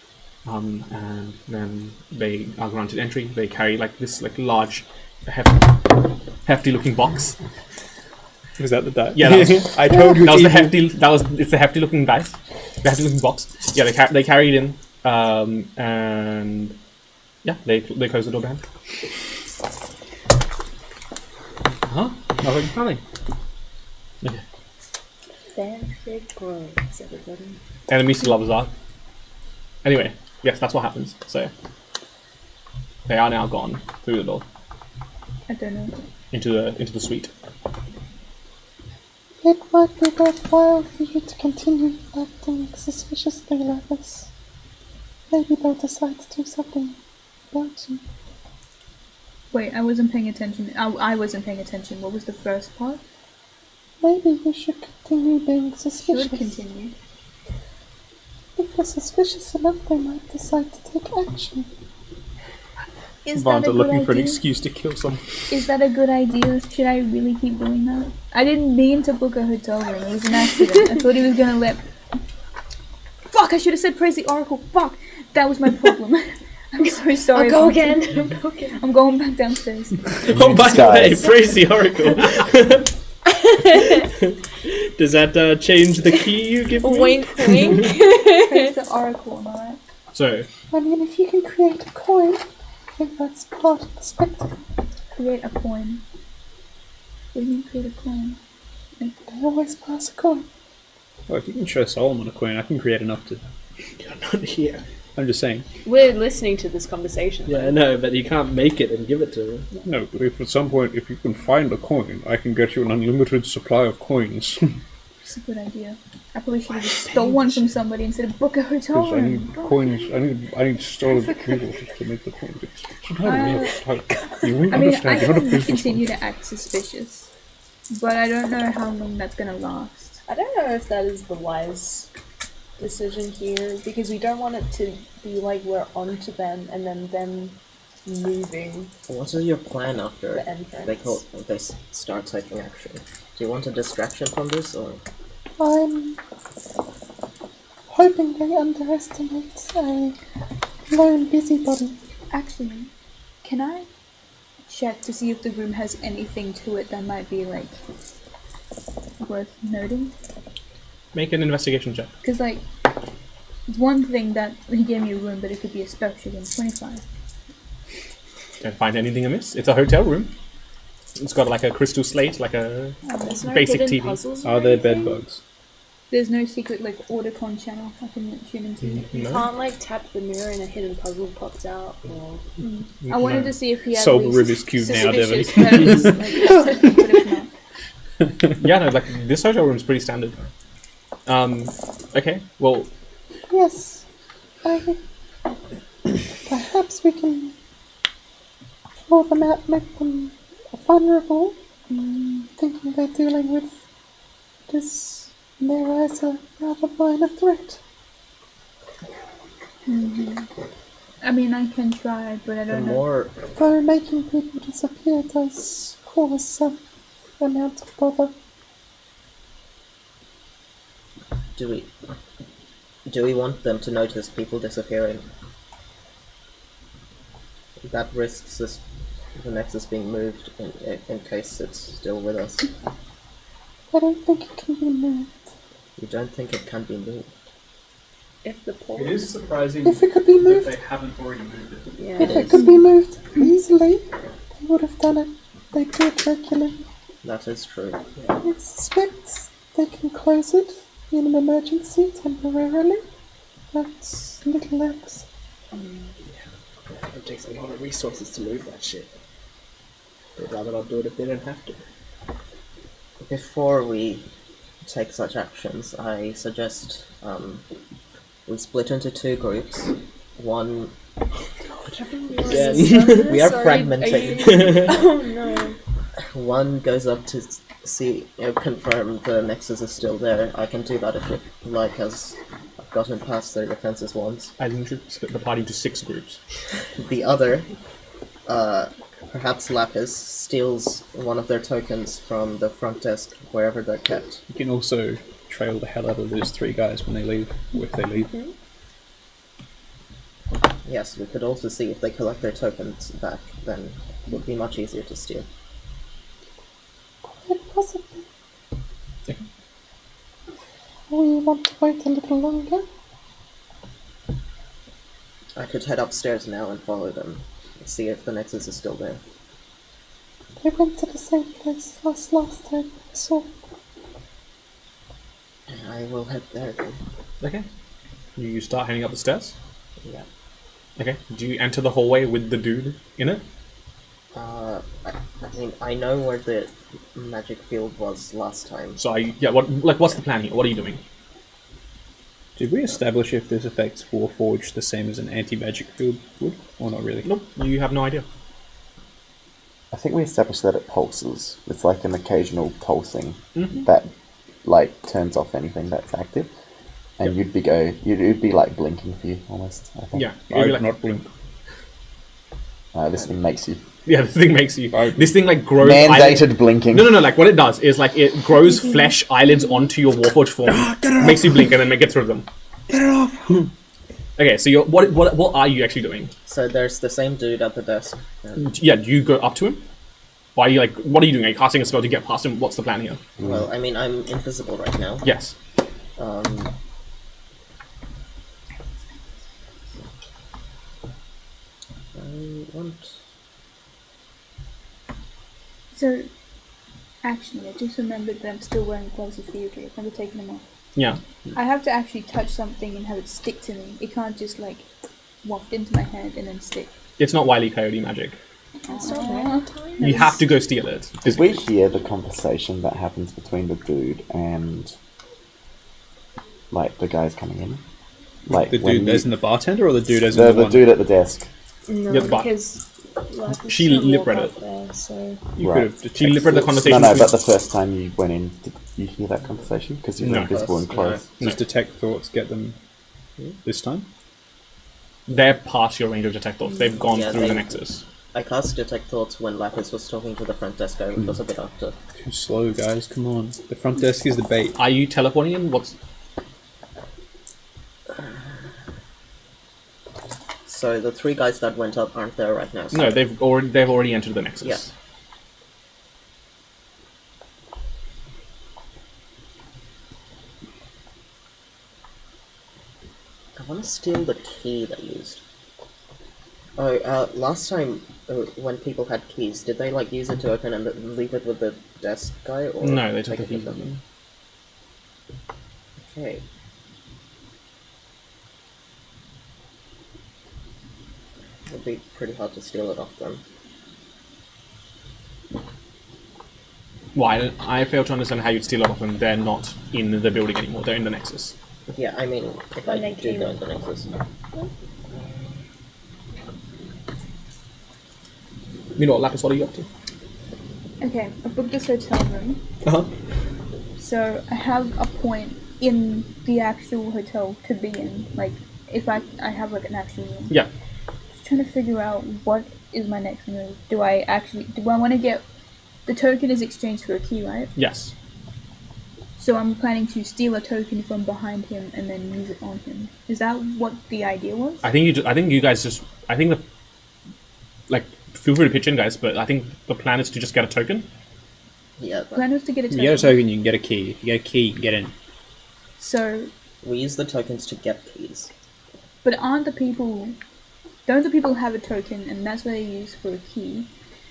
and then they are granted entry. They carry like this like large, hefty looking box. Was that the die? Yeah, that was, I told you. that was the evil. hefty. It's the hefty looking dice. The hefty looking box. Yeah, they carry it in, and yeah, they close the door behind. Huh? Nothing. Okay. Fanfic grows, everybody. Enemies to lovers are. Anyway, yes, that's what happens. So they are now gone through the door I don't know. into the suite. It might be worthwhile for you to continue acting suspiciously like this. Maybe they'll decide to do something about you. Wait, I wasn't paying attention. I wasn't paying attention. What was the first part? Maybe you should continue being suspicious. Should continue. If you're suspicious enough, they might decide to take action. Is that a Vanta good looking for an idea? excuse to kill someone. Is that a good idea? Should I really keep doing that? I didn't mean to book a hotel room. It was an accident. I thought he was gonna let. Fuck! I should have said praise the oracle. Fuck! That was my problem. I'm so sorry. I'll go Vanta. again. I'll go again. I'm going back downstairs. Oh, by the way, Disguise. praise the oracle. Does that change the key you give me? Wink, wink. Praise the oracle, am I right? So I mean, if you can create a coin, I think that's part of the spectacle. Create a coin. What do you mean create a coin? They always pass a coin. Well, if you can show Solomon a coin, I can create enough to. You're not here. I'm just saying. We're listening to this conversation. Yeah, I know, but you can't make it and give it to him. No, but if at some point, if you can find a coin, I can get you an unlimited supply of coins. It's a good idea. I probably should have just stole one from somebody instead of book a hotel Because I room. need coins. I need solid resources to make the coins. It's not how you wouldn't I mean, understand. I You're not a can businessman. continue to act suspicious, but I don't know how long that's gonna last. I don't know if that is the wise decision here, because we don't want it to be like we're onto them and then them moving. What is your plan after The entrance. they start taking action? Do you want a distraction from this, or I'm hoping they underestimate a lone busybody. Actually, can I check to see if the room has anything to it that might be like worth noting? Make an investigation check. Because like, it's one thing that he gave me a room, but it could be a spectre in 25. Don't find anything amiss. It's a hotel room. It's got like a crystal slate, like a There's no basic hidden TV. puzzles or Are there anything? bed bugs? There's no secret like Autocon channel I can tune into. You No. can't like tap the mirror and a hidden puzzle pops out, or I wanted to see if he had Solve at a least Rubik's Cube now, Devon. suspicious photos, like, that's but if not. Yeah, no, like this hotel room's pretty standard. Okay, well, Yes, perhaps we can draw them out, make them vulnerable, thinking they're dealing with this, in their eyes, a rather minor threat. I mean, I can try, but I the don't know. more Though making people disappear does cause some amount of bother. do we want them to notice people disappearing? That risks the Nexus being moved in case it's still with us. I don't think it can be moved. You don't think it can be moved? if the pole. It is surprising If it could be that moved, they haven't already moved it. Yeah. if it could be moved easily, they would have done it. They do it regularly. That is true. I suspect they can close it in an emergency temporarily. That's little else. It takes a lot of resources to move that shit. They'd rather not do it if they don't have to. Before we take such actions, I suggest we split into two groups. One, we are fragmenting. Oh no. One goes up to see, confirm the Nexus is still there. I can do that if you like, as I've gotten past their defenses once. I think we should split the party into 6 groups. The other, perhaps Lapis, steals one of their tokens from the front desk, wherever they're kept. You can also trail the hell out of those 3 guys when they leave, or if they leave. Yes, we could also see if they collect their tokens back, then it would be much easier to steal. Quite possibly. We want to wait a little longer. I could head upstairs now and follow them, and see if the Nexus is still there. They went to the same place as last time I saw. I will head there then. Okay. You start heading up the stairs. Yeah. Okay. Do you enter the hallway with the dude in it? I mean, I know where the magic field was last time. So what's the plan here? What are you doing? Did we establish if this affects Warforged the same as an anti-magic field would, or not really? Nope. You have no idea. I think we established that it pulses. It's like an occasional pulsing Mhm. that like turns off anything that's active, and you'd be like blinking for you almost. I think. Yeah. I You'd be would like, not blink. This thing makes you yeah. This thing makes you. This thing like grows. mandated blinking. No. Like what it does is like it grows flesh eyelids onto your Warforged form, makes you blink, and then gets rid of them. Get it off! Okay, so you're what are you actually doing? So there's the same dude at the desk. Yeah, do you go up to him? Why are you like? What are you doing? Are you casting a spell to get past him? What's the plan here? Well, I mean, I'm invisible right now. Yes. I want... So, actually, I just remembered that I'm still wearing gloves of theory. I've never taken them off. Yeah. I have to actually touch something and have it stick to me. It can't just like waft into my hand and then stick. It's not Wile E. Coyote magic. It's not magnetite. You have to go steal it. Did we hear the conversation that happens between the dude and Like the guys coming in. Like The when dude as in the bartender, or the dude as in the the one? dude at the desk. No, Yeah, but- because Lapis She can't lip walk read up it. there, so You Right. could have She detected lip read the thoughts. conversation. No, between- but the first time you went in, did you hear that conversation? Because you were No. invisible and close. Does detect thoughts get them this time? They're past your range of detect thoughts. They've gone Yeah, through they- the nexus. I cast Detect Thoughts when Lapis was talking to the front desk guy, which was a bit after. Too slow, guys. Come on. The front desk is the bait. Are you teleporting in? What's So the 3 guys that went up aren't there right now. So no? They've already entered the nexus. Yeah. I want to steal the key they used. Oh, last time when people had keys, did they like use it to open and then leave it with the desk guy, or No, they took the it key with from them. Okay. It would be pretty hard to steal it off them. Why? I fail to understand how you'd steal it off them. They're not in the building anymore. They're in the nexus. Yeah, I mean, if When I they do came go in. into Nexus. You know what, Lapis? What are you up to? Okay, I booked this hotel room. Uh-huh. So I have a point in the actual hotel to be in. Like, if I have like an actual room. Yeah. Just trying to figure out what is my next move. Do I want to get the token is exchanged for a key, right? Yes. So I'm planning to steal a token from behind him and then use it on him. Is that what the idea was? I think you guys just. I think the. Like, feel free to pitch in, guys. But I think the plan is to just get a token. Yeah, The plan was to get a If you token. get a token, you can get a key. If you get a key, you can get in. So, we use the tokens to get keys. but don't the people have a token and that's what they use for a key?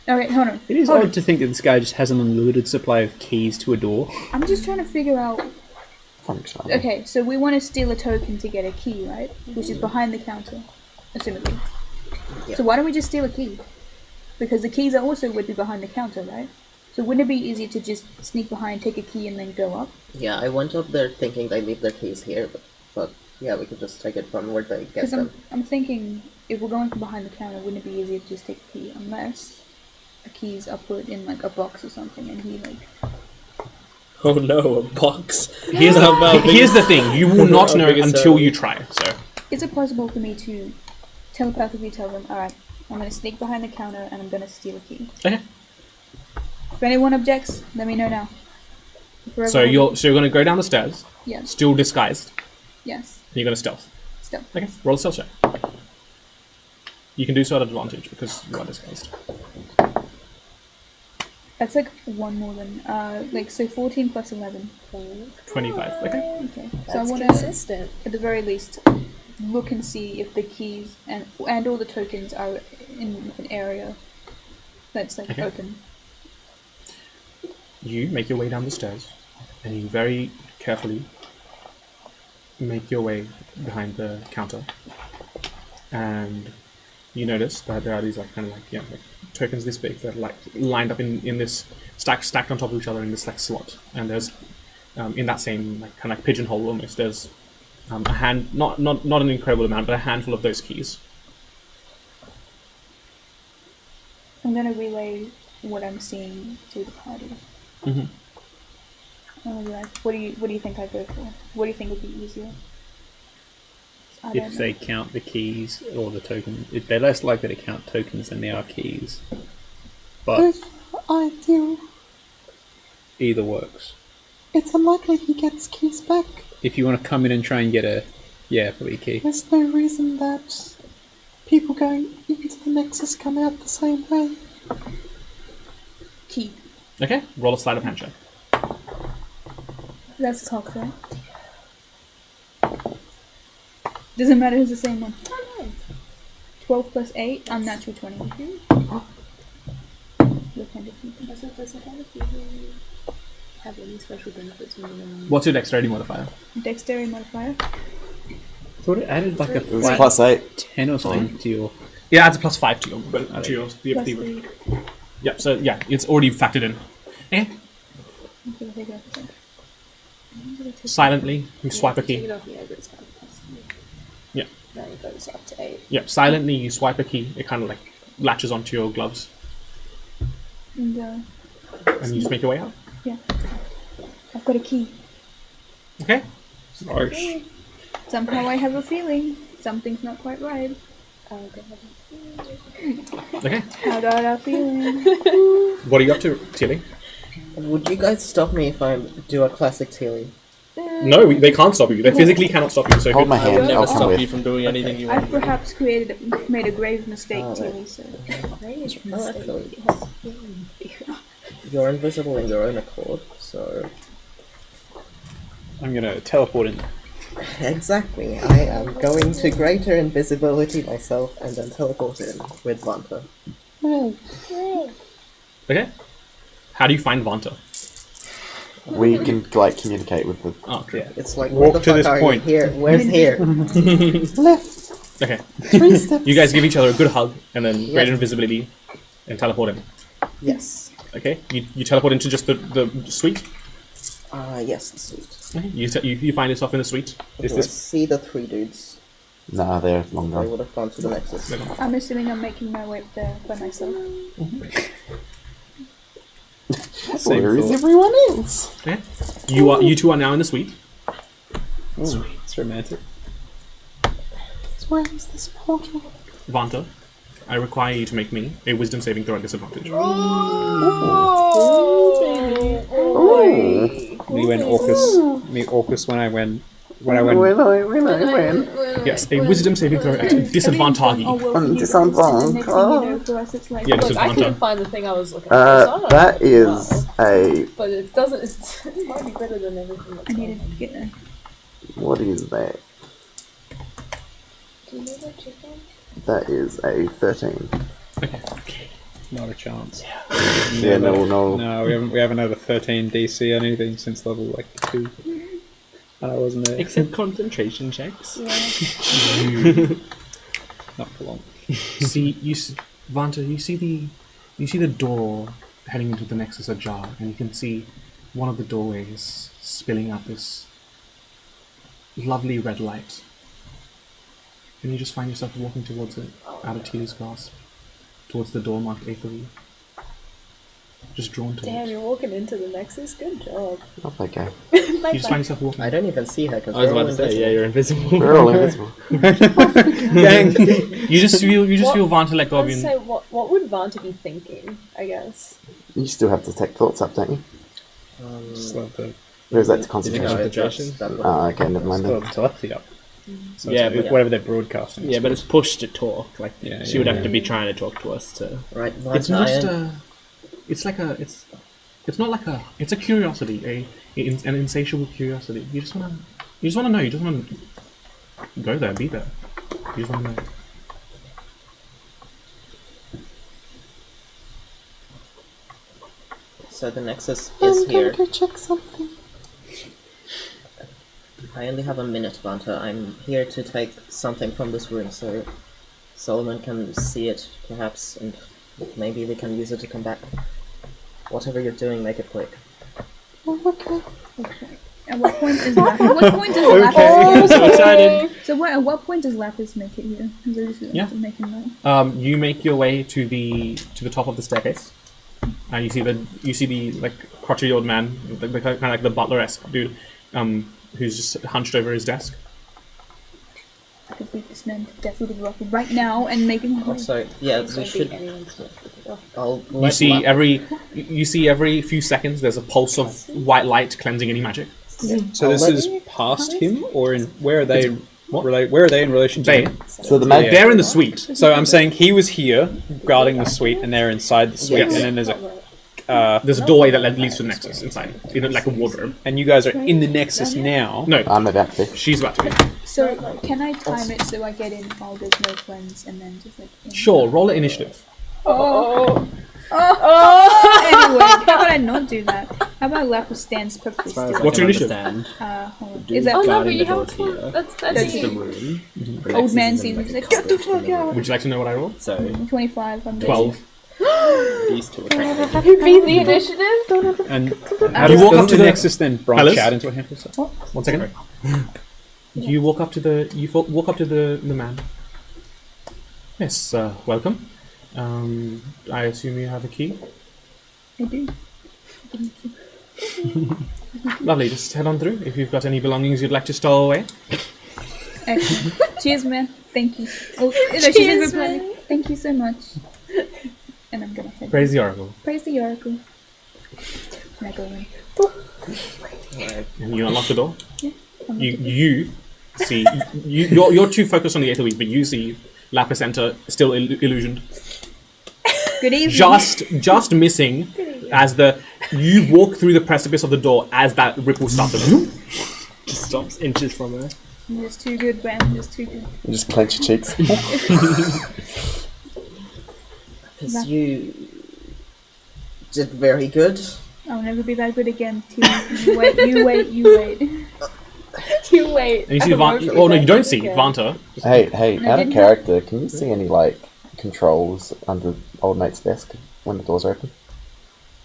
Okay, hold on. It is Hold odd to think that this guy just has an unlimited supply of keys to a door. I'm just trying to figure out. Functional. Okay, so we want to steal a token to get a key, right? Which is behind the counter, assumedly. Yeah. So why don't we just steal a key? Because the keys are also would be behind the counter, right? So wouldn't it be easier to just sneak behind, take a key, and then go up? Yeah, I went up there thinking they leave their keys here, but yeah, we could just take it from where they get Because them. I'm thinking if we're going from behind the counter, wouldn't it be easier to just take a key? Unless the keys are put in like a box or something, and he like. Oh no, a box. Here's the thing. You will not know Biggest until hurdle. you try. So. Is it possible for me to telepathically tell them, alright, I'm going to sneak behind the counter and I'm going to steal a key? Okay. If anyone objects, let me know now. If So everyone- you're going to go down the stairs, Yes. still disguised, Yes. and you're going to stealth. Still. Okay. Roll a stealth check. You can do so at advantage because you are disguised. That's like one more than, so 14 plus 11. 25. Okay. Okay. So I That's want to, consistent. at the very least, look and see if the keys and all the tokens are in an area that's like Okay. open. You make your way down the stairs, and you very carefully make your way behind the counter, and you notice that there are these like tokens this big that are like lined up in this stacked on top of each other in this like slot, and there's in that same like kind of like pigeonhole almost there's a hand not an incredible amount but a handful of those keys. I'm going to relay what I'm seeing to the party. Mhm. I'm gonna be like, what do you think I go for? What do you think would be easier? I don't If know. they count the keys or the token, they're less likely to count tokens than they are keys. But Both are ideal. either works. It's unlikely he gets keys back. If you want to come in and try and get probably a key. There's no reason that people going into the Nexus come out the same way. Key. Okay, roll a sleight of hand check. That's cocked, right? Doesn't matter, it's the same one. 12 plus 8, I'm natural 20. Left-handed feet. Does it have if you have any special benefits when you're What's your dexterity modifier? Dexterity modifier. I thought it added like a It was flat +8. 10 or something to your. Yeah, it adds a +5 to your Plus the 3. Yeah, so yeah, it's already factored in. Okay. Okay, take it off. Silently, you swipe a Take key. it off, yeah, but it's kind of plus 3. Yeah. Then it goes up to 8. Yeah, silently you swipe a key. It kind of like latches onto your gloves, And and you just make your way out. yeah, I've got a key. Okay. Nice. Somehow I have a feeling something's not quite right. Oh, God. Okay. How do I have a feeling? What are you up to, Tilly? Would you guys stop me if I do a classic Tilly? No, they can't stop you. They physically cannot stop you. So Hold my I hand. will I'll never come stop with. you from doing anything you I want. perhaps made a grave mistake, Oh, Tilly, so Oh, actually, you're invisible in your own accord, so... I'm gonna teleport in. Exactly. I am going to greater invisibility myself and then teleport in with Vanta. Okay. How do you find Vanta? We can like communicate with the. Oh, okay. It's like, Walk where the to fuck this are point. you? Here. Where's here? Left. Okay. 3 steps. You guys give each other a good hug, and then Yeah. greater invisibility, and teleport in. Yes. Okay. You teleport into just the suite. Yes, the suite. Okay. You find yourself in the suite. Is Do I this see the 3 dudes? Nah, they're I longer. would have gone to the Nexus. I'm assuming I'm making my way up there by myself. same Where is thought? everyone else? Okay. You two are now in the suite. Sweet. It's romantic. Where is this portal? Vanta, I require you to make me a wisdom saving throw at disadvantage. Me when Orcus when I went. Yes, a wisdom saving throw at disadvantage. Oh, well, for you guys, Disadvantage. and the next thing you know, for us it's like, Yeah, Look, I disadvantage. couldn't find the thing I was looking for. That is a. But it doesn't. It might be better than everything that's I on. need to get a What is that? Do you know that chicken? That is a 13. Not a chance. Yeah, no. No, we haven't had a 13 DC or anything since level like 2. And I wasn't there. Except concentration checks. Not for long. Vanta, you see the door heading into the Nexus ajar, and you can see one of the doorways spilling out this lovely red light. And you just find yourself walking towards it, out of Tilly's grasp, towards the door marked Aether. Just drawn to Damn, it. you're walking into the Nexus. Good job. Off they go. You just find yourself walking. I don't even see her because I was about to say, yeah, you're invisible. We're all invisible. Gang. You just feel Vanta let go of Let's you. say, what would Vanta be thinking, I guess? You still have detect thoughts up, don't you? Still have the, Or is that to No, concentration? Concentration? that's Ah, okay, never mind still then. have telepathy up. So Yeah, it's but- whatever they're broadcasting. Yeah, but it's pushed to talk. Like Yeah, she would yeah, have to be trying to talk to us to. Right, It's Vanta, not I just am- it's not like a. It's a curiosity, an insatiable curiosity. You just wanna know. You just wanna go there, be there. You just wanna know. So the Nexus I'm is gonna here. go check something. I only have a minute, Vanta. I'm here to take something from this room so Solomon can see it, perhaps, and maybe we can use it to come back. Whatever you're doing, make it quick. Oh, okay. At what point is Lapis? What point does Lapis? I'm so excited. So at what point does Lapis make it here? Is it just Yeah. making that? You make your way to the top of the staircase. You see the like crotchety old man, the kind of like the butler-esque dude, who's just hunched over his desk. I could beat this man to death with a rocket right now and make him. Also, yeah, This we won't beat should. anyone's work with it. Oh. I'll You let see Lap- every few seconds there's a pulse of white light cleansing any magic. So this let- is past him, or in where are they? Where are they in relation to They him? So the mag- they're in the suite. So I'm saying he was here guarding the suite, and they're inside the suite, Yes. and then there's a. There's a doorway that leads to the Nexus inside, like a wardrobe. And you guys are in the Nexus now. No, I'm about to. she's about to be. So can I time it so I get in while there's no cleanse and then just like. Sure, roll an initiative. Anyway, how about I not do that? How about Lapis stands perfectly As far as still? I What's can your initiative? understand, Hold on. do Is that Oh no, guarding but you the have doors a here. That's This is the it. room. Old man Nexus is in, seems like, like, get the fuck corridor. out! Would you like to know what I roll? So 25, I'm 12. These two are technically. Have you been the initiative? And You walk up doesn't to the the- Nexus then branch Fellas? out into a handful of stuff? 1 second. You walk up to the man. Yes, welcome. I assume you have a key. I do. Lovely. Just head on through. If you've got any belongings you'd like to stow away. Excellent. Cheers, man. Thank you. Oh, no, she Cheers, says reply. man. Thank you so much. And I'm gonna head. Praise the oracle. Praise the oracle. And I go in. And you unlock the door. I'm You see. You're too focused on the Aether Week, but you see Lapis enter still illusioned. Good evening. Just missing as you walk through the precipice of the door as that ripple starts to Just stops inches from her. You're just too good, Bram. Just too good. You just clench your cheeks. Because you did very good. I'll never be that good again. T. You wait. You wait. You wait. You wait. and you see Vanta. Oh no, you don't see Vanta. Hey, I out of didn't character, can you see any like controls under old mate's desk when the doors are open?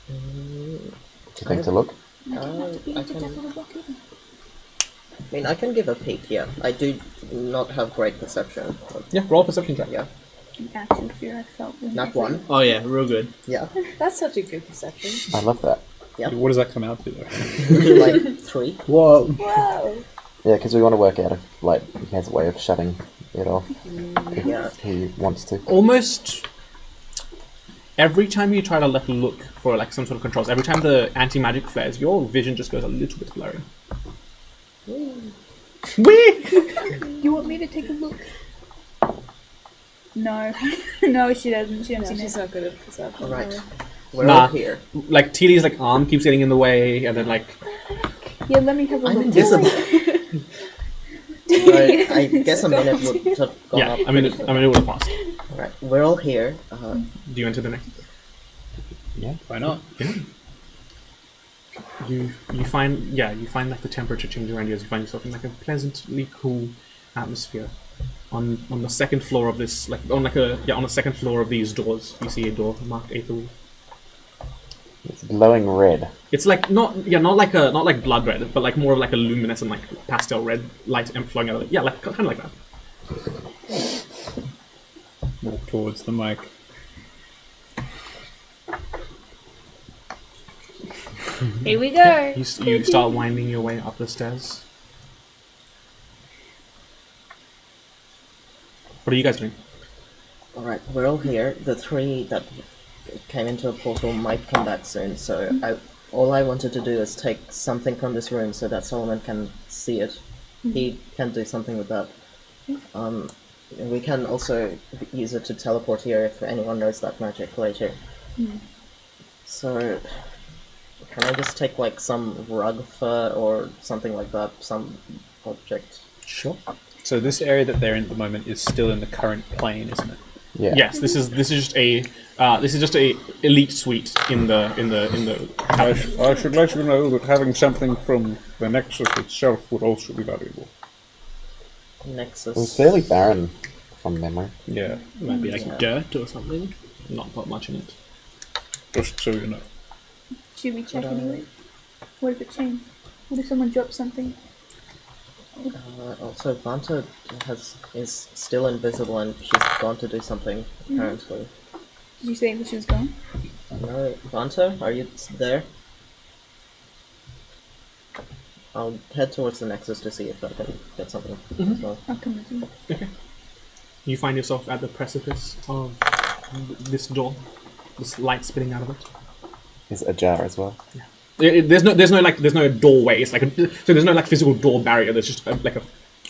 Do you think to look? I can give a peek, yeah. I do not have great perception. But Yeah, roll a perception check. yeah. The actual fear I felt. When Not I one. Oh yeah, real good. Yeah. That's such a good perception. I love that. What does that come out to though? Like 3. Whoa. Whoa. Yeah, because we want to work out if like he has a way of shutting it off Yeah. if he wants to. Almost every time you try to look for like some sort of controls, every time the anti-magic flares, your vision just goes a little bit blurry. You want me to take a look? No. No, she doesn't. She No, doesn't see she's it. not good at perception. Alright. We're Nah. all here. Like Teely's like arm keeps getting in the way, and then like Yeah, let me have a I'm look. invisible. But I guess a minute would have gone yeah, up. I mean it would have passed. Alright, we're all here. Do you enter the next? Why not? Yeah. You find like the temperature change around you as you find yourself in like a pleasantly cool atmosphere. On the second floor of this on the second floor of these doors, you see a door marked Aether Week. It's glowing red. It's like not like blood red, but like more of like a luminescent like pastel red light flowing out of it. Yeah, like kind of like that. Walk towards the mic. Here we go. You start winding your way up the stairs. What are you guys doing? Alright, we're all here. The 3 that came into a portal might come back soon, so all I wanted to do is take something from this room so that Solomon can see it. He can do something with that. We can also use it to teleport here if anyone knows that magic later. So, can I just take like some rug fur or something like that, some object? Sure. So this area that they're in at the moment is still in the current plane, isn't it? Yeah. Yes, this is just a elite suite in the. I should let you know that having something from the Nexus itself would also be valuable. Nexus. It was fairly barren from memory. Yeah, Might be like Yeah. dirt or something. Not got much in it. just so you know. Should we check anyway? What if it changed? What if someone dropped something? Also, Vanta is still invisible and she's gone to do something, apparently. Did you say that she was gone? No, Vanta, are you there? I'll head towards the Nexus to see if I can get something as well. I'll come with you. Okay. You find yourself at the precipice of this door. This light spitting out of it. Is it ajar as well? There's no doorway. It's like so there's no like physical door barrier. There's just like a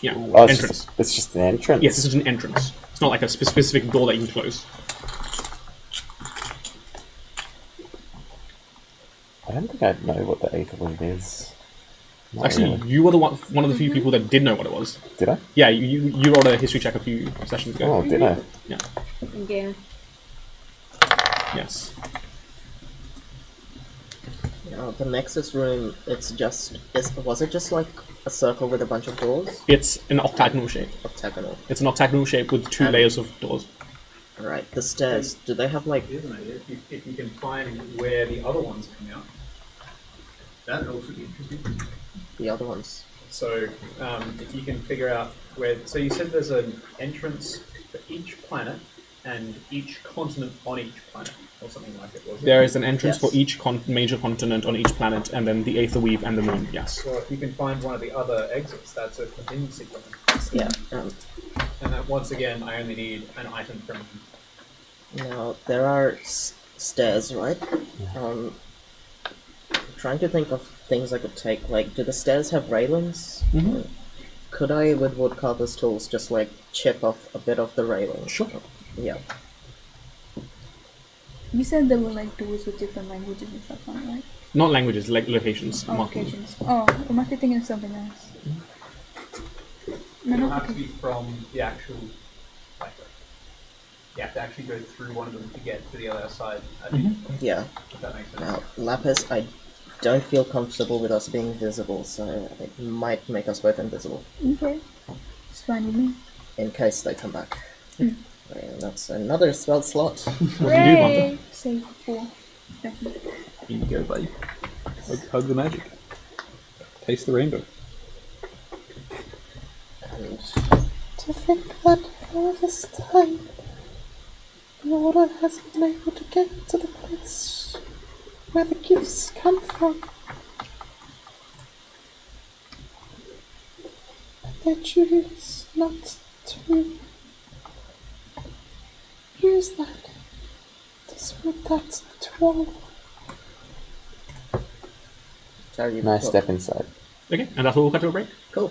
Oh, entrance. it's just an entrance. Yes, it's just an entrance. It's not like a specific door that you can close. I don't think I know what the Aether Weave is. Not Actually, really. you were one of the few people that did know what it was. Did I? Yeah, you rolled a history check a few sessions ago. Oh, did I? Yeah. Yeah. Yes. The Nexus room, was it just like a circle with a bunch of doors? It's an octagonal shape. Octagonal. It's an octagonal shape with two layers of doors. Right, the stairs. Do they have like? Here's an idea. If you can find where the other ones come out, that would also be interesting. The other ones. So if you can figure out where, so you said there's an entrance for each planet and each continent on each planet, or something like it, was it? There is an entrance Yes. for each major continent on each planet, and then the Aether Weave and the moon. Yes. So if you can find one of the other exits, that's a contingency plan. Yeah. And that, once again, I only need an item from Now there are stairs, right? Trying to think of things I could take. Like, do the stairs have railings? Mhm. Could I, with woodcarver's tools, just like chip off a bit of the railing? Sure. Yeah. You said there were like doors with different languages and stuff on it, right? Not languages, like locations. Oh, marking. locations. Oh, I must be thinking of something else. No, It'll no, have to okay. be from the actual, like, you have to actually go through one of them to get to the other side. I think, Yeah. if that makes sense. Now, Lapis, I don't feel comfortable with us being visible, so it might make us both invisible Okay. It's fine with me. in case they come back. And that's another spell slot. What do you do, Hooray! Hunter? Save 4. Definitely. Here you go, buddy. Hug the magic. Taste the rainbow. And To think that all this time, the Order has been able to get to the place where the gifts come from. And they choose not to use that, to spread that to all. tell you Nice step inside. Okay, and that's all we'll cut to a break. Cool.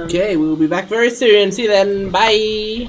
Okay, we'll be back very soon. See you then. Bye.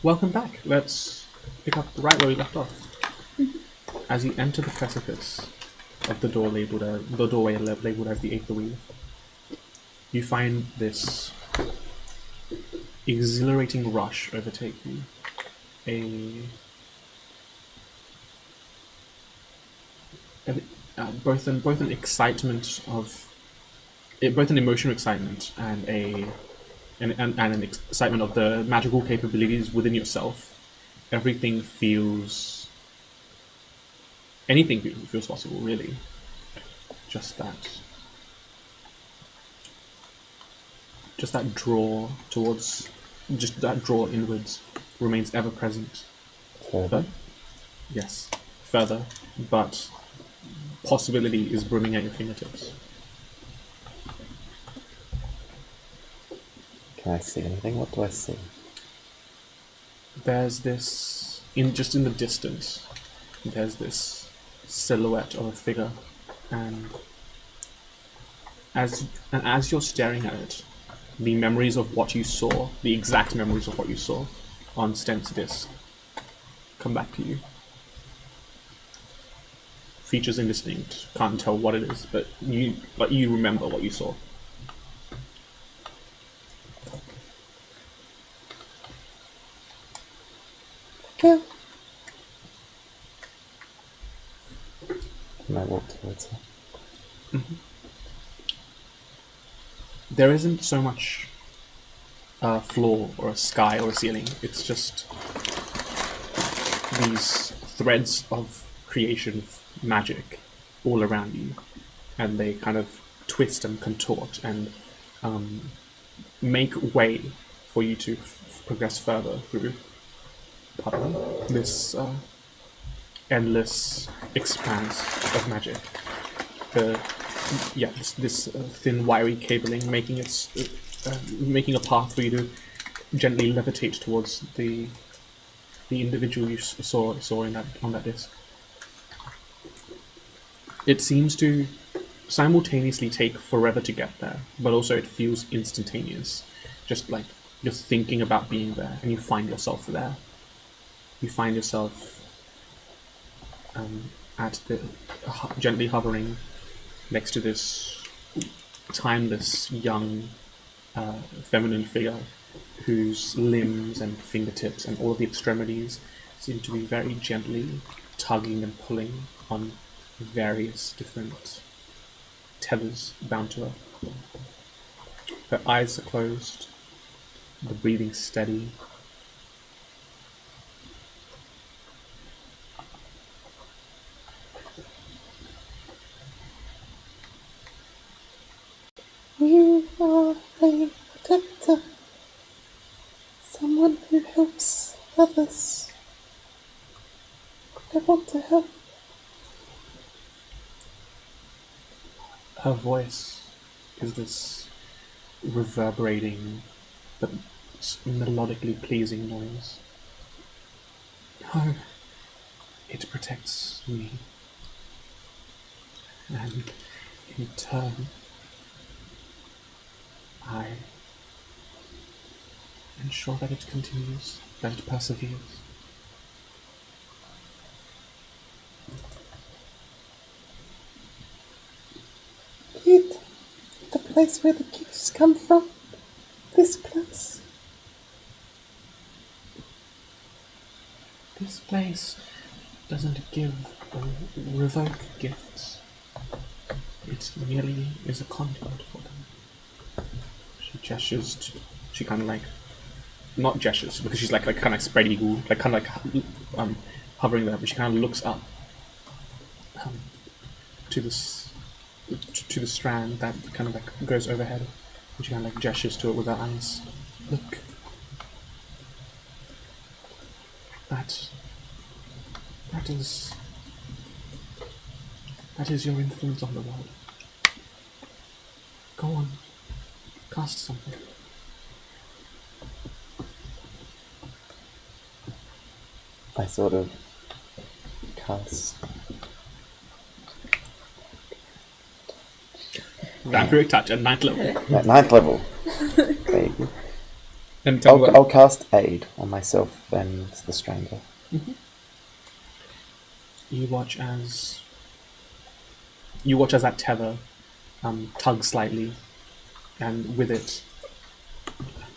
Welcome back. Let's pick up right where we left off. As you enter the precipice of the doorway labeled as the Aether Weave, you find this exhilarating rush overtake you. Both an excitement of both an emotional excitement and an excitement of the magical capabilities within yourself. Anything feels possible, really. Just that draw inwards remains ever present. Further? Yes, further, but possibility is brimming at your fingertips. Can I see anything? What do I see? There's this, in the distance, there's this silhouette of a figure, and as you're staring at it, the memories of what you saw, the exact memories of what you saw on Stent's disc, come back to you. Features indistinct, can't tell what it is, but you remember what you saw. Go. And I walk towards her. Mm-hmm. There isn't so much a floor or a sky or a ceiling. It's just these threads of creation, magic, all around you, and they kind of twist and contort and make way for you to progress further through this endless expanse of magic. This thin, wiry cabling making a path for you to gently levitate towards the individual you saw on that disc. It seems to simultaneously take forever to get there, but also it feels instantaneous. Just like you're thinking about being there, and you find yourself there. You find yourself gently hovering next to this timeless young feminine figure whose limbs and fingertips and all of the extremities seem to be very gently tugging and pulling on various different tethers bound to her. Her eyes are closed, the breathing steady. You are a protector. Someone who helps others. I want to help. Her voice is this reverberating but melodically pleasing noise. No, it protects me. And in turn, I ensure that it continues, that it perseveres. It, the place where the gifts come from. This place. This place doesn't give or revoke gifts. It merely is a conduit for them. She gestures to, she kind of like, not gestures, because she's like kind of spread eagle, like kind of like hovering there, but she kind of looks up to the strand that kind of like goes overhead, and she kind of like gestures to it with her eyes. Look. That is your influence on the world. Go on, cast something. I sort of cast. Vampiric touch at 9th level. At 9th level. There you go. And tell me what. I'll cast Aid on myself and the Strangler. You watch as that tether tugs slightly, and with it,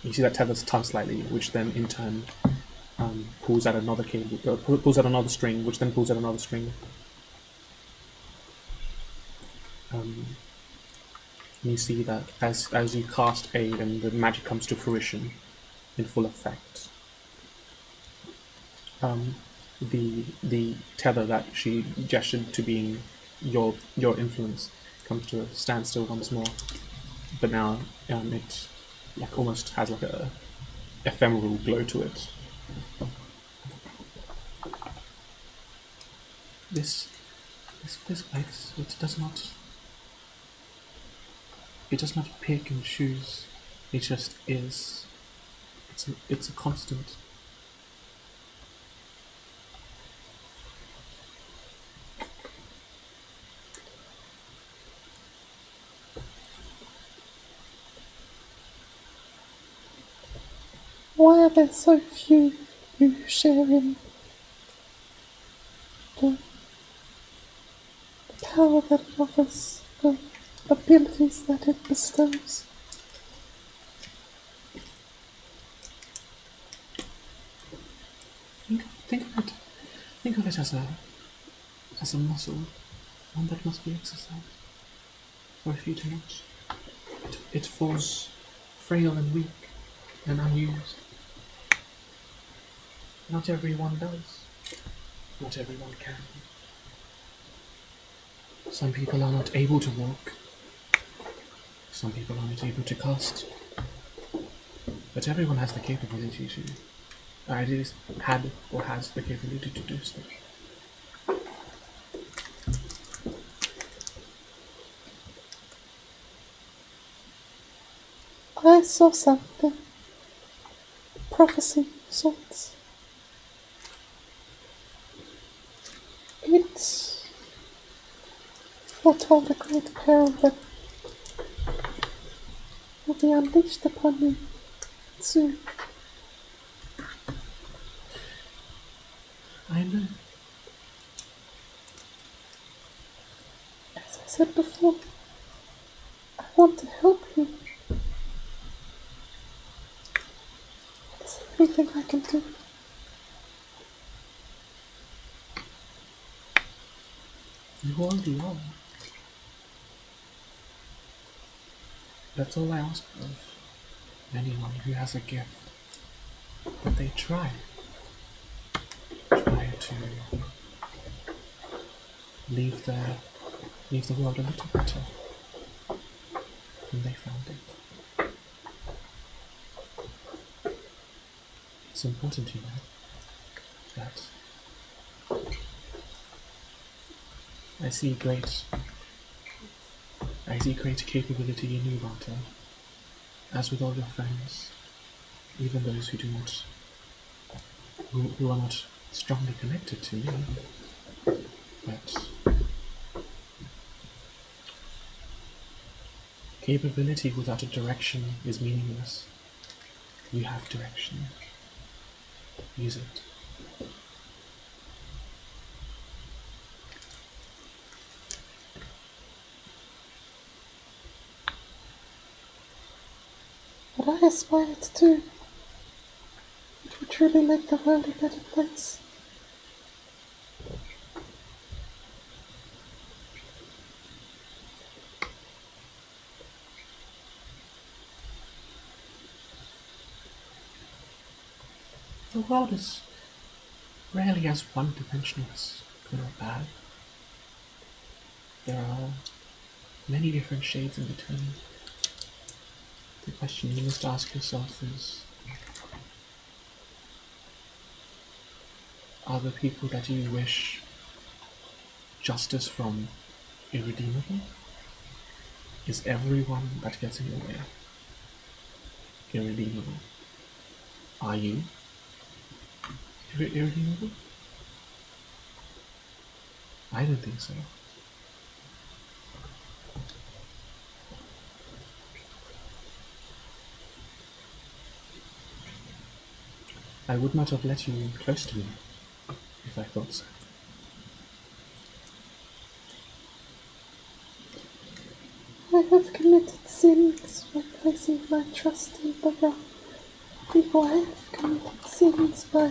you see that tether tug slightly, which then in turn pulls out another cable, pulls out another string, which then pulls out another string. You see that as you cast Aid and the magic comes to fruition in full effect, the tether that she gestured to being your influence comes to a standstill once more, but now it like almost has like a ephemeral glow to it. This place, it does not pick and choose. It just is. It's a constant. Why are there so few who share in the power that it offers, the abilities that it bestows? Think of it as a muscle, one that must be exercised. For if you do not, it falls frail and weak and unused. Not everyone does. Not everyone can. Some people are not able to walk. Some people are not able to cast. But everyone has the capability to. At least had or has the capability to do so. I saw something. Prophecy of sorts. It foretold a great peril that will be unleashed upon you soon. I know. As I said before, I want to help you. Is there anything I can do? You already are. That's all I ask of anyone who has a gift. That they try to leave the world a little better than they found it. It's important to know that I see great capability in you, Vanta, as with all your friends, even those who do not, who are not strongly connected to me. But capability without a direction is meaningless. You have direction. Use it. What I aspire to do, it would truly make the world a better place. The world is rarely as one-dimensional as good or bad. There are many different shades in between. The question you must ask yourself is, are the people that you wish justice from irredeemable? Is everyone that gets in your way irredeemable? Are you irredeemable? I don't think so. I would not have let you close to me if I thought so. I have committed sins by placing my trust in the wrong people. I have committed sins by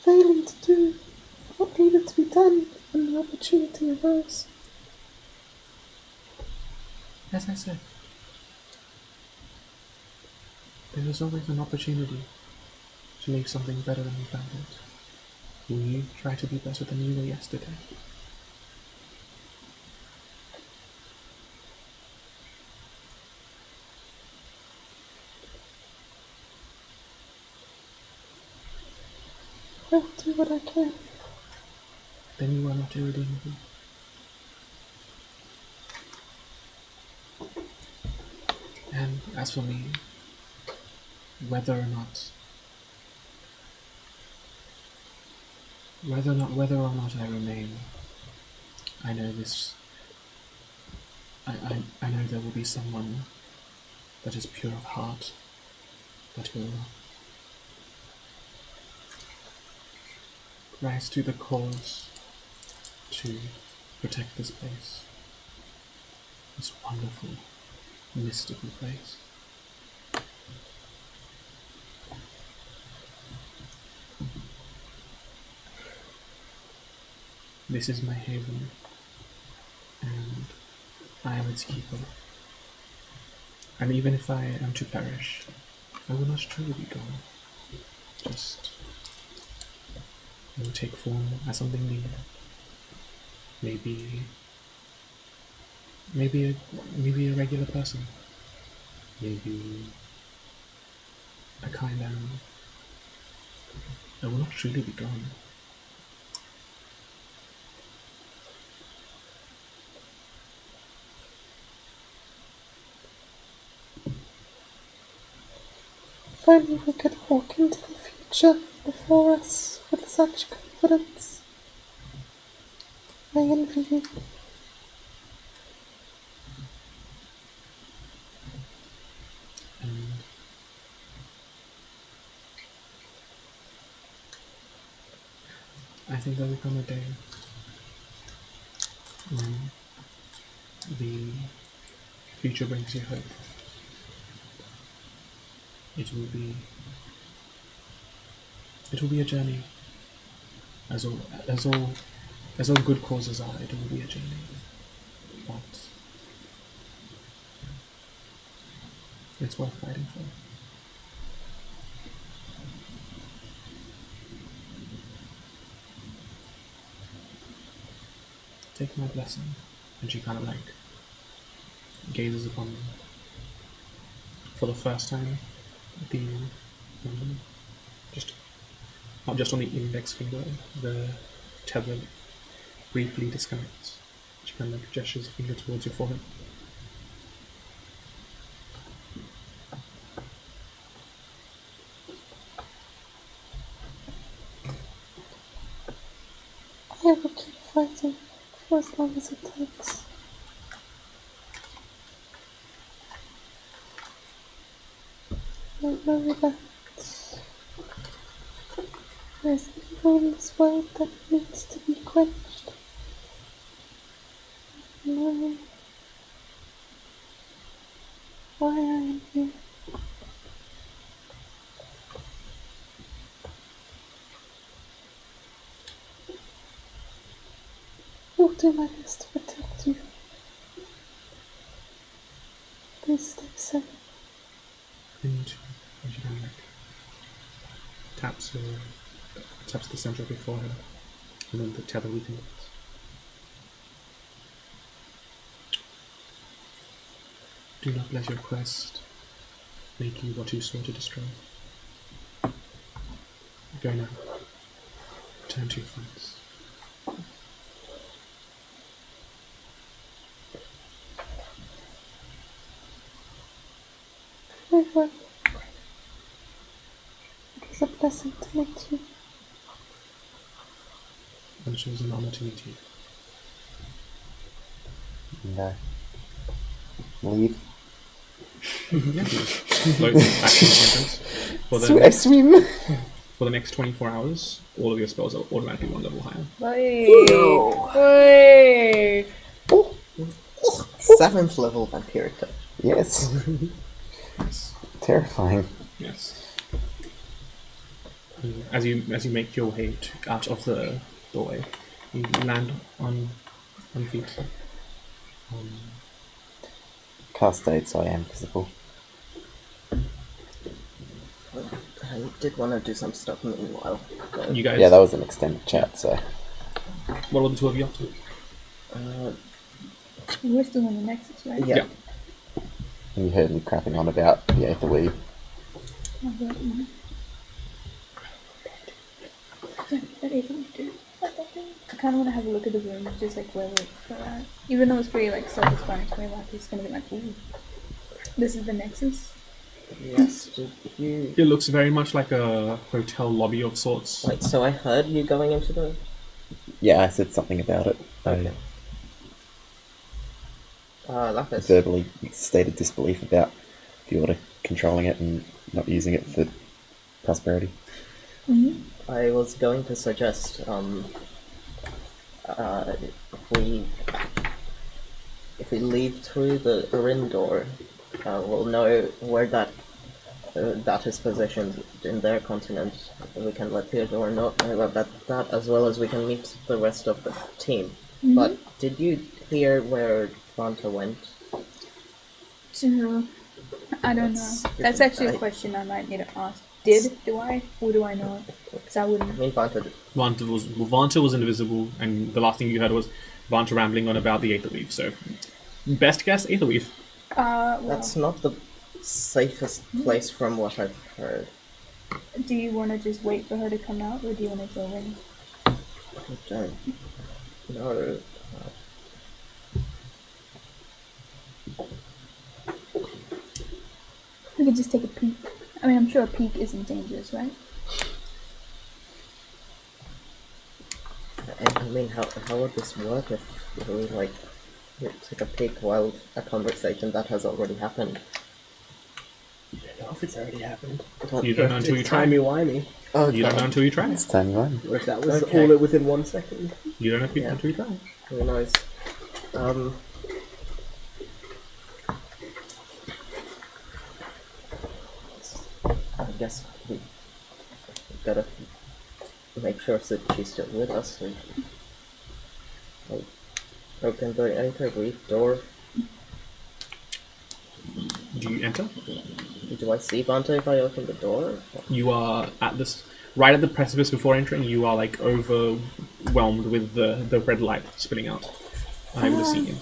failing to do what needed to be done when the opportunity arose. As I said, there is always an opportunity to leave something better than you found it. Will you try to be better than you were yesterday? I will do what I can. Then you are not irredeemable. And as for me, whether or not I remain, I know this. I know there will be someone that is pure of heart that will rise to the cause to protect this place, this wonderful, mystical place. This is my haven, and I am its keeper. And even if I am to perish, I will not truly be gone. Just, I will take form as something new. Maybe a regular person. Maybe a kind animal. I will not truly be gone. If only we could walk into the future before us with such confidence. I envy you. And I think there will come a day when the future brings you hope. It will be a journey. As all good causes are, it will be a journey. But it's worth fighting for. Take my blessing. And she kind of like gazes upon me. For the first time, the just not just on the index finger, the tether briefly disconnects. She kind of like gestures a finger towards your forehead. I will keep fighting for as long as it takes. I know that there is evil in this world that needs to be quenched. I know why I am here. I will do my best to protect you. Please stay safe. I need to. And she kind of like taps the center of your forehead, and then the tether weakens. Do not let your quest make you what you sought to destroy. Go now. Return to your friends. Very well. It was a blessing to meet you. And it was an honor to meet you. And leave. Float back to the entrance. I swim. For the next 24 hours, all of your spells are automatically 1 level higher. Wait. 7th level vampiric touch. Yes. Terrifying. Yes. As you make your way out of the doorway, you land on feet. Cast aid, so I am visible. I did want to do some stuff meanwhile. You guys. Yeah, that was an extended chat, so. What were the two of you up to? We're still in the Nexus, right? Yeah. And you heard me crapping on about the Aether Weave. That Aether Weave too. I kind of want to have a look at the room, just like where we're at. Even though it's pretty like self-explanatory, to me, like it's gonna be like, ooh, this is the Nexus. Yes. Did you? It looks very much like a hotel lobby of sorts. Wait. So I heard you going into the. Yeah, I said something about it. Okay. I Lapis. verbally stated disbelief about the Order controlling it and not using it for prosperity. I was going to suggest if we leave through the Urin door, we'll know where that is positioned in their continent. We can let Theodore know about that as well as we can meet the rest of the team. But did you hear where Vanta went? I don't know. That's actually a question I might need to ask. Do I? Or do I not? Because I wouldn't. I mean, Vanta. Vanta was invisible, and the last thing you heard was Vanta rambling on about the Aether Weave. So, best guess, Aether Weave. Well, That's not the safest place from what I've heard. do you want to just wait for her to come out, or do you want to go in? I don't know. We could just take a peek. I mean, I'm sure a peek isn't dangerous, right? I mean, how would this work if we take a peek while a conversation that has already happened? I don't know if it's already happened. You don't know until you try. Timey-wimey. Oh, You don't know until you try. It's time you run. Or if that was Okay. all within 1 second. You don't know Yeah. until you try. Who knows? I guess we gotta make sure that she's still with us. I'll open the Aether Weave door. Do you enter? Do I see Vanta if I open the door? You are at this right at the precipice before entering. You are like overwhelmed with the red light spilling out, unable to see him.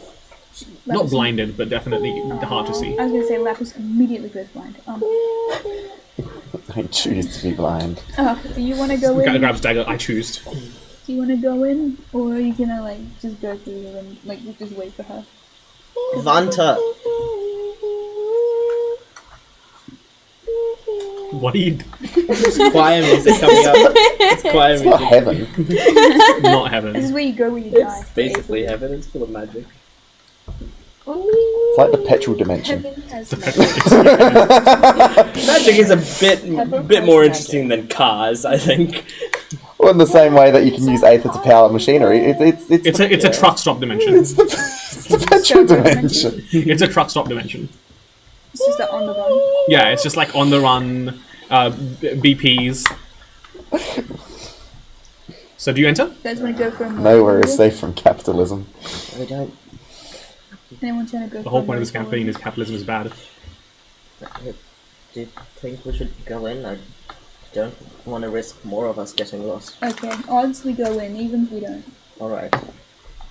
Not blinded, but definitely hard to see. I was gonna say Lapis immediately goes blind. I choose to be blind. Do you want to go Guy in? grabs dagger. I choose. Do you want to go in, or are you gonna like just go through and like just wait for her? Vanta! What are you? It's choir music coming up. It's choir It's not music. heaven. Not This heaven. is where you go when you die. It's basically heaven. It's full of magic. It's like the petrol dimension. Heaven has Magic is a bit more interesting than cars, I think. Well, in the same way that you can use Aether to power machinery, it's It's a truck stop dimension. it's the petrol dimension. It's a truck stop dimension. It's just that on the run. Yeah, it's just like on the run BPs. So do you enter? You guys want to go for a Nowhere is safe from capitalism. We don't. Anyone trying to go? The whole point of this campaign is capitalism is bad. Do you think we should go in? I don't want to risk more of us getting lost. Okay, odds we go in, evens we don't. Alright,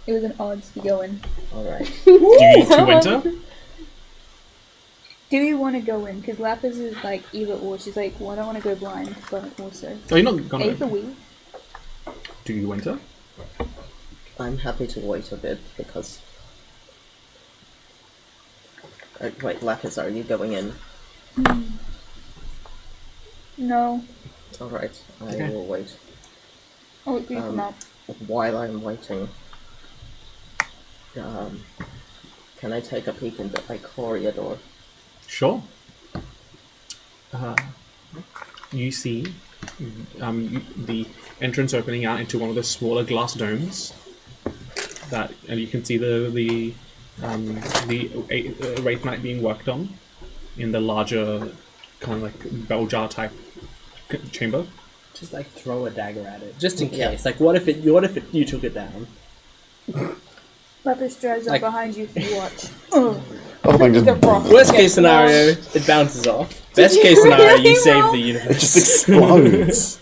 It was an odds we go in. alright. Do you two enter? Do you want to go in? Because Lapis is like either or. She's like, well, I don't want to go blind, but also. Oh, you're not gonna. Aether Weave. Do you enter? I'm happy to wait a bit because. Wait, Lapis, are you going in? No. Alright, I Okay. will wait. Oh, wait, you come out. While I'm waiting, can I take a peek into Ikoria door? Sure. You see the entrance opening out into one of the smaller glass domes. And you can see the Wraith Knight being worked on in the larger kind of like bell jar type chamber. Just like throw a dagger at it, just in Yeah. case. Like, what if you took it down? Lapis drives up Like- behind you. You watch. Oh my The god. rock Worst case gets scenario, launched. it bounces off. Best case scenario, you save the universe. It just explodes.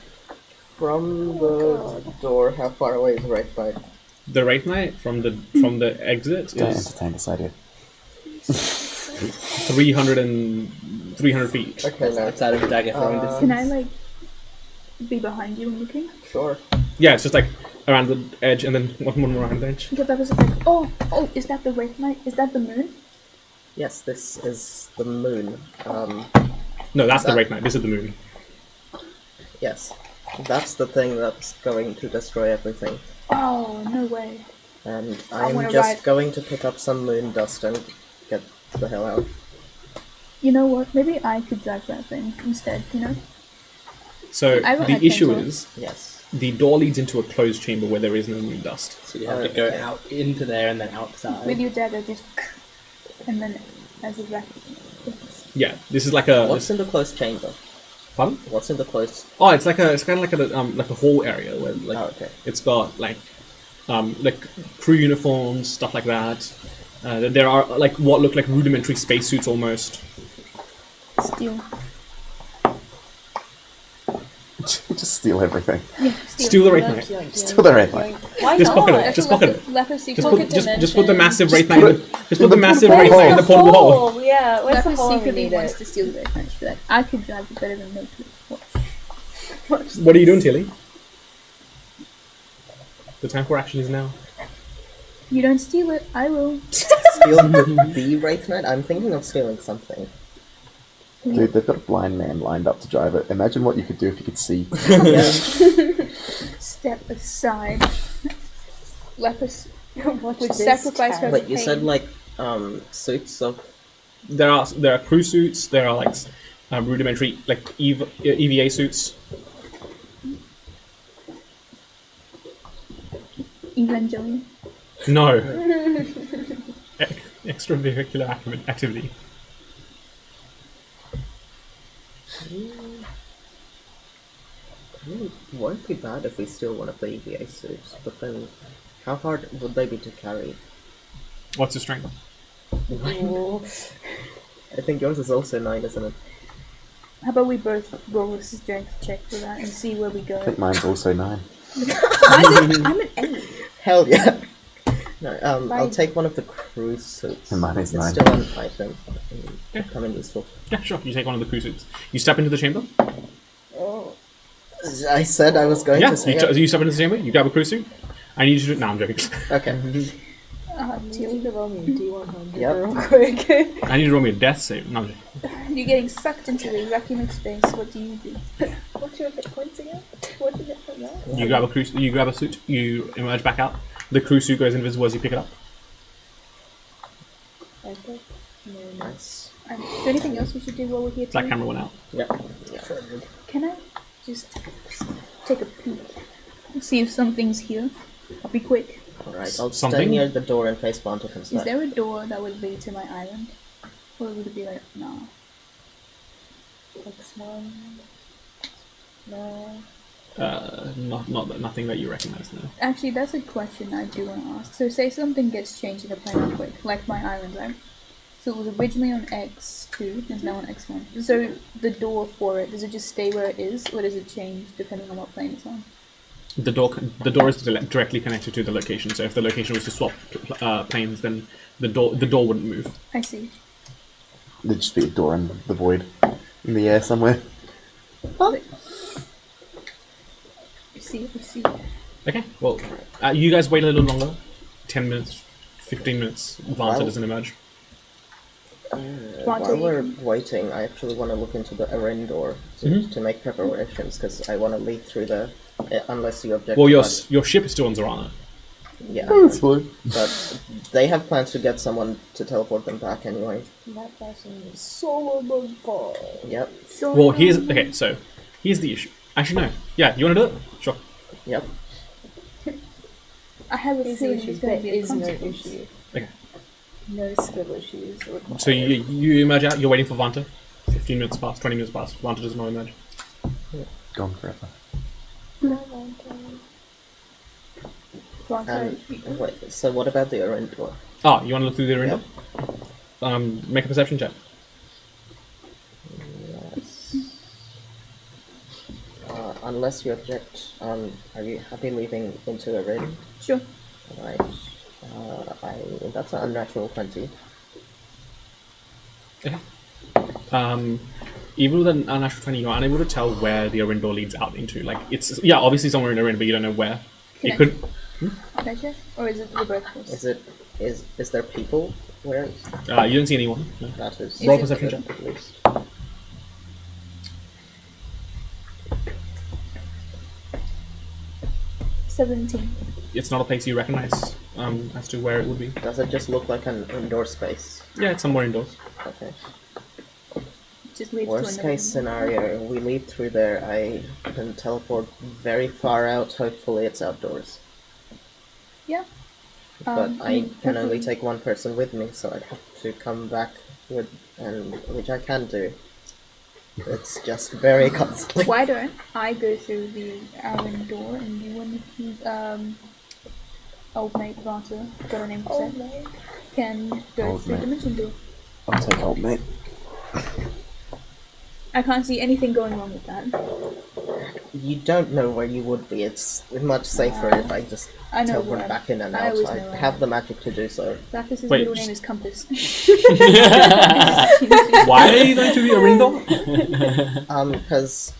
From the door, how far away is Wraith Knight? The Wraith Knight from the exit Don't is entertain this idea. 300 feet. Okay, no. Outside of dagger throwing distance. Can I like be behind you when looking? Sure. Yeah, it's just like around the edge and then one more around the edge. Because I was like, oh, is that the Wraith Knight? Is that the moon? Yes, this is the moon. No, that's the That- Wraith Knight. This is the moon. Yes. That's the thing that's going to destroy everything. Oh, no way. And I I'm wanna just ride- going to pick up some moon dust and get the hell out. You know what? Maybe I could drive that thing instead, you know? So I got the my issue pencil. is Yes. the door leads into a closed chamber where there is no moon dust. So you have to go out into there and then outside. With your dagger, just and then as a racket. Yeah, this is like a. What's in the closed chamber? Pardon? What's in the closed? Oh, it's kind of like a hall area where like Oh, okay. it's got like crew uniforms, stuff like that. There are like what look like rudimentary spacesuits almost. Steal. Just steal everything. Yeah, Steal the Wraith Knight. Steal the Wraith Knight. Why Just not? pocket it. Just pocket it. Leprosy. Just Pocket put the massive Wraith Knight. put in the- Just put the massive Where's Wraith Knight in the portable hole. hole? Yeah, where's the Leprosy hole? secretly We need wants it. to steal the Wraith Knight. She'd be like, I could drive it better than they could. Watch. What are you doing, Tilly? The time for action is now. You don't steal it, I will. Steal the Wraith Knight? I'm thinking of stealing something. Dude, they've got a blind man lined up to drive it. Imagine what you could do if you could see. Step aside. Lepus Watch would this sacrifice her Wait, you pain. said like suits of There are crew suits. There are like rudimentary like EVA suits. Evangelion. No. Extravehicular activity. it won't be bad if we steal one of the EVA suits, but then how hard would they be to carry? What's your strength? I think yours is also 9, isn't it? How about we both roll a strength check for that and see where we I go? think mine's also 9. I'm an 8. Hell yeah! No, I'll Fine. take one of the crew suits. And mine is it's 9. still an item. Come in useful. Yeah, sure. You take one of the crew suits. You step into the chamber. I said I was going Yeah. to say You step into the chamber. You grab a crew suit. I need you to do it. No, I'm joking. Okay. You need to roll me a D100 Yep. real quick. I need you to roll me a death save. No, I'm joking. You're getting sucked into the vacuum of space. What do you do? What's your hit points again? What did you get from that? You grab a crew. You grab a suit. You emerge back out. The crew suit goes invisible as you pick it up. Okay. Nice. Is there anything else we should do while we're here? That too? camera went out. Yep. Can I just take a peek? See if something's here. I'll be quick. Alright, I'll Something? stay near the door in case Bonta comes Is back. there a door that would lead to my island? Or would it be like, no? X1. No. Nothing that you recognize now. Actually, that's a question I do want to ask. So, say something gets changed in the plan real quick, like my island, right? So it was originally on X2, it's now on X1. So the door for it, does it just stay where it is, or does it change depending on what plane it's on? The door is directly connected to the location. So if the location was to swap planes, then the door wouldn't move. I see. There'd just be a door in the void. In the air somewhere. I see. Okay. Well, you guys wait a little longer. 10 minutes, 15 minutes. Vanta Wow. doesn't emerge. While we're waiting, I actually want to look into the Erin door to make preparations, because I want to leave through the... unless you object Well, to your that. your ship is still on Zorana. Yeah, That's fine. but they have plans to get someone to teleport them back anyway. That person is so far. Yep, Well, here's okay. So here's the issue. Actually, no. Yeah, you want to do it? Sure. yep. I have a Here's the feeling issue. there's going There to be a is no consequence. issue. Okay. No skill issues required. So you emerge out. You're waiting for Vanta. 15 minutes pass. 20 minutes pass. Vanta does not emerge. Gone forever. Wait, so what about the Arendor? Ah, you want to look through the window? Make a perception check. Yes. Unless you object, are you happy leaving into a ring? Sure. Right. That's an unnatural 20. Even with an unnatural 20, you're unable to tell where the Arendor leads out into. Like, it's, yeah, obviously somewhere in the Arendor, but you don't know where. Can It I- could. Can I check? Or is it the both of us? Is there people? Where is You don't see anyone. No. that? Is Roll it perception good, check. at least. It's not a place you recognize as to where it would be. Does it just look like an indoor space? Yeah, it's somewhere indoors. Okay. Just leads to Worst another case scenario, we leave through there. I can teleport very far out. Hopefully, it's outdoors. Yeah. But I can only hopefully- take one person with me, so I'd have to come back with, and which I can do. It's just very costly. Why don't I go through the Aaron door and you and old mate Vanta, got a name for that, can go Old through mate. Dimension Door. I'll take old mate. I can't see anything going wrong with that. You don't know where you would be. It's much safer if I just I know teleport where back in and I out. always I know where have I'm the magic to do so. Lapis' Wait, middle just- name is Compass. Why are you going to the Arendor? Because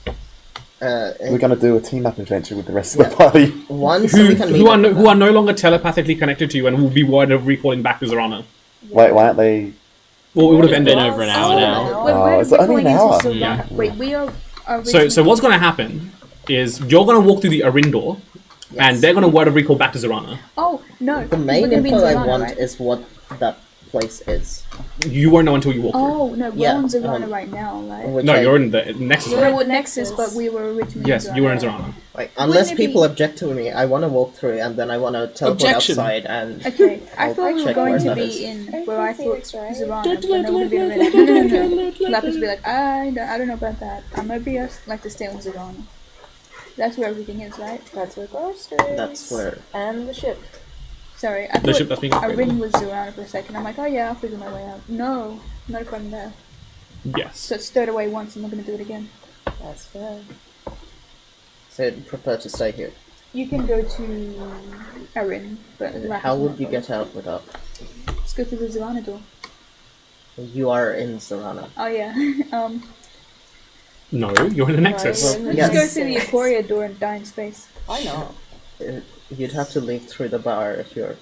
We're gonna do a team up adventure with the rest of the party. one, so we can meet who are up who are no longer telepathically connected to you and will be worried of recalling back to Zorana. Wait, why aren't they? Well, it would have It's ended. been over an hour now. We're is it only going an hour? into Zorana. Yeah. Wait, we are. So what's going to happen is you're going to walk through the Arendor, and they're going to word of recall back to Zorana. Oh no! The we're main gonna be in info I Zorana, want right? is what that place is. You won't know until you walk through. Oh no, we're Yeah, on Zorana um, right now, right? Which No, I- you're in the Nexus. We're Right? at Nexus, but we were originally. Yes, in you were in Zorana. Zorana. Like, unless Wouldn't it people be- object to me, I want to walk through and then I want to teleport Objection. outside and Okay, I I'll thought we were check going where to that be is. in Are you where I from thought Phoenix, right? Zorana, but no, would have been no. Lapis would be like, I don't know about that. I'm gonna be like to stay on Zorana. That's where everything is, right? That's where Ghost is. that's where. And the ship. Sorry, I The ship thought that's being operated. Arin was Zorana for a second. I'm like, oh yeah, I'll figure my way out. No, not if I'm there. Yes. So it's stowed away once, I'm not gonna do it again. That's fair. So I'd prefer to stay here. You can go to Arin, but Lapis How will would not you go. get out without? Let's go through the Zorana door. You are in Zorana. Oh yeah. No, you're in the Nexus. Right, we're in the Let's go Yes. through the Aquaria door and die in space. Why not? You'd have to leave through the bar if you're.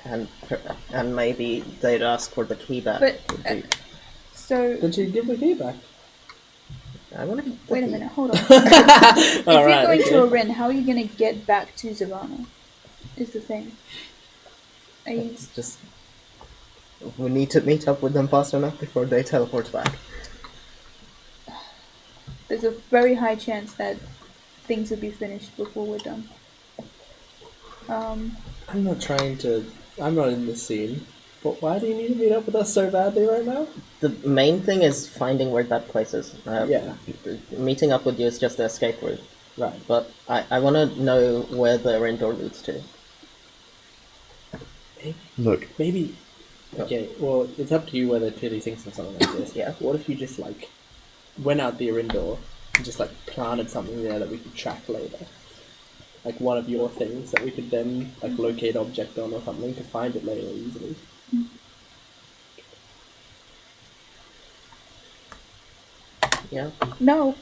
And maybe they'd ask for the key back. But, Would be- So Did you give the key back? I want to. wait a minute, hold on. If you're Alright, going to okay. Arin, how are you gonna get back to Zorana? Is the thing. Are you It's just. We need to meet up with them fast enough before they teleport back. There's a very high chance that things will be finished before we're done. I'm not trying to. I'm not in this scene. But why do you need to meet up with us so badly right now? The main thing is finding where that place is. Yeah. Meeting up with you is just the escape route. Right. But I want to know where the rain door leads to. Look, Maybe. Okay, well, it's up to you whether Tilly thinks of something like this. Yeah. What if you just, like, went out the Arendor and just, like, planted something there that we could track later? Like, one of your things that we could then, like, locate object on or something to find it later easily. Yeah. No.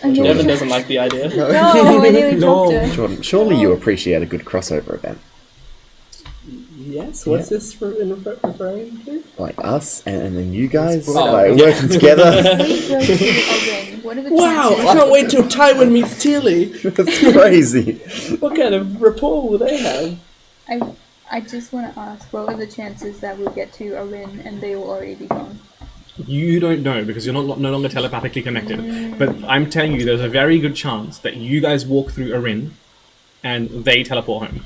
Devin doesn't like the idea. No, I nearly No. dropped her. Jordan, surely you appreciate a good crossover event. Yes, what's this referring to? Like us and then you guys, Oh, like okay. working together. We go to Arin. what are the Wow! chances? I can't wait till Tywin meets Tilly. That's crazy. What kind of rapport will they have? I just want to ask, what are the chances that we'll get to Arin and they will already be gone? You don't know because you're no longer telepathically connected. But I'm telling you, there's a very good chance that you guys walk through Arin and they teleport home.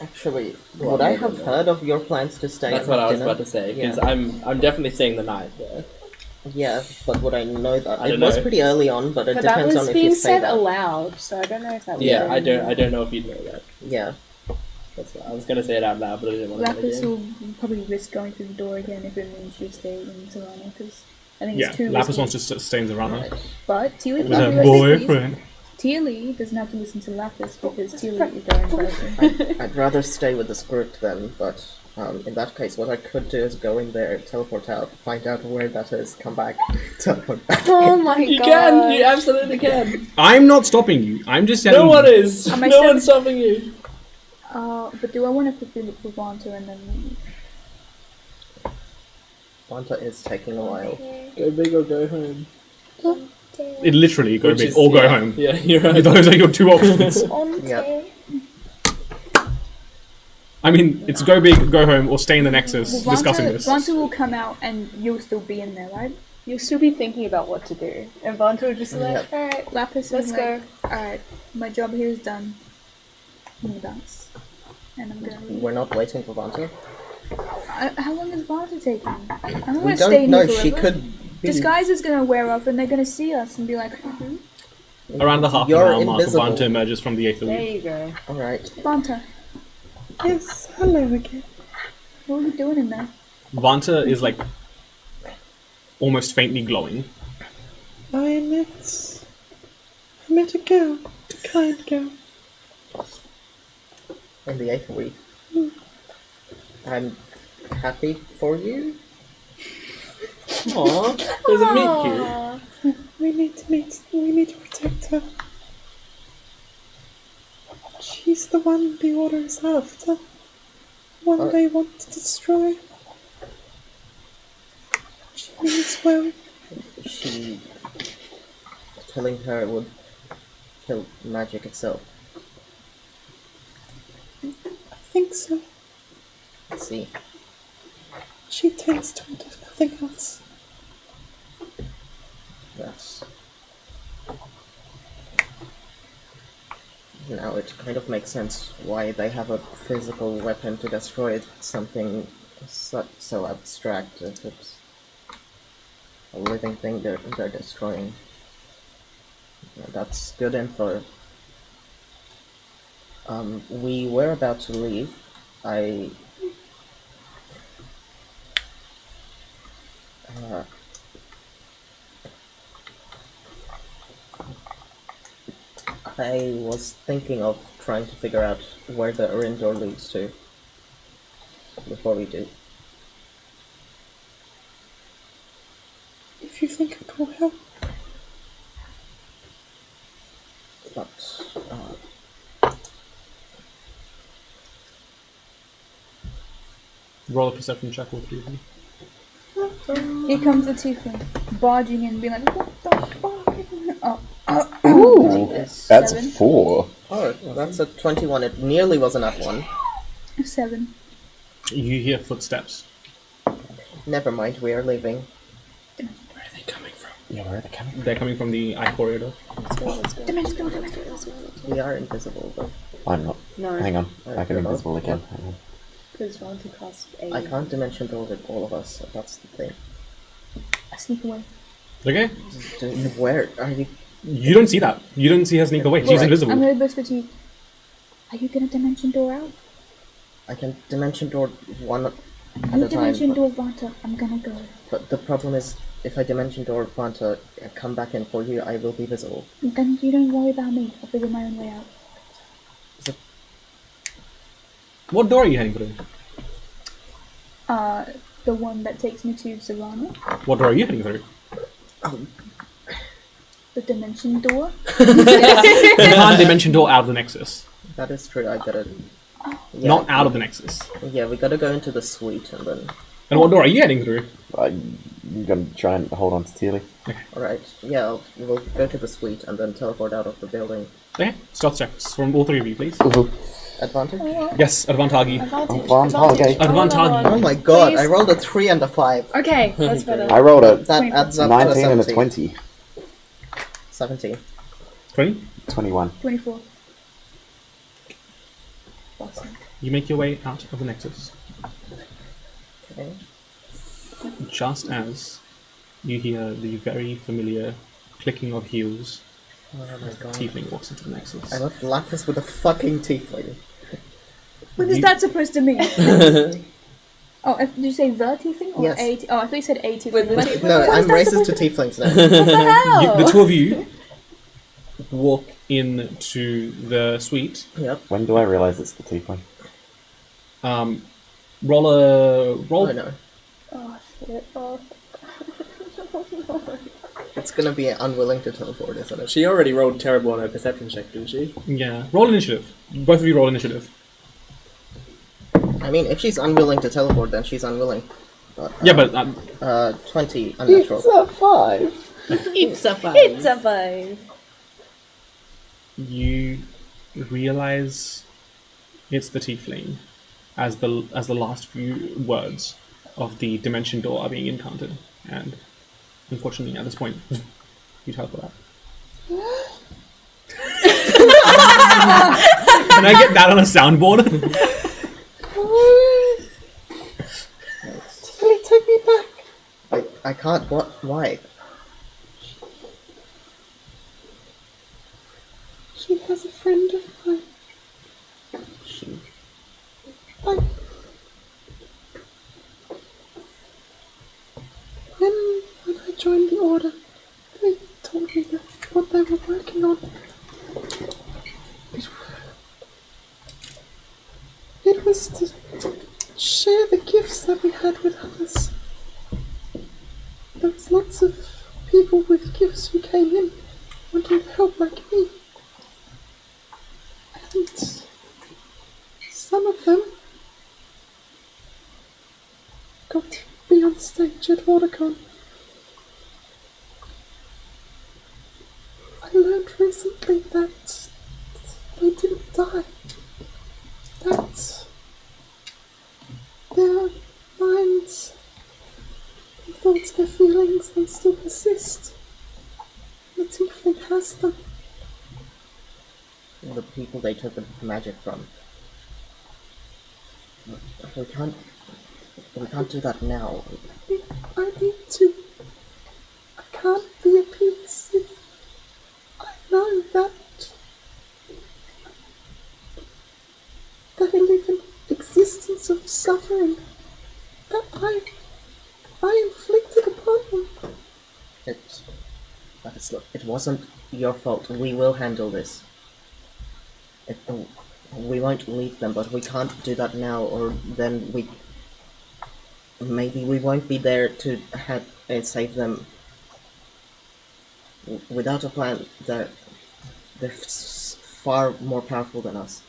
Actually, would I have heard of your plans to stay? That's at what I was dinner? about to say, because Yeah. I'm definitely staying the night there. Yeah, but would I know that? I It don't was know. pretty early on, but it But that depends was on if being you say said that. aloud, so I don't know if that was. Yeah, I don't know if you'd know that. Yeah. That's what, I was gonna say it out loud, but I didn't want to. Lapis will probably risk going through the door again if it means she stays in Serrano, because I think Yeah, it's too Lapis risky. wants to stay in Serrano. Right. But Tilly With can her do as she please. boyfriend. Tilly doesn't have to listen to Lapis because Tilly is their own person. I'd rather stay with this group then, but in that case, what I could do is go in there, teleport out, find out where that is, come back, teleport back. Oh my You god! can! You absolutely can! I'm not stopping you. I'm just telling No you. one is! Am I No still- one's stopping you! But do I want to quickly look for Vanta and then leave? Wanta is taking a while. Go big or go home. It literally go Which big is- or go yeah, home. Yeah, you're right. Those are your two options. Yep. I mean, it's go big, go home, or stay in the Nexus Well, discussing this. Vanta will come out and you'll still be in there, right? You'll still be thinking about what to do, and Vanta will just be like, "Alright, Lapis let's is go." like, alright, my job here is done. I'm gonna bounce. And I'm gonna leave. We're not waiting for Wanta. How long is Vanta taking? I'm We gonna stay don't in know. here She forever. could be. Disguise is gonna wear off and they're gonna see us and be like, Around the half an You're hour mark, invisible. Vanta emerges from the Aether There weave. you go. Alright. Vanta, Yes, hello again. what are you doing in there? Vanta is like almost faintly glowing. I met a girl, a kind girl. In the Aether week. I'm happy for you. Aww, there's a meet cute. We need to protect her. She's the one the Order is after. One they want to destroy. She means well. She. Killing her would kill magic itself. I think so. I see. She tends to it if nothing else. That's. Now it kind of makes sense why they have a physical weapon to destroy something so abstract if it's a living thing they're destroying. That's good info. We were about to leave. I was thinking of trying to figure out where the Arin door leads to before we do. If you think it will help. But Roll a perception check with you. Here comes the tiefling, barging in, being like, what the fuck? Ooh, that's Seven. 4. oh, that's a 21. It nearly was an up one. 7. You hear footsteps. Never mind, we are leaving. Where are they coming from? Yeah, where are they coming from? They're coming from the eye corridor. We are invisible though. I'm not. No, Hang on. I Alright, can you're invisible not. again. Hang on. because Vanta cast a. I can't dimension door with all of us, so that's the thing. I sneak away. Okay? Where are you? You don't see that. You don't see her sneak away. She's Right. invisible. I'm gonna whisper to you, are you gonna dimension door out? I can dimension door one at You a dimension time. door Vanta, I'm gonna go. But the problem is, if I dimension door Fanta come back in for you, I will be visible. Then you don't worry about me, I'll figure my own way out. What door are you heading through? The one that takes me to Serrano. What door are you heading through? The dimension door. You can't dimension door out of the Nexus. That is true. I gotta. Yeah, Not out of the Nexus. Yeah, we gotta go into the suite and then. And what door are you heading through? I'm gonna try and hold on to Teely. Alright, yeah, we'll go to the suite and then teleport out of the building. Okay, stealth checks from all three of you, please. Advantage? Yes, advantage. Advantage. Advantage. Oh my god, Please. I rolled a 3 and a 5. Okay, that's better. I rolled a That adds up 19 to and a 17. 20. 17. 20. 21. 24. Awesome. You make your way out of the Nexus. Okay. Just as you hear the very familiar clicking of heels, Oh my god. Tiefling walks into the Nexus. I left Lapis with a fucking tiefling. What is You- that supposed to mean? Oh, did you say the tiefling or Yes. a? Oh, I thought you said a tiefling. With the What- tiefling. No, what is I'm that racist supposed to tieflings now. What the hell? The two of you walk into the suite. Yep. When do I realise it's the tiefling? Roll a roll. Oh no. Oh shit! Oh. It's gonna be unwilling to teleport, isn't it? She already rolled terrible on her perception check, didn't she? Yeah, roll initiative. Both of you roll initiative. I mean, if she's unwilling to teleport, then she's unwilling. But, Yeah, but 20 unnatural. It's a 5. It's a 5. It's a 5. you realize it's the tiefling as the last few words of the dimension door are being encountered, and unfortunately, at this point, you teleport out. Can I get that on a soundboard? Tilly, take me back. I can't. What? Why? She has a friend of mine. She. I... When I joined the order, they told me that what they were working on. It was to share the gifts that we had with others. There was lots of people with gifts who came in wanting to help like me. And some of them got to be on stage at WaterCon. I learned recently that they didn't die. That their minds, their thoughts, their feelings, they still persist. The tiefling has them. The people they took the magic from. We can't do that now. I need to. I can't be at peace if I know that they live an existence of suffering that I inflicted upon them. Look, it wasn't your fault. We will handle this. We won't leave them, but we can't do that now, or then maybe we won't be there to save them. Without a plan, they're far more powerful than us.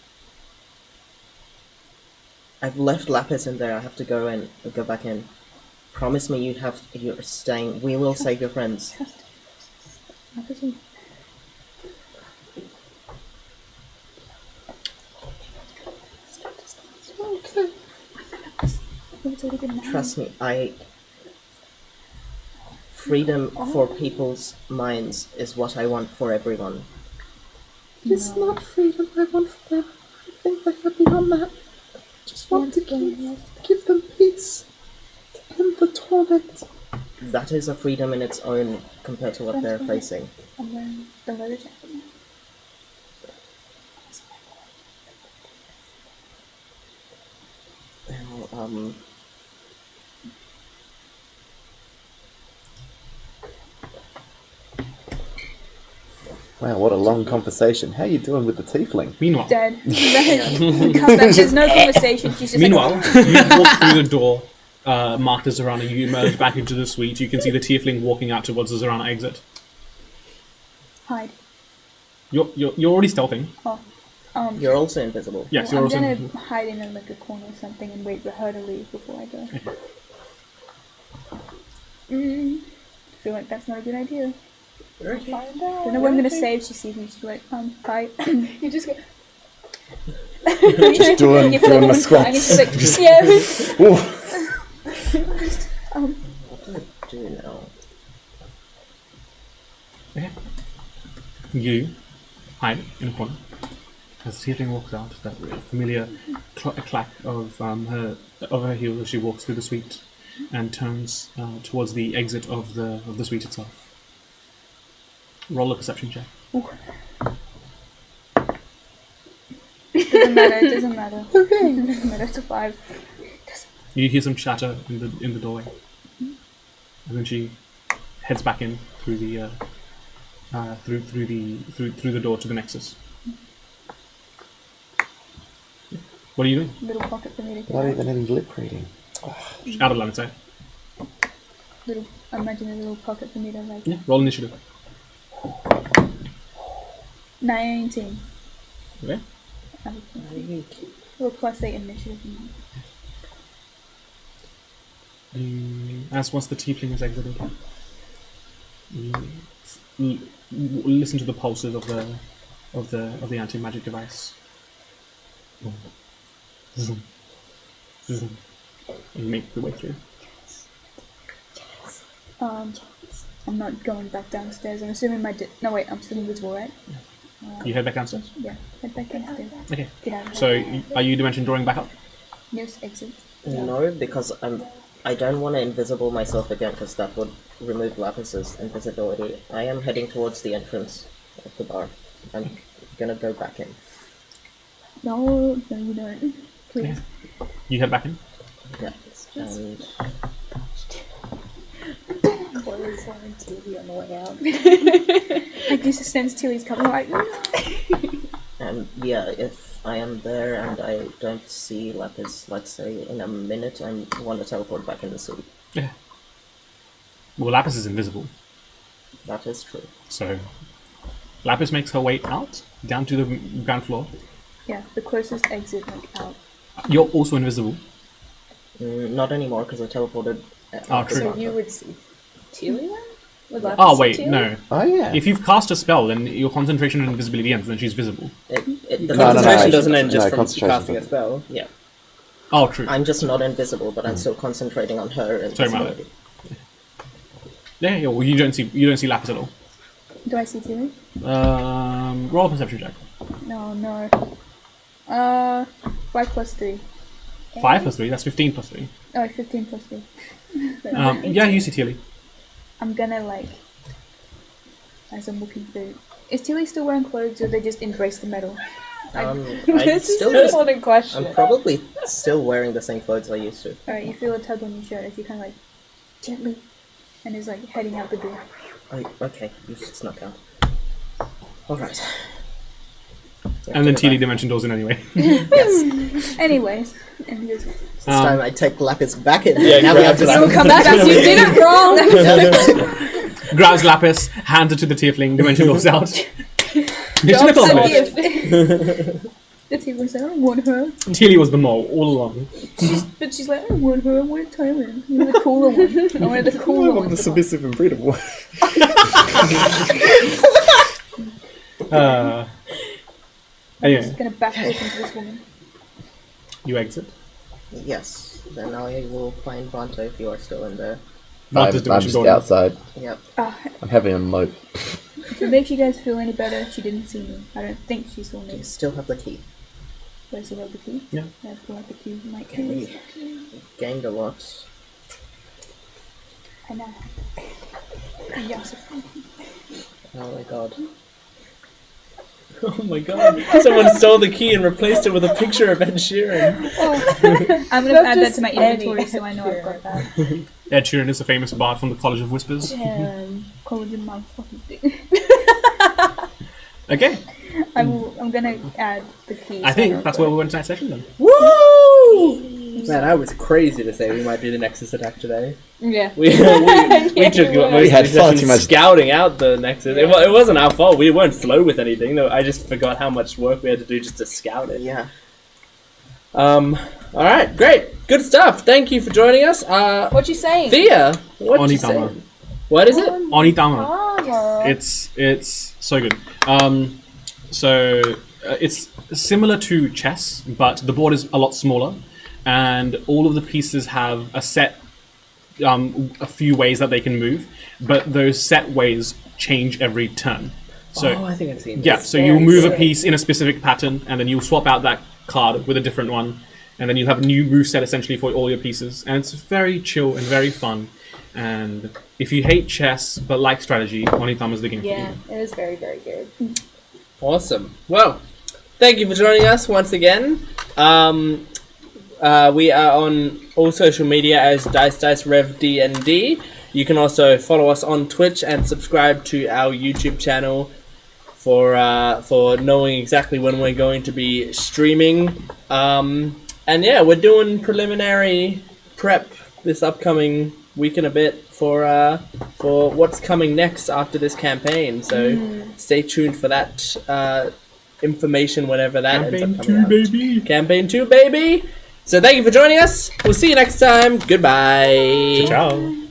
I've left Lapis in there. I have to go back in. Promise me you're staying. We will save your friends. Okay. Trust me, freedom for people's minds is what I want for everyone. It's not freedom I want for them. I think they are beyond that. Just want to give them peace. To end the torment. That is a freedom in its own compared to what they're facing. I'm wearing the leather jacket now. Well, Wow, what a long conversation. How you doing with the tiefling? Meanwhile, Dead. We come back. There's no conversation. She's just meanwhile, like, you walk through the door marked as Zarana. You emerge back into the suite. You can see the tiefling walking out towards the Zarana exit. hide. You're already stealthing. Oh. you're also invisible. Yes, Well, you're I'm also. gonna hide in like a corner or something and wait for her to leave before I go. I feel like that's not a good idea. Find out. Don't know what I'm gonna say if she sees me. She's like, hi. You just go. Just doing the squats. Like, yeah. Ooh. What do you do now? You hide in a corner. As the tiefling walks out, that familiar clack of her heel as she walks through the suite and turns towards the exit of the suite itself. Roll a perception check. Doesn't matter. It doesn't matter. It's a 5. You hear some chatter in the doorway, and then she heads back in through the through the door to the Nexus. What are you doing? Little pocket for me to get Not out. even any lip reading. Out of line of sight. Imagine a little pocket for me to like. Yeah. Roll initiative. 19. Okay. Well, plus 8 initiative. As once the tiefling has exited, you listen to the pulses of the anti-magic device. Zoom. Zoom. And you make your way through. I'm not going back downstairs. I'm assuming no wait, I'm still invisible, right? You head back downstairs? Yeah, head back downstairs. Okay. Get out of here. So, are you dimension drawing back up? Yes, exit. No, because I don't want to invisible myself again, because that would remove Lapis's invisibility. I am heading towards the entrance of the bar. I'm gonna go back in. No, you don't. Please. Yeah. You head back in? Yeah. And Clothesline TV on the way out. I just sense Tilly's coming. Like, and yeah, if I am there and I don't see Lapis, let's say in a minute, I want to teleport back in the suite. Yeah. Well, Lapis is invisible. That is true. So, Lapis makes her way out, down to the ground floor. yeah, the closest exit like out. You're also invisible. Not anymore, because I teleported. True. So you would see Tilly then? Would Lapis Oh, see wait, Tilly? no. Oh yeah. If you've cast a spell, then your concentration and invisibility ends, then she's visible. The No, concentration doesn't no, end just from concentration casting a doesn't. spell. Yeah. Oh, true. I'm just not invisible, but I'm still concentrating on her Sorry about invisibility. Yeah, well, you don't see Lapis at all. Do I see Tilly? Roll a perception check. No. 5 plus 3. 5 plus 3, that's 15 plus 3. Oh, 15 plus 3. Yeah, you see Tilly. I'm gonna like, as I'm looking through. Is Tilly still wearing clothes, or they just embrace the metal? This is an important question. I'm probably still wearing the same clothes I used to. Alright, you feel a tug on your shirt as you kind of like, gently, and is like heading out the door. Okay, you snuck out. Alright. And then Tilly dimension doors in anyway. Yes. Anyways, and he goes, This time I take Lapis back in. Yeah, now we have to You'll come back as you did it wrong. Grabs Lapis, hands it to the tiefling, dimension doors out. Mission Drops a accomplished. gift. the team was like, I don't want her. Tilly was the mole all along. But she's like, I don't want her, I want Tyler. I want the cooler one. I wanted the cooler one. the submissive and breedable. I'm Anyway, just gonna back walk into this woman. you exit. Yes. Then I will find Vanto if you are still in there. Not I'm just dimension just door. outside. Yep. I'm having a mope. If it makes you guys feel any better, she didn't see me. I don't think she saw Do me. you still have the key? Do I still have the key? Yeah. I pull out the key in my Okay. keys. Gained a lot. And I yes. Oh my god. Oh my god. Someone stole the key and replaced it with a picture of Ed Sheeran. I'm gonna Not add that just to my any inventory so I know I've got that. Ed Sheeran is a famous bard from the College of Whispers. College of my fucking thing. Okay, I'm gonna add the key. I think that's where we went to next session then. Woo! Man, I was crazy to say we might do the Nexus attack today. Yeah. We took We had far sessions too much- scouting out the Nexus. It wasn't our fault. We weren't slow with anything. No, I just forgot how much work we had to do just to scout it. Yeah. All right, great, good stuff. Thank you for joining us. What you saying? Thea, what you Onitama. saying? What is it? Onitama. It's so good. It's similar to chess, but the board is a lot smaller, and all of the pieces have a set, a few ways that they can move, but those set ways change every turn. So I think I've seen yeah, this. so you'll move a piece in a specific pattern, and then you'll swap out that card with a different one, and then you'll have a new move set essentially for all your pieces, and it's very chill and very fun. And if you hate chess but like strategy, Onitama is the game for you. Yeah, it is very, very good. Awesome. Well, thank you for joining us once again. We are on all social media as Dice Rev D&D. You can also follow us on Twitch and subscribe to our YouTube channel for knowing exactly when we're going to be streaming. And yeah, we're doing preliminary prep this upcoming week and a bit for what's coming next after this campaign. So stay tuned for that information whenever that ends up coming out. Baby. Campaign 2, baby! So thank you for joining us. We'll see you next time. Goodbye. Ciao.